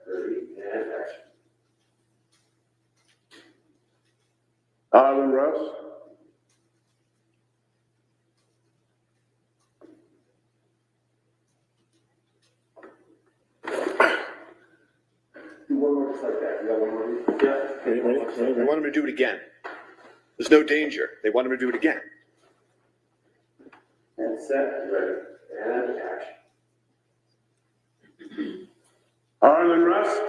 30 and action. Harlan Rust. Do one more just like that. You got one more? Yeah. They want him to do it again. There's no danger. They want him to do it again. And set. Ready. And action. Harlan Rust.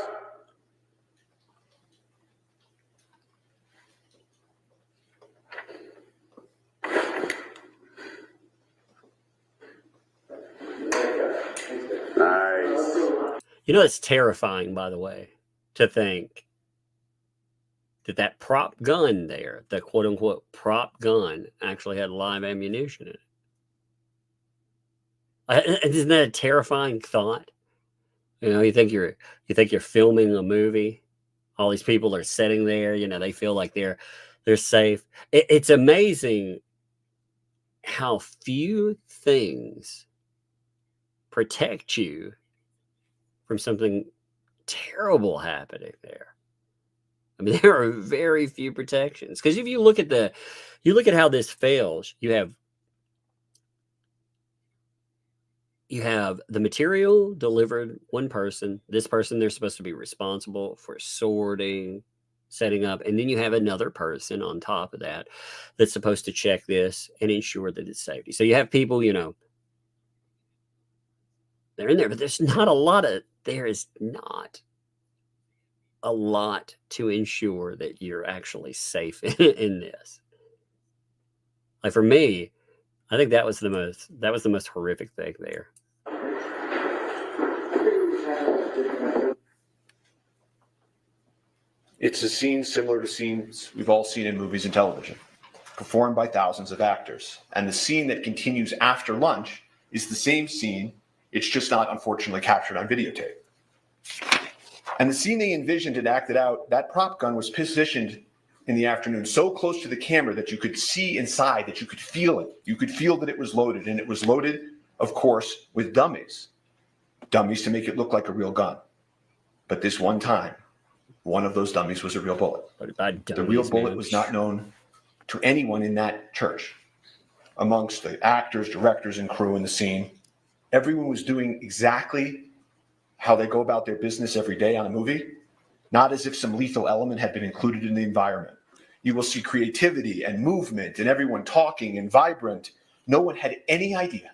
Nice. You know, it's terrifying, by the way, to think that that prop gun there, the quote unquote prop gun, actually had live ammunition in it. Isn't that a terrifying thought? You know, you think you're filming a movie. All these people are sitting there. You know, they feel like they're safe. It's amazing how few things protect you from something terrible happening there. I mean, there are very few protections, because if you look at how this fails, you have the material delivered one person. This person, they're supposed to be responsible for sorting, setting up, and then you have another person on top of that that's supposed to check this and ensure that it's safety. So you have people, you know, they're in there, but there is not a lot to ensure that you're actually safe in this. Like, for me, I think that was the most horrific thing there. It's a scene similar to scenes we've all seen in movies and television, performed by thousands of actors. And the scene that continues after lunch is the same scene. It's just not, unfortunately, captured on videotape. And the scene they envisioned and acted out, that prop gun was positioned in the afternoon so close to the camera that you could see inside, that you could feel it. You could feel that it was loaded, and it was loaded, of course, with dummies. dummies to make it look like a real gun. But this one time, one of those dummies was a real bullet. What about The real dummies, bullet man? was not known to anyone in that church. Amongst the actors, directors, and crew in the scene, everyone was doing exactly how they go about their business every day on a movie, not as if some lethal element had been included in the environment. You will see creativity and movement and everyone talking and vibrant. No one had any idea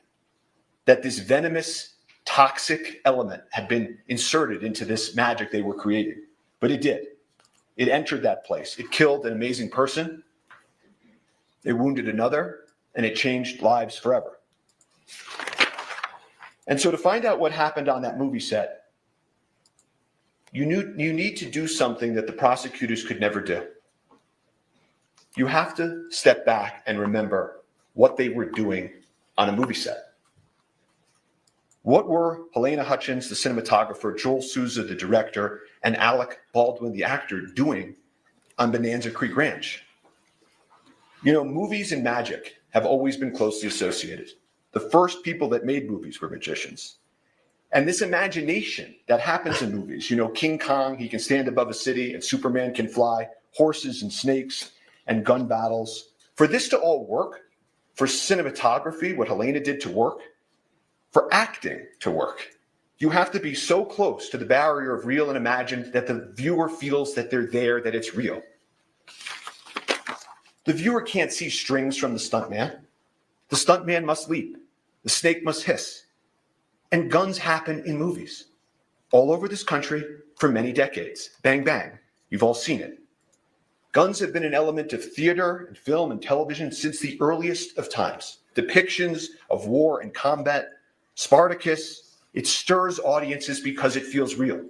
that this venomous, toxic element had been inserted into this magic they were creating. But it did. It entered that place. It killed an amazing person. It wounded another, and it changed lives forever. And so to find out what happened on that movie set, you need to do something that the prosecutors could never do. You have to step back and remember what they were doing on a movie set. What were Helena Hutchins, the cinematographer, Joel Souza, the director, and Alec Baldwin, the actor, doing on Bonanza Creek Ranch? You know, movies and magic have always been closely associated. The first people that made movies were magicians. And this imagination that happens in movies, you know, King Kong, he can stand above a city, and Superman can fly, horses and snakes and gun battles. For this to all work, for cinematography, what Helena did to work, for acting to work, you have to be so close to the barrier of real and imagined that the viewer feels that they're there, that it's real. The viewer can't see strings from the stuntman. The stuntman must leap. The snake must hiss. And guns happen in movies all over this country for many decades. Bang, bang. You've all seen it. Guns have been an element of theater and film and television since the earliest of times. Depictions of war and combat, Spartacus, it stirs audiences because it feels real.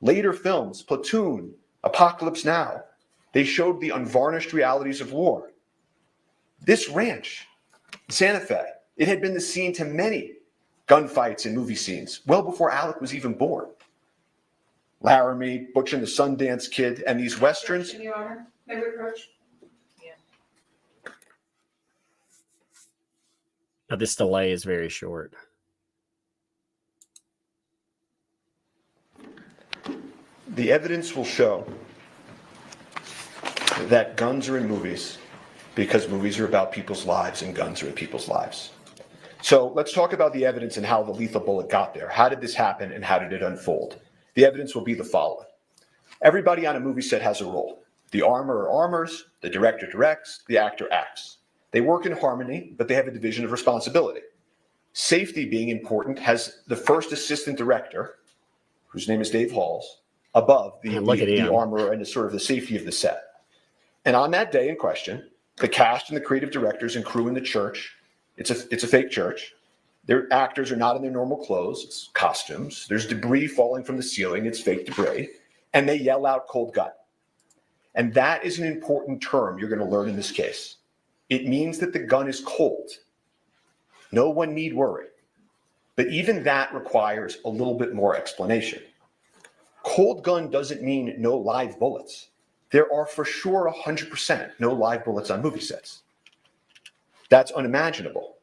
Later films, Platoon, Apocalypse Now, they showed the unvarnished realities of war. This ranch, Santa Fe, it had been the scene to many gunfights and movie scenes, well before Alec was even born. Laramie, Butch and the Sundance Kid, and these westerns. Your Honor, may we approach? Now, this delay is very short. The evidence will show that guns are in movies because movies are about people's lives and guns are in people's lives. So let's talk about the evidence and how the lethal bullet got there. How did this happen and how did it unfold? The evidence will be the following. Everybody on a movie set has a role. The armorer armors, the director directs, the actor acts. They work in harmony, but they have a division of responsibility. Safety being important has the first assistant director, whose name is Dave Halls, above the armorer and the sort of the safety of the set. And on that day in question, the cast and the creative directors and crew in the church, it's a fake church. Their actors are not in their normal clothes, it's costumes. There's debris falling from the ceiling, it's fake debris. And they yell out cold gun. And that is an important term you're going to learn in this case. It means that the gun is cold. No one need worry. But even that requires a little bit more explanation. Cold gun doesn't mean no live bullets. There are for sure 100% no live bullets on movie sets. That's unimaginable.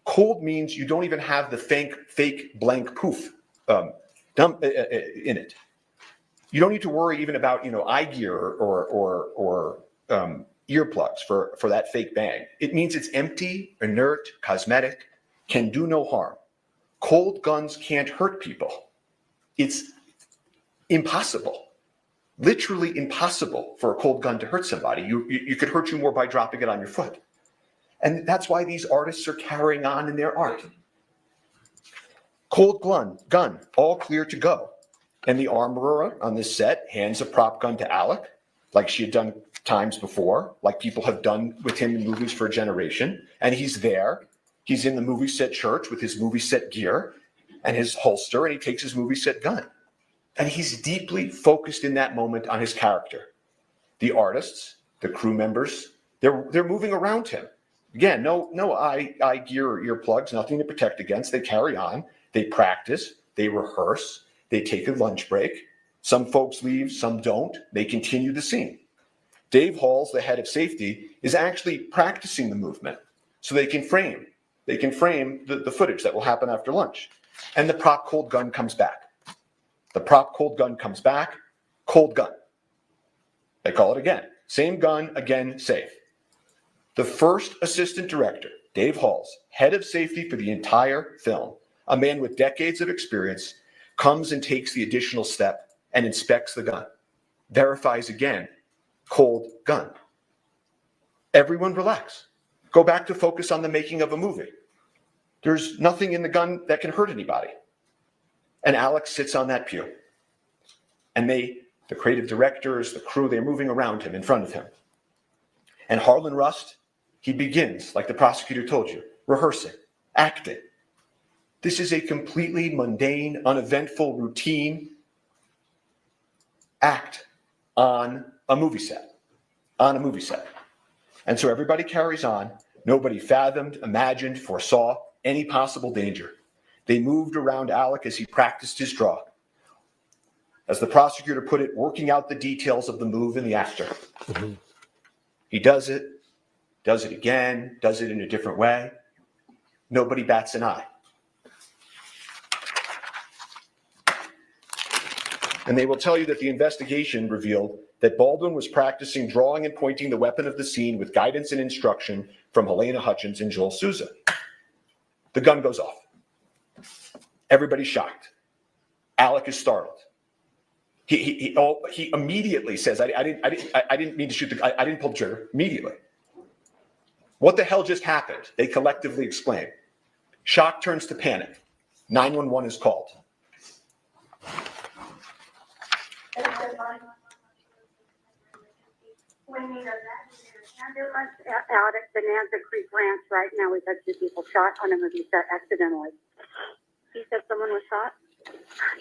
Cold means you don't even have the fake blank poof in it. You don't need to worry even about eye gear or earplugs for that fake bang. It means it's empty, inert, cosmetic, can do no harm. Cold guns can't hurt people. It's impossible, literally impossible for a cold gun to hurt somebody. You could hurt you more by dropping it on your foot. And that's why these artists are carrying on in their art. Cold gun, all clear to go. And the armorer on this set hands a prop gun to Alec, like she had done times before, like people have done with him in movies for a generation. And he's there. He's in the movie set church with his movie set gear and his holster, and he takes his movie set gun. And he's deeply focused in that moment on his character. The artists, the crew members, they're moving around him. Again, no eye gear or earplugs, nothing to protect against. They carry on. They practice. They rehearse. They take a lunch break. Some folks leave, some don't. They continue the scene. Dave Halls, the head of safety, is actually practicing the movement so they can frame the footage that will happen after lunch. and the prop cold gun comes back. The prop cold gun comes back, cold gun. They call it again. Same gun, again, safe. The first assistant director, Dave Halls, head of safety for the entire film, a man with decades of experience, comes and takes the additional step and inspects the gun. Verifies again, cold gun. Everyone relax. Go back to focus on the making of a movie. There's nothing in the gun that can hurt anybody. And Alex sits on that pew. And the creative directors, the crew, they're moving around him, in front of him. And Harlan Rust, he begins, like the prosecutor told you, rehearsing, acting. This is a completely mundane, uneventful, routine act on a movie set. And so everybody carries on. Nobody fathomed, imagined, foresaw any possible danger. They moved around Alec as he practiced his draw. As the prosecutor put it, working out the details of the move in the actor. Mm-hmm. He does it again, does it in a different way. Nobody bats an eye. And they will tell you that the investigation revealed that Baldwin was practicing drawing and pointing the weapon of the scene with guidance and instruction from Helena Hutchins and Joel Souza. The gun goes off. Everybody's shocked. Alec is startled. He immediately says, I didn't mean to shoot I didn't pull the trigger. Immediately. What the hell just happened? They collectively exclaim. Shock turns to panic. 911 is called. We need an ambulance out at Bonanza Creek Ranch right now. We've had 2 people shot on a movie set accidentally. You said someone was shot?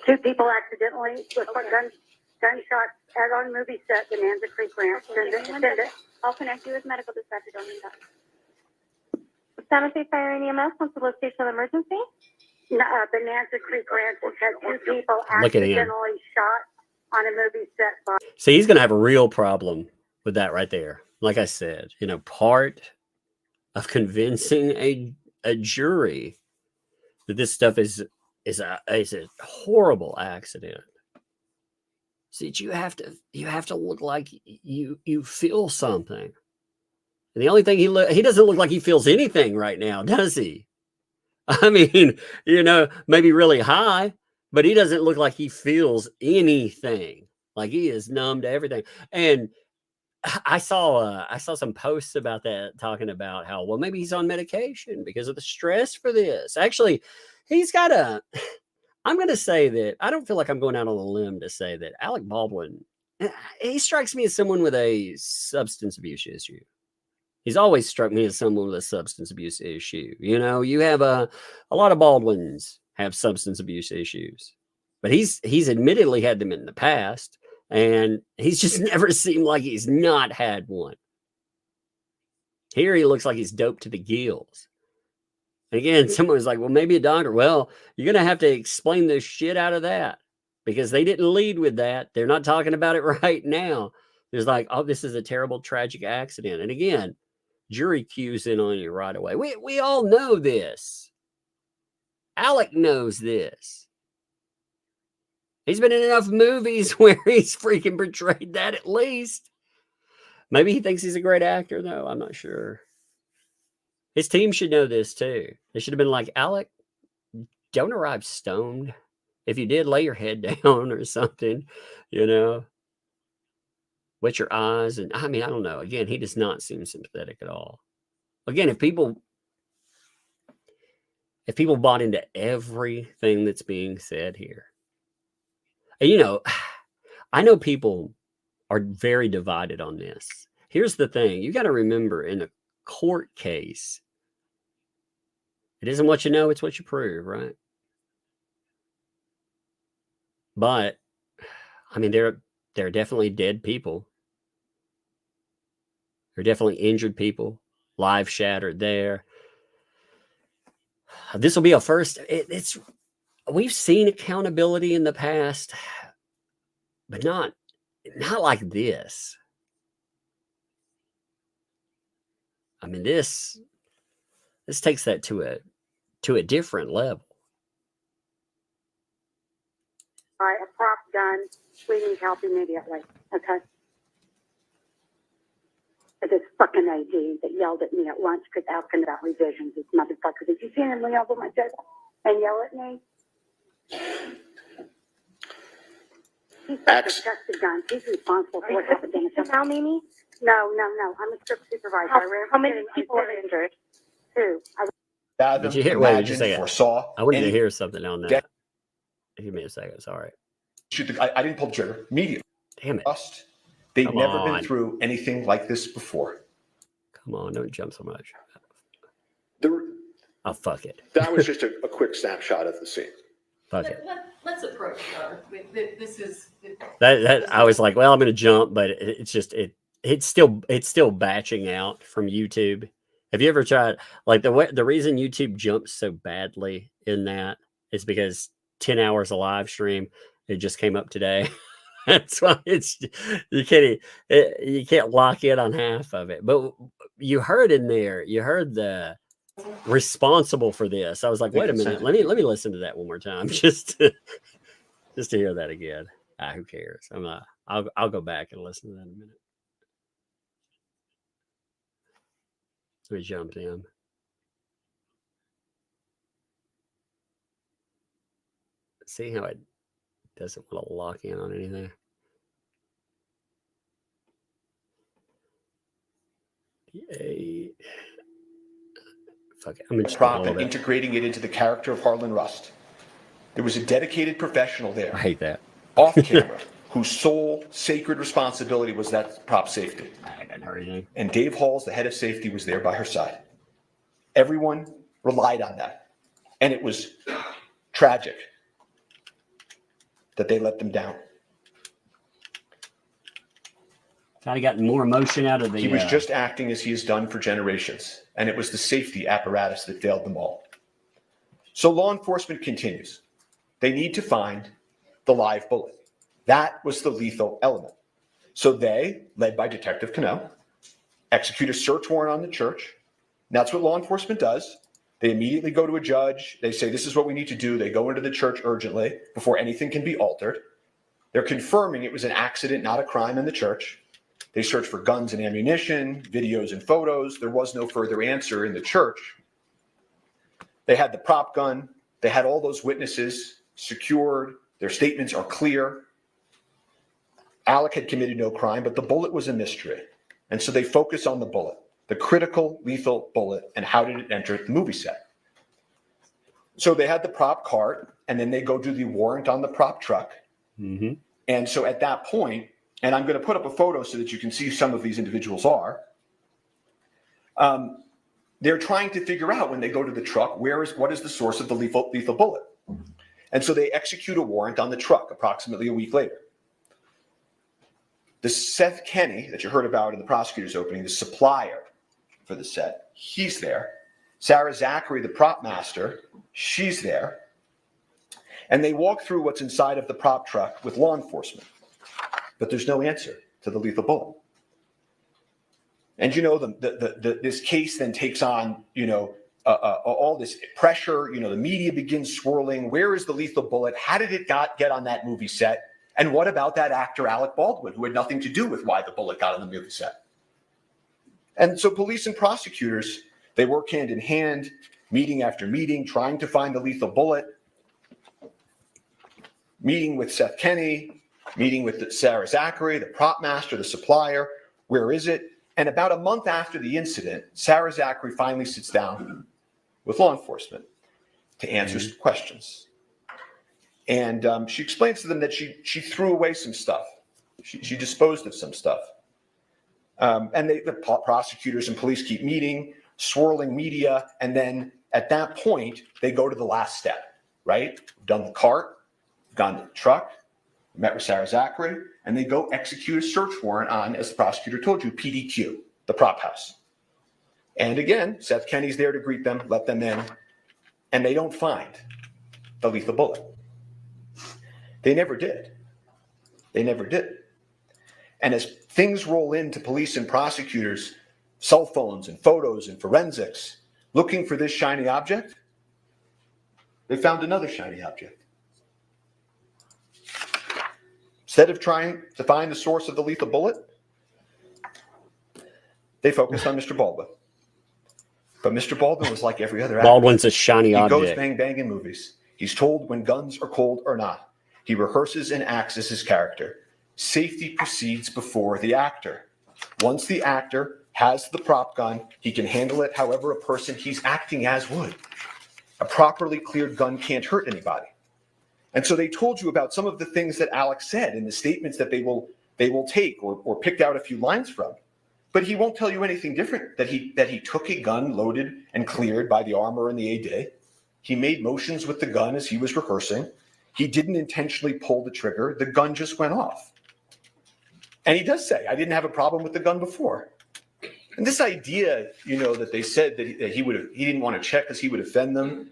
2 people accidentally with gunshots at on movie set, Bonanza Creek Ranch. Send it. I'll connect you with medical dispatcher. Don't need that. San Jose Fire and EMS, what's the location of the emergency? Bonanza Creek Ranch has had 2 people accidentally shot on a movie set. See, he's going to have a real problem with that right there. Like I said, part of convincing a jury that this stuff is a horrible accident. See, you have to look like you feel something. And the only thing he doesn't look like he feels anything right now, does he? I mean, maybe really high, but he doesn't look like he feels anything. Like he is numb to everything. And I saw some posts about that, talking about how, well, maybe he's on medication because of the stress for this. Actually, he's got I'm going to say that I don't feel like I'm going out on a limb to say that Alec Baldwin, he strikes me as someone with a substance abuse issue. He's always struck me as someone with a substance abuse issue. You have a lot of Baldwins have substance abuse issues, but he's admittedly had them in the past, and he's just never seemed like he's not had one. Here he looks like he's doped to the gills. And again, someone was like, well, maybe a doctor. Well, you're going to have to explain the shit out of that, because they didn't lead with that. They're not talking about it right now. There's like, oh, this is a terrible, tragic accident. And again, jury cues in on you right away. We all know this. Alec knows this. He's been in enough movies where he's freaking portrayed that, at least. Maybe he thinks he's a great actor, though. I'm not sure. His team should know this, too. They should have been like, Alec, don't arrive stoned. If you did, lay your head down or something, Wet your eyes. And I don't know. Again, he does not seem sympathetic at all. Again, if people bought into everything that's being said here, and I know people are very divided on this. Here's the thing. You got to remember, in a court case, it isn't what you know, it's what you prove, right? But there are definitely dead people. There are definitely injured people, lives shattered there. This will be a first. We've seen accountability in the past, but not like this. This takes that to a different level. by a prop gun. We need help immediately. Okay. It's this fucking AD that yelled at me at lunch because asking about revisions. This motherfucker. Did you see him lean over my table and yell at me? He's got disgusted guns. He's responsible for what happened in the now, Mimi? No. I'm a strip supervisor. How many people are injured? 2. Did you hear? Wait, did you say foresaw? I wanted to hear something on that. Give me a second. Sorry. I didn't pull the trigger. Immediately. Damn it. They've never been through anything like this before. Come on, don't jump so much. Oh, fuck it. That was just a quick snapshot of the scene. Fuck it. Let's approach it. This is That I was like, well, I'm going to jump, but it's still batching out from YouTube. Have you ever tried, like, the reason YouTube jumps so badly in that is because 10 hours of live stream, it just came up today. That's why you can't lock in on half of it. But you heard in there, you heard the responsible for this. I was like, wait a minute, let me listen to that one more time, just to hear that again. Who cares? I'll go back and listen to that in a minute. Let me jump in. See how it doesn't want to lock in on anything. Yay. Fuck it. I'm just prop and integrating it into the character of Harlan Rust. There was a dedicated professional there. I hate that. Off camera, whose sole sacred responsibility was that prop safety. I didn't hear anything. And Dave Halls, the head of safety, was there by her side. Everyone relied on that. And it was tragic that they let them down. Kind of got more emotion out of the... He was just acting as he has done for generations. And it was the safety apparatus that failed them all. So law enforcement continues. They need to find the live bullet. That was the lethal element. So they, led by Detective Cano, execute a search warrant on the church. And that's what law enforcement does. They immediately go to a judge. They say, this is what we need to do. They go into the church urgently before anything can be altered. They're confirming it was an accident, not a crime in the church. They search for guns and ammunition, videos and photos. There was no further answer in the church. They had the prop gun. They had all those witnesses secured. Their statements are clear. Alec had committed no crime, but the bullet was a mystery. And so they focus on the bullet, the critical lethal bullet, and how did it enter the movie set. So they had the prop cart, and then they go do the warrant on the prop truck. Mm-hmm. And so at that point, and I'm going to put up a photo so that you can see some of these individuals are, they're trying to figure out when they go to the truck, what is the source of the lethal bullet? And so they execute a warrant on the truck approximately a week later. The Seth Kenny that you heard about in the prosecutor's opening, the supplier for the set, he's there. Sarah Zachary, the prop master, she's there. And they walk through what's inside of the prop truck with law enforcement. But there's no answer to the lethal bullet. And, you know, this case then takes on, all this pressure. The media begins swirling. Where is the lethal bullet? How did it get on that movie set? And what about that actor, Alec Baldwin, who had nothing to do with why the bullet got on the movie set? And so police and prosecutors, they work hand in hand, meeting after meeting, trying to find the lethal bullet, meeting with Seth Kenny, meeting with Sarah Zachary, the prop master, the supplier. Where is it? And about a month after the incident, Sarah Zachary finally sits down with law enforcement to answer some questions. And she explains to them that she threw away some stuff. She disposed of some stuff. And the prosecutors and police keep meeting, swirling media. And then at that point, they go to the last step, right? Done the cart, gone to the truck, met with Sarah Zachary, and they go execute a search warrant on, as the prosecutor told you, PDQ, the prop house. And again, Seth Kenny's there to greet them, let them in, and they don't find the lethal bullet. They never did. They never did. And as things roll into police and prosecutors, cell phones and photos and forensics, looking for this shiny object, they found another shiny object. Instead of trying to find the source of the lethal bullet, they focused on Mr. Baldwin. But Mr. Baldwin was like every other actor. Baldwin's a shiny He object. goes bang bang in movies. He's told when guns are cold or not. He rehearses and acts as his character. Safety proceeds before the actor. Once the actor has the prop gun, he can handle it however a person he's acting as would. A properly cleared gun can't hurt anybody. And so they told you about some of the things that Alex said in the statements that they will take or picked out a few lines from. But he won't tell you anything different, that he took a gun loaded and cleared by the armor and the AD. He made motions with the gun as he was rehearsing. He didn't intentionally pull the trigger. The gun just went off. And he does say, I didn't have a problem with the gun before. And this idea, that they said that he didn't want to check because he would offend them.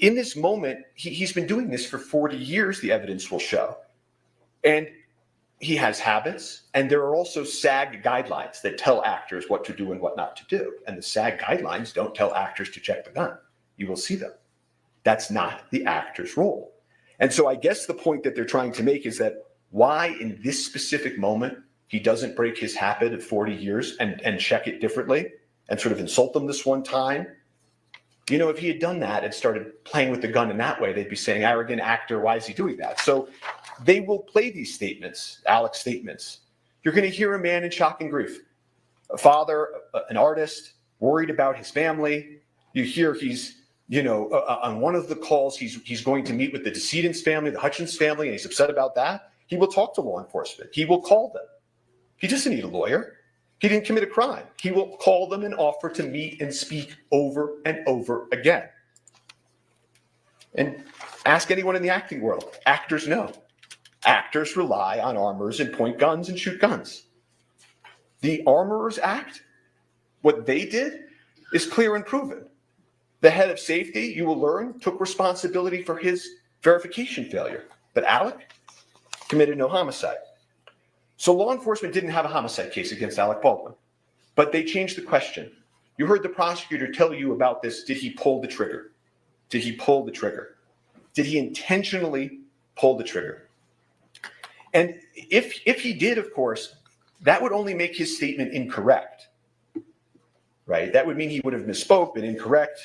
In this moment, he's been doing this for 40 years, the evidence will show. And he has habits, and there are also SAG guidelines that tell actors what to do and what not to do. And the SAG guidelines don't tell actors to check the gun. You will see them. That's not the actor's role. And so I guess the point that they're trying to make is that why in this specific moment he doesn't break his habit of 40 years and check it differently and sort of insult them this one time. If he had done that and started playing with the gun in that way, they'd be saying, arrogant actor, why is he doing that? So they will play these statements, Alex statements. You're going to hear a man in shock and grief, a father, an artist, worried about his family. You hear he's, on one of the calls, he's going to meet with the decedent's family, the Hutchins family, and he's upset about that. He will talk to law enforcement. He will call them. He doesn't need a lawyer. He didn't commit a crime. He will call them and offer to meet and speak over and over again. And ask anyone in the acting world. Actors know. Actors rely on armorers and point guns and shoot guns. The Armorers Act, what they did is clear and proven. The head of safety, you will learn, took responsibility for his verification failure. But Alec committed no homicide. So law enforcement didn't have a homicide case against Alec Baldwin, but they changed the question. You heard the prosecutor tell you about this. Did he pull the trigger? Did he pull the trigger? Did he intentionally pull the trigger? And if he did, of course, that would only make his statement incorrect, right? That would mean he would have misspoke, been incorrect.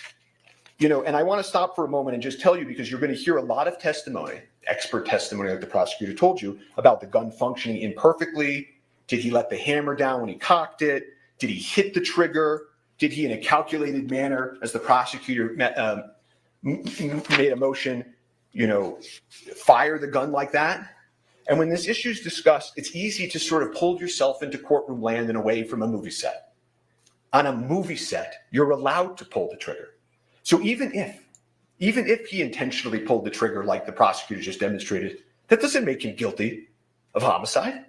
And I want to stop for a moment and just tell you, because you're going to hear a lot of testimony, expert testimony like the prosecutor told you, about the gun functioning imperfectly. Did he let the hammer down when he cocked it? Did he hit the trigger? Did he, in a calculated manner, as the prosecutor made a motion, fire the gun like that? And when this issue is discussed, it's easy to sort of pull yourself into courtroom land and away from a movie set. On a movie set, you're allowed to pull the trigger. So even if he intentionally pulled the trigger like the prosecutor just demonstrated, that doesn't make him guilty of homicide.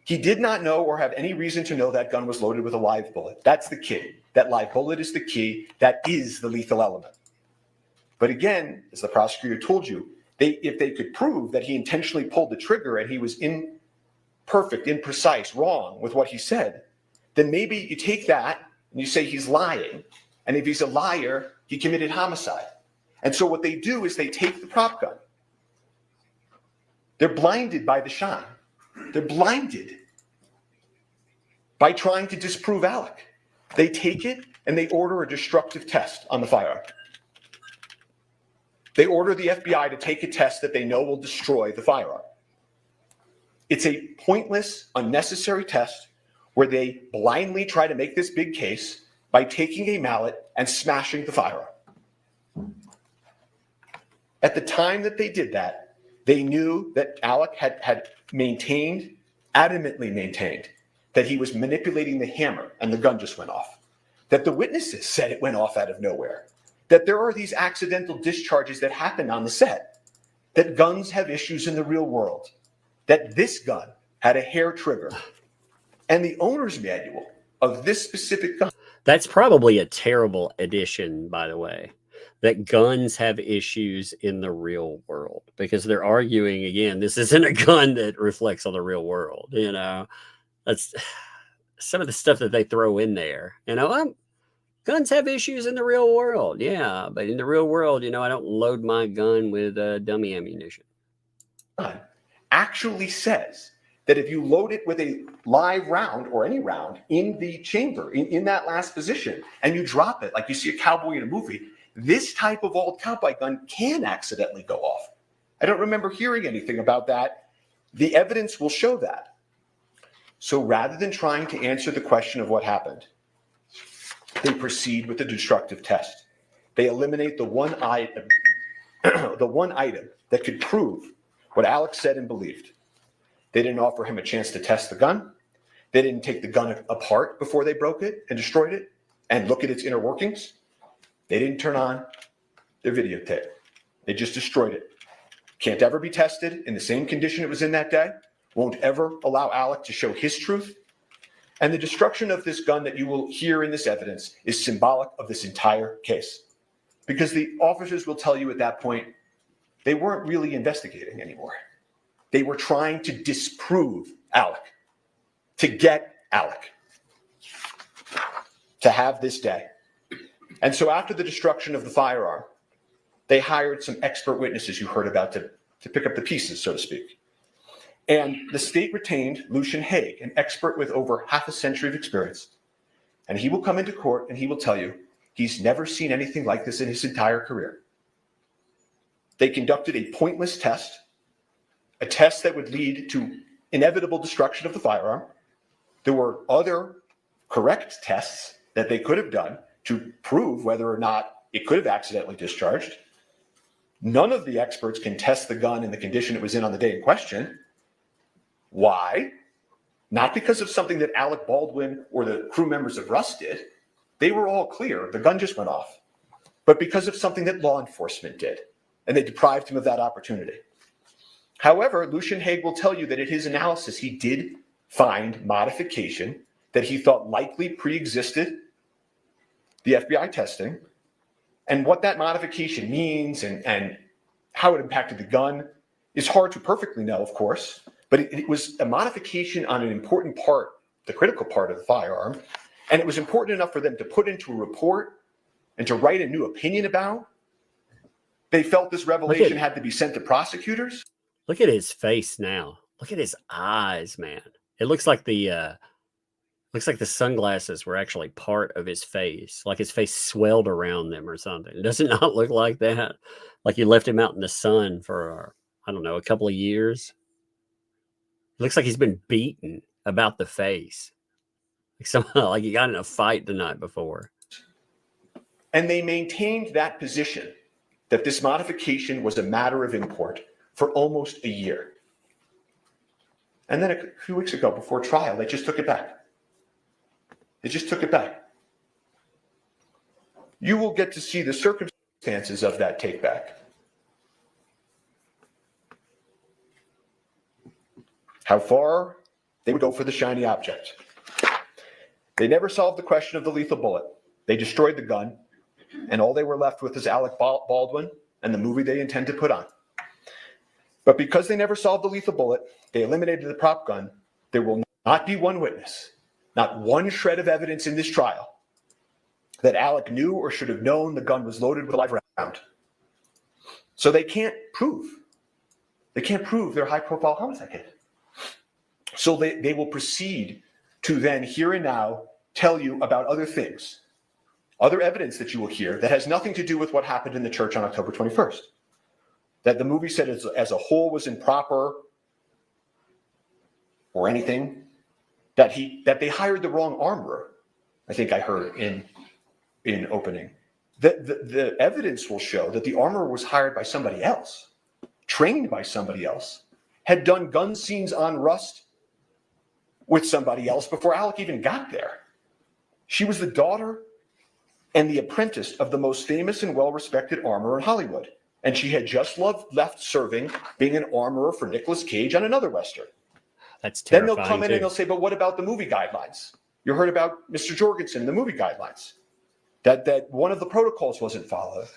He did not know or have any reason to know that gun was loaded with a live bullet. That's the key. That live bullet is the key. That is the lethal element. But again, as the prosecutor told you, if they could prove that he intentionally pulled the trigger and he was imperfect, imprecise, wrong with what he said, then maybe you take that and you say he's lying. And if he's a liar, he committed homicide. And so what they do is they take the prop gun. They're blinded by the shine. They're blinded by trying to disprove Alec. They take it and they order a destructive test on the firearm. They order the FBI to take a test that they know will destroy the firearm. It's a pointless, unnecessary test where they blindly try to make this big case by taking a mallet and smashing the firearm. At the time that they did that, they knew that Alec had adamantly maintained that he was manipulating the hammer and the gun just went off. That the witnesses said it went off out of nowhere. That there are these accidental discharges that happen on the set. That guns have issues in the real world. That this gun had a hair trigger. And the owner's manual of this specific gun. That's probably a terrible addition, by the way, that guns have issues in the real world, because they're arguing, again, this isn't a gun that reflects on the real world. That's some of the stuff that they throw in there. Guns have issues in the real world. Yeah, but in the real world, I don't load my gun with dummy ammunition. actually says that if you load it with a live round or any round in the chamber, in that last position, and you drop it like you see a cowboy in a movie, this type of old cowboy gun can accidentally go off. I don't remember hearing anything about that. The evidence will show that. So rather than trying to answer the question of what happened, they proceed with the destructive test. They eliminate the one item, that could prove what Alex said and believed. They didn't offer him a chance to test the gun. They didn't take the gun apart before they broke it and destroyed it and look at its inner workings. They didn't turn on their videotape. They just destroyed it. Can't ever be tested in the same condition it was in that day. Won't ever allow Alec to show his truth. And the destruction of this gun that you will hear in this evidence is symbolic of this entire case. Because the officers will tell you at that point, they weren't really investigating anymore. They were trying to disprove Alec, to get Alec to have this day. And so after the destruction of the firearm, they hired some expert witnesses you heard about to pick up the pieces, so to speak. And the state retained Lucian Haig, an expert with over half a century of experience. And he will come into court and he will tell you he's never seen anything like this in his entire career. They conducted a pointless test, a test that would lead to inevitable destruction of the firearm. There were other correct tests that they could have done to prove whether or not it could have accidentally discharged. None of the experts can test the gun in the condition it was in on the day in question. Why? Not because of something that Alec Baldwin or the crew members of Rust did. They were all clear. The gun just went off. But because of something that law enforcement did, and they deprived him of that opportunity. However, Lucian Haig will tell you that in his analysis, he did find modification that he thought likely pre-existed the FBI testing. And what that modification means and how it impacted the gun is hard to perfectly know, of course. But it was a modification on an important part, the critical part of the firearm. And it was important enough for them to put into a report and to write a new opinion about. They felt this revelation had to be sent to prosecutors. Look at his face now. Look at his eyes, man. It looks like the sunglasses were actually part of his face, like his face swelled around them or something. Does it not look like that? Like you left him out in the sun for, I don't know, a couple of years. It looks like he's been beaten about the face. Like somehow, like he got in a fight the night before. And they maintained that position, that this modification was a matter of import, for almost a year. And then a few weeks ago, before trial, they just took it back. They just took it back. You will get to see the circumstances of that take back. How far they would go for the shiny object. They never solved the question of the lethal bullet. They destroyed the gun, and all they were left with is Alec Baldwin and the movie they intend to put on. But because they never solved the lethal bullet, they eliminated the prop gun. There will not be one witness, not one shred of evidence in this trial that Alec knew or should have known the gun was loaded with a live round. So they can't prove their high-profile homicide case. So they will proceed to then here and now tell you about other things, other evidence that you will hear that has nothing to do with what happened in the church on October 21st. That the movie set as a whole was improper or anything, that they hired the wrong armorer, I think I heard in opening. The evidence will show that the armorer was hired by somebody else, trained by somebody else, had done gun scenes on Rust with somebody else before Alec even got there. She was the daughter and the apprentice of the most famous and well-respected armorer in Hollywood. And she had just left serving, being an armorer for Nicolas Cage on another Western. That's terrifying. Then they'll come in and they'll say, but what about the movie guidelines? You heard about Mr. Jorgensen, the movie guidelines, that one of the protocols wasn't followed,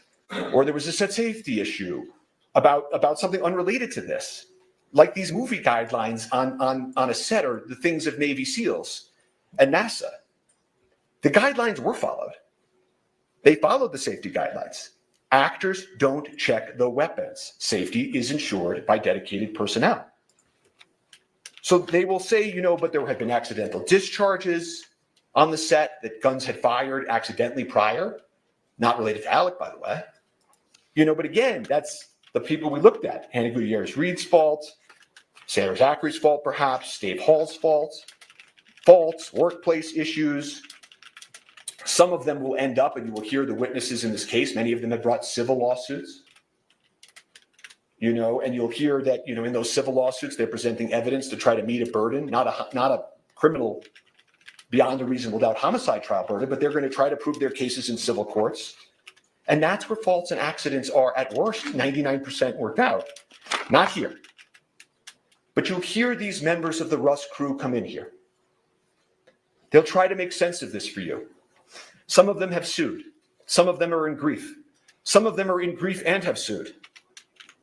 or there was a set safety issue about something unrelated to this, like these movie guidelines on a set or the things of Navy SEALs and NASA. The guidelines were followed. They followed the safety guidelines. Actors don't check the weapons. Safety is ensured by dedicated personnel. So they will say, but there had been accidental discharges on the set, that guns had fired accidentally prior, not related to Alec, by the way. But again, that's the people we looked at. Hannah Gutierrez-Reed's fault, Sandra Zachary's fault, perhaps, Dave Hall's faults, workplace issues. Some of them will end up, and you will hear the witnesses in this case, many of them have brought civil lawsuits. And you'll hear that, in those civil lawsuits, they're presenting evidence to try to meet a burden, not a criminal beyond a reasonable doubt homicide trial burden, but they're going to try to prove their cases in civil courts. And that's where faults and accidents are at worst 99% worked out. Not here. But you'll hear these members of the Russ crew come in here. They'll try to make sense of this for you. Some of them have sued. Some of them are in grief. Some of them are in grief and have sued.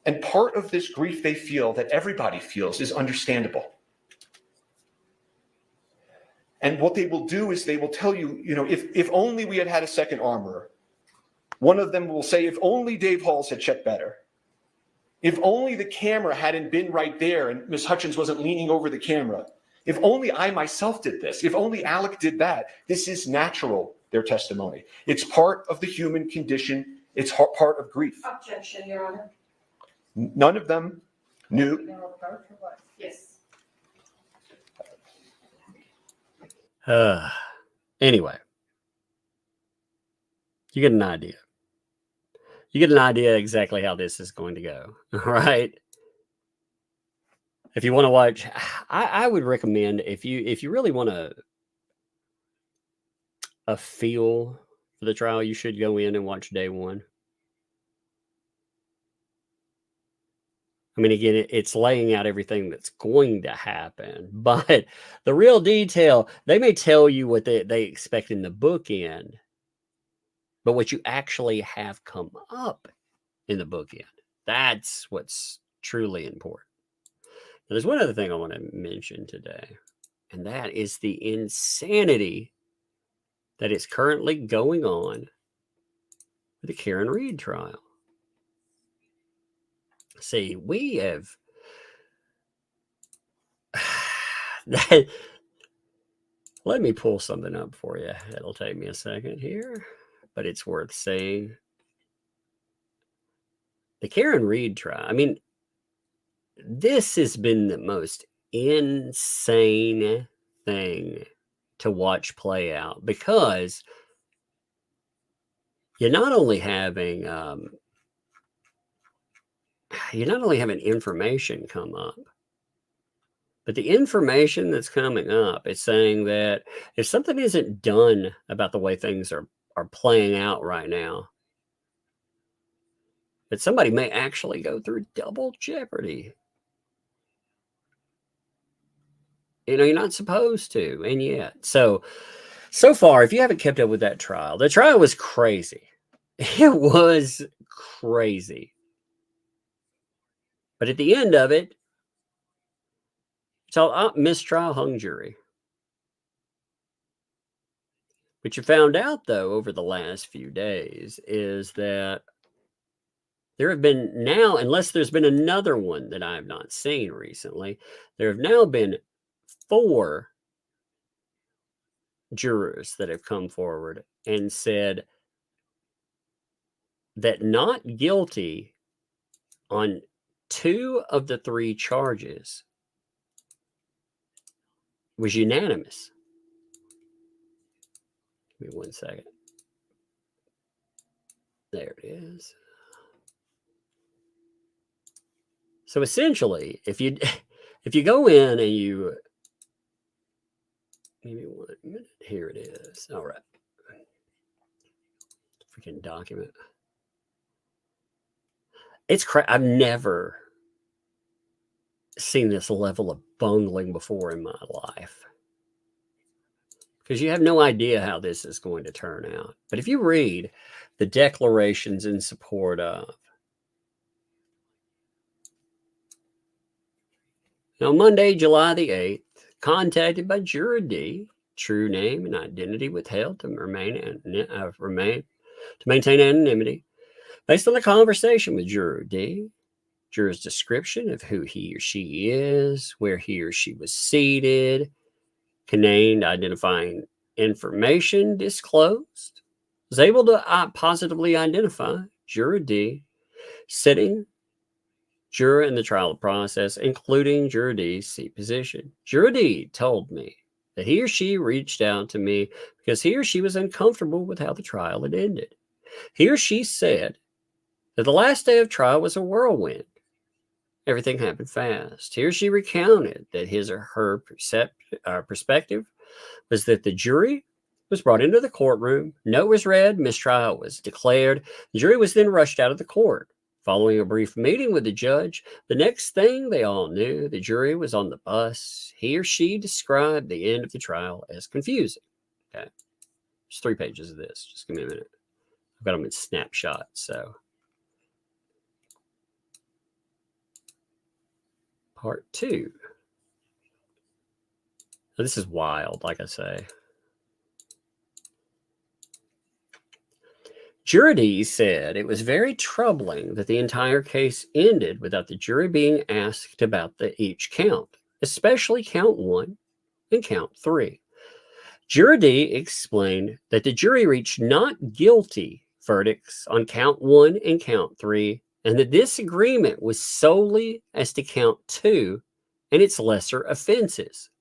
And part of this grief they feel, that everybody feels, is understandable. And what they will do is they will tell you, if only we had had a second armorer. One of them will say, if only Dave Halls had checked better. If only the camera hadn't been right there and Ms. Hutchins wasn't leaning over the camera. If only I myself did this. If only Alec did that. This is natural, their testimony. It's part of the human condition. It's part of grief. Objection, Your Honor. None of them knew. Yes. Anyway, you get an idea. You get an idea exactly how this is going to go. All right. If you want to watch, I would recommend, if you really want a feel for the trial, you should go in and watch day one. I mean, again, it's laying out everything that's going to happen, but the real detail, they may tell you what they expect in the bookend, but what you actually have come up in the bookend, that's what's truly important. Now, there's one other thing I want to mention today, and that is the insanity that is currently going on with the Karen Reed trial. See, we have let me pull something up for you. It'll take me a second here, but it's worth saying. The Karen Reed trial. I mean, this has been the most insane thing to watch play out, because you're not only having information come up, but the information that's coming up is saying that if something isn't done about the way things are playing out right now, that somebody may actually go through double jeopardy. You're not supposed to, and yet. So far, if you haven't kept up with that trial, the trial was crazy. It was crazy. But at the end of it, it's all mistrial, hung jury. What you found out, though, over the last few days is that there have been now, unless there's been another one that I have not seen recently, there have now been 4 jurors that have come forward and said that not guilty on 2 of the 3 charges was unanimous. Give me one second. There it is. So essentially, if you go in and you, maybe 1 minute, here it is. All right. Freaking document. It's I've never seen this level of bungling before in my life, because you have no idea how this is going to turn out. But if you read the declarations in support of, now, Monday, July the 8th, contacted by Juror D, true name and identity withheld to maintain anonymity, based on the conversation with Juror D, juror's description of who he or she is, where he or she was seated, contained identifying information disclosed, was able to positively identify Juror D, sitting juror in the trial process, including Juror D's seat position. Juror D told me that he or she reached out to me because he or she was uncomfortable with how the trial had ended. He or she said that the last day of trial was a whirlwind. Everything happened fast. He or she recounted that his or her perspective was that the jury was brought into the courtroom, note was read, mistrial was declared. The jury was then rushed out of the court. Following a brief meeting with the judge, the next thing they all knew, the jury was on the bus. He or she described the end of the trial as confusing. Okay. There's 3 pages of this. Just give me a minute. I've got them in snapshots, so. Part 2. Now, this is wild, like I say. Juror D said it was very troubling that the entire case ended without the jury being asked about each count, especially count 1 and count 3. Juror D explained that the jury reached not guilty verdicts on count 1 and count 3, and the disagreement was solely as to count 2 and its lesser offenses.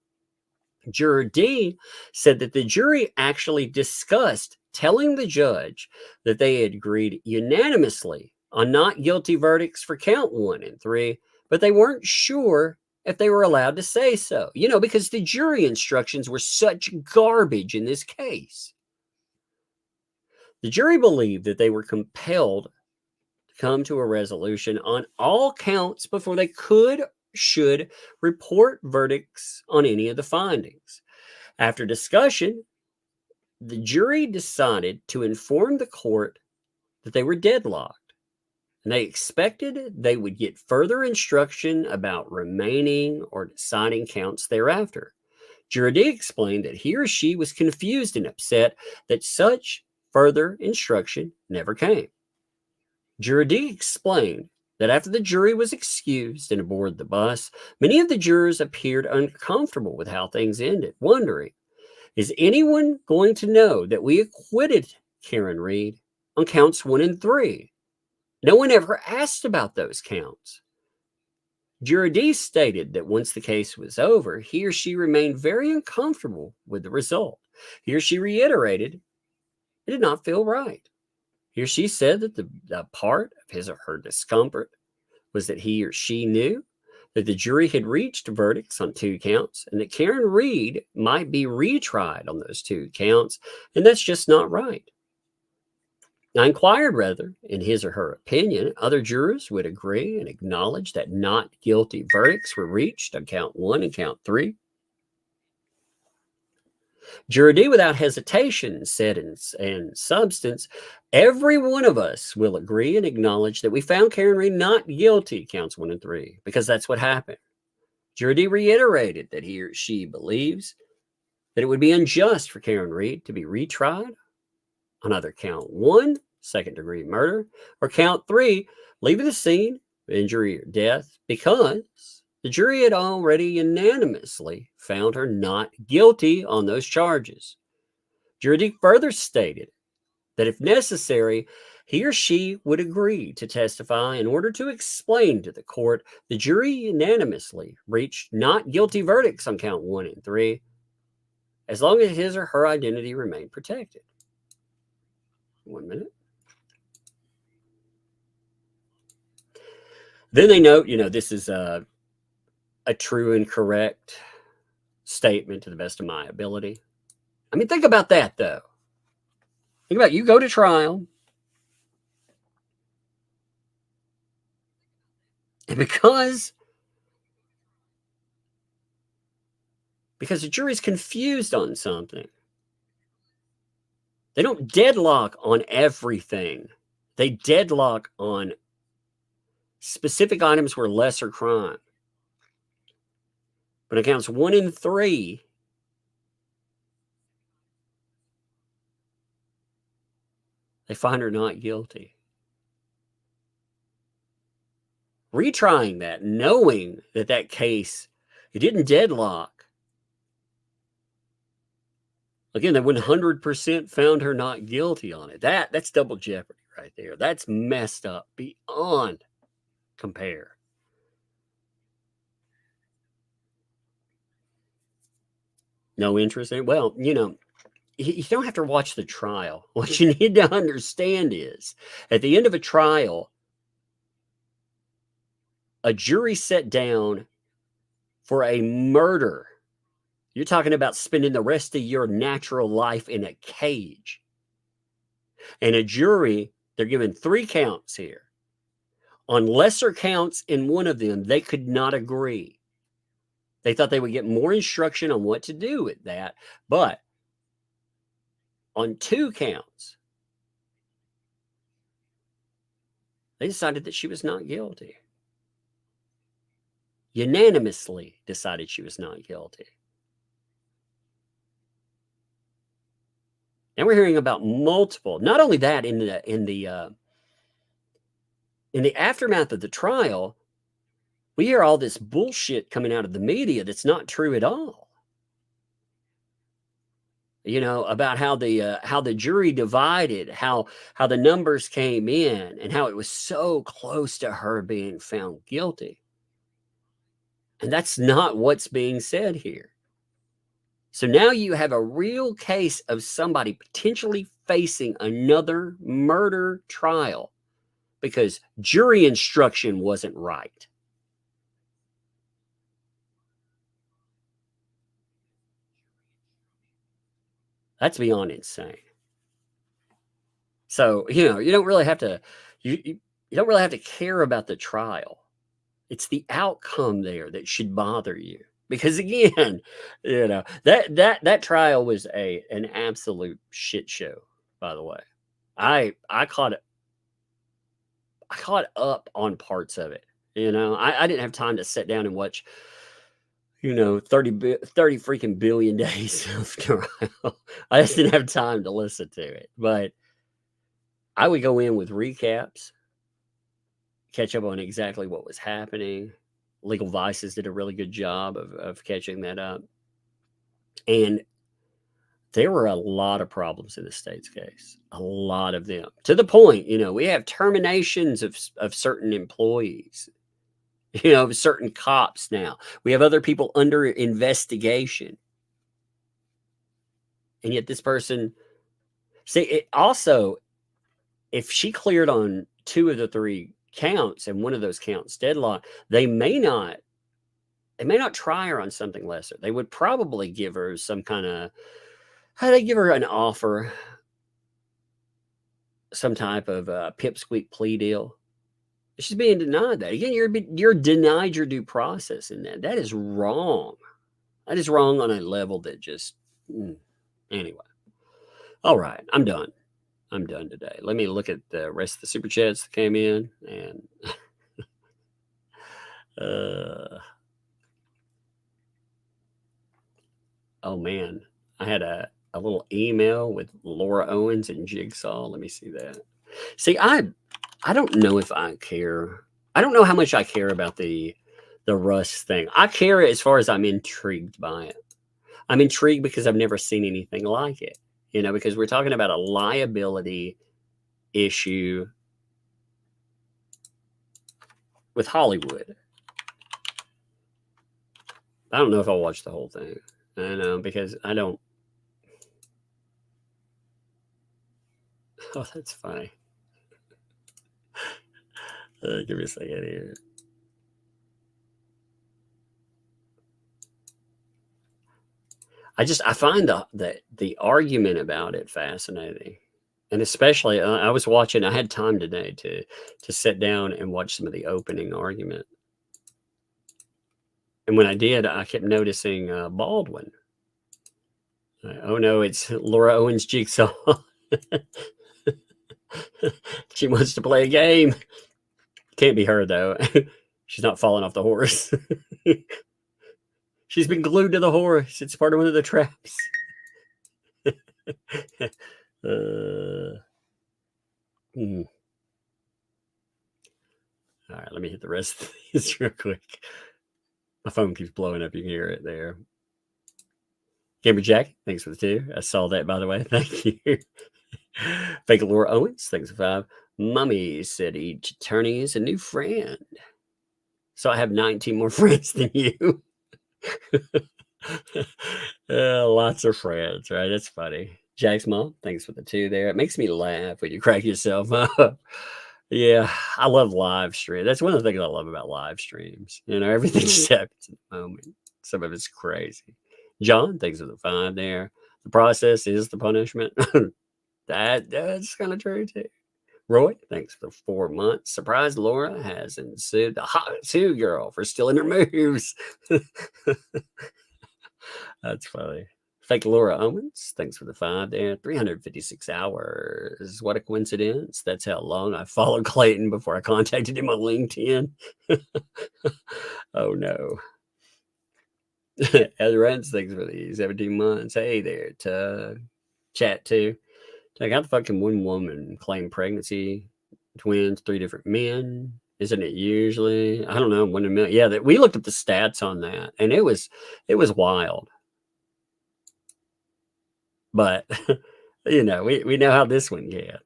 Juror D said that the jury actually discussed telling the judge that they had agreed unanimously on not guilty verdicts for count 1 and 3, but they weren't sure if they were allowed to say so, because the jury instructions were such garbage in this case. The jury believed that they were compelled to come to a resolution on all counts before they should report verdicts on any of the findings. After discussion, the jury decided to inform the court that they were deadlocked, and they expected they would get further instruction about remaining or deciding counts thereafter. Juror D explained that he or she was confused and upset that such further instruction never came. Juror D explained that after the jury was excused and aboard the bus, many of the jurors appeared uncomfortable with how things ended, wondering, is anyone going to know that we acquitted Karen Reed on counts 1 and 3? No one ever asked about those counts. Juror D stated that once the case was over, he or she remained very uncomfortable with the result. He or she reiterated it did not feel right. He or she said that the part of his or her discomfort was that he or she knew that the jury had reached verdicts on 2 counts and that Karen Reed might be retried on those 2 counts, and that's just not right. I inquired whether, in his or her opinion, other jurors would agree and acknowledge that not guilty verdicts were reached on count 1 and count 3. Juror D, without hesitation, said in substance, every one of us will agree and acknowledge that we found Karen Reed not guilty counts 1 and 3, because that's what happened. Juror D reiterated that he or she believes that it would be unjust for Karen Reed to be retried on either count 1, second-degree murder, or count 3, leaving the scene of injury or death, because the jury had already unanimously found her not guilty on those charges. Juror D further stated that if necessary, he or she would agree to testify in order to explain to the court the jury unanimously reached not guilty verdicts on count 1 and 3, as long as his or her identity remained protected. 1 minute. Then they note, this is a true and correct statement to the best of my ability. I mean, think about that, though. Think about you go to trial, and because the jury's confused on something, they don't deadlock on everything. They deadlock on specific items where lesser crime. But it counts 1 and 3. They find her not guilty. retrying that, knowing that that case, it didn't deadlock. Again, they 100% found her not guilty on it. That's double jeopardy right there. That's messed up beyond compare. No interest in it? Well, you know, you don't have to watch the trial. What you need to understand is, at the end of a trial, a jury sat down for a murder. You're talking about spending the rest of your natural life in a cage. And a jury, they're given 3 counts here. On lesser counts in one of them, they could not agree. They thought they would get more instruction on what to do with that. But on 2 counts, they decided that she was not guilty. Unanimously decided she was not guilty. And we're hearing about multiple. Not only that, in the aftermath of the trial, we hear all this bullshit coming out of the media that's not true at all. You know, about how the jury divided, how the numbers came in, and how it was so close to her being found guilty. And that's not what's being said here. So now you have a real case of somebody potentially facing another murder trial because jury instruction wasn't right. That's beyond insane. So, you know, you don't really have to care about the trial. It's the outcome there that should bother you. Because again, you know, that trial was an absolute shit show, by the way. I caught up on parts of it. You know, I didn't have time to sit down and watch, you know, 30 freaking billion days of trial. I just didn't have time to listen to it. But I would go in with recaps, catch up on exactly what was happening. Legal Vices did a really good job of catching that up. And there were a lot of problems in the state's case, a lot of them, to the point, you know, we have terminations of certain employees, you know, certain cops now. We have other people under investigation. And yet this person, see, it also, if she cleared on 2 of the 3 counts and one of those counts deadlock, they may not try her on something lesser. They would probably give her some kind of, they give her an offer, some type of pipsqueak plea deal. She's being denied that. Again, you're denied your due process in that. That is wrong. That is wrong on a level that just, anyway. All right, I'm done. I'm done today. Let me look at the rest of the super chats that came in. And oh man, I had a little email with Laura Owens and Jigsaw. Let me see that. See, I don't know if I care. I don't know how much I care about the Russ thing. I care as far as I'm intrigued by it. I'm intrigued because I've never seen anything like it. You know, because we're talking about a liability issue with Hollywood. I don't know if I'll watch the whole thing. I know, because I don't. Oh, that's funny. Give me a second here. I find the argument about it fascinating. And especially, I was watching, I had time today to sit down and watch some of the opening argument. And when I did, I kept noticing Baldwin. Oh no, it's Laura Owens Jigsaw. She wants to play a game. Can't be her, though. She's not falling off the horse. She's been glued to the horse. It's part of one of the traps. All right, let me hit the rest of these real quick. My phone keeps blowing up. You can hear it there. Gamer Jack, thanks for the 2. I saw that, by the way. Thank you. Fake Laura Owens, thanks for 5. Mummy said each attorney is a new friend. So I have 19 more friends than you. Lots of friends, right? That's funny. Jack's mom, thanks for the 2 there. It makes me laugh when you crack yourself up. Yeah, I love live stream. That's one of the things I love about live streams. You know, everything just happens in the moment. Some of it's crazy. John, thanks for the 5 there. The process is the punishment. That's kind of true too. Roy, thanks for the 4 months. Surprise Laura has ensued the hot 2 girl for stealing her moves. That's funny. Fake Laura Owens, thanks for the 5 there. 356 hours. What a coincidence. That's how long I followed Clayton before I contacted him on LinkedIn. Oh no. Ezrans, thanks for the 17 months. Hey there, Tug. Chat too. Tug, how the fuck can one woman claim pregnancy, twins, 3 different men? Isn't it usually? I don't know, 1 in a million. Yeah, we looked up the stats on that, and it was wild. But you know, we know how this one get.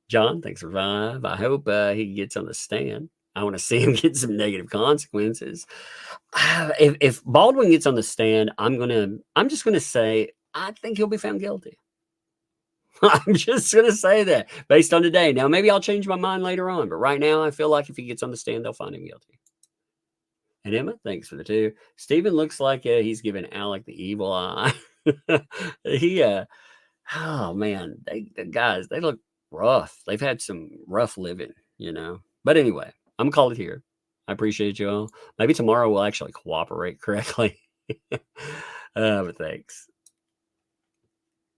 John, thanks for 5. I hope he gets on the stand. I want to see him get some negative consequences. If Baldwin gets on the stand, I'm just gonna say I think he'll be found guilty. I'm just gonna say that based on today. Now maybe I'll change my mind later on, but right now I feel like if he gets on the stand, they'll find him guilty. And Emma, thanks for the 2. Stephen looks like he's giving Alec the evil eye. Oh man, the guys, they look rough. They've had some rough living, you know. But anyway, I'm gonna call it here. I appreciate you all. Maybe tomorrow we'll actually cooperate correctly. But thanks.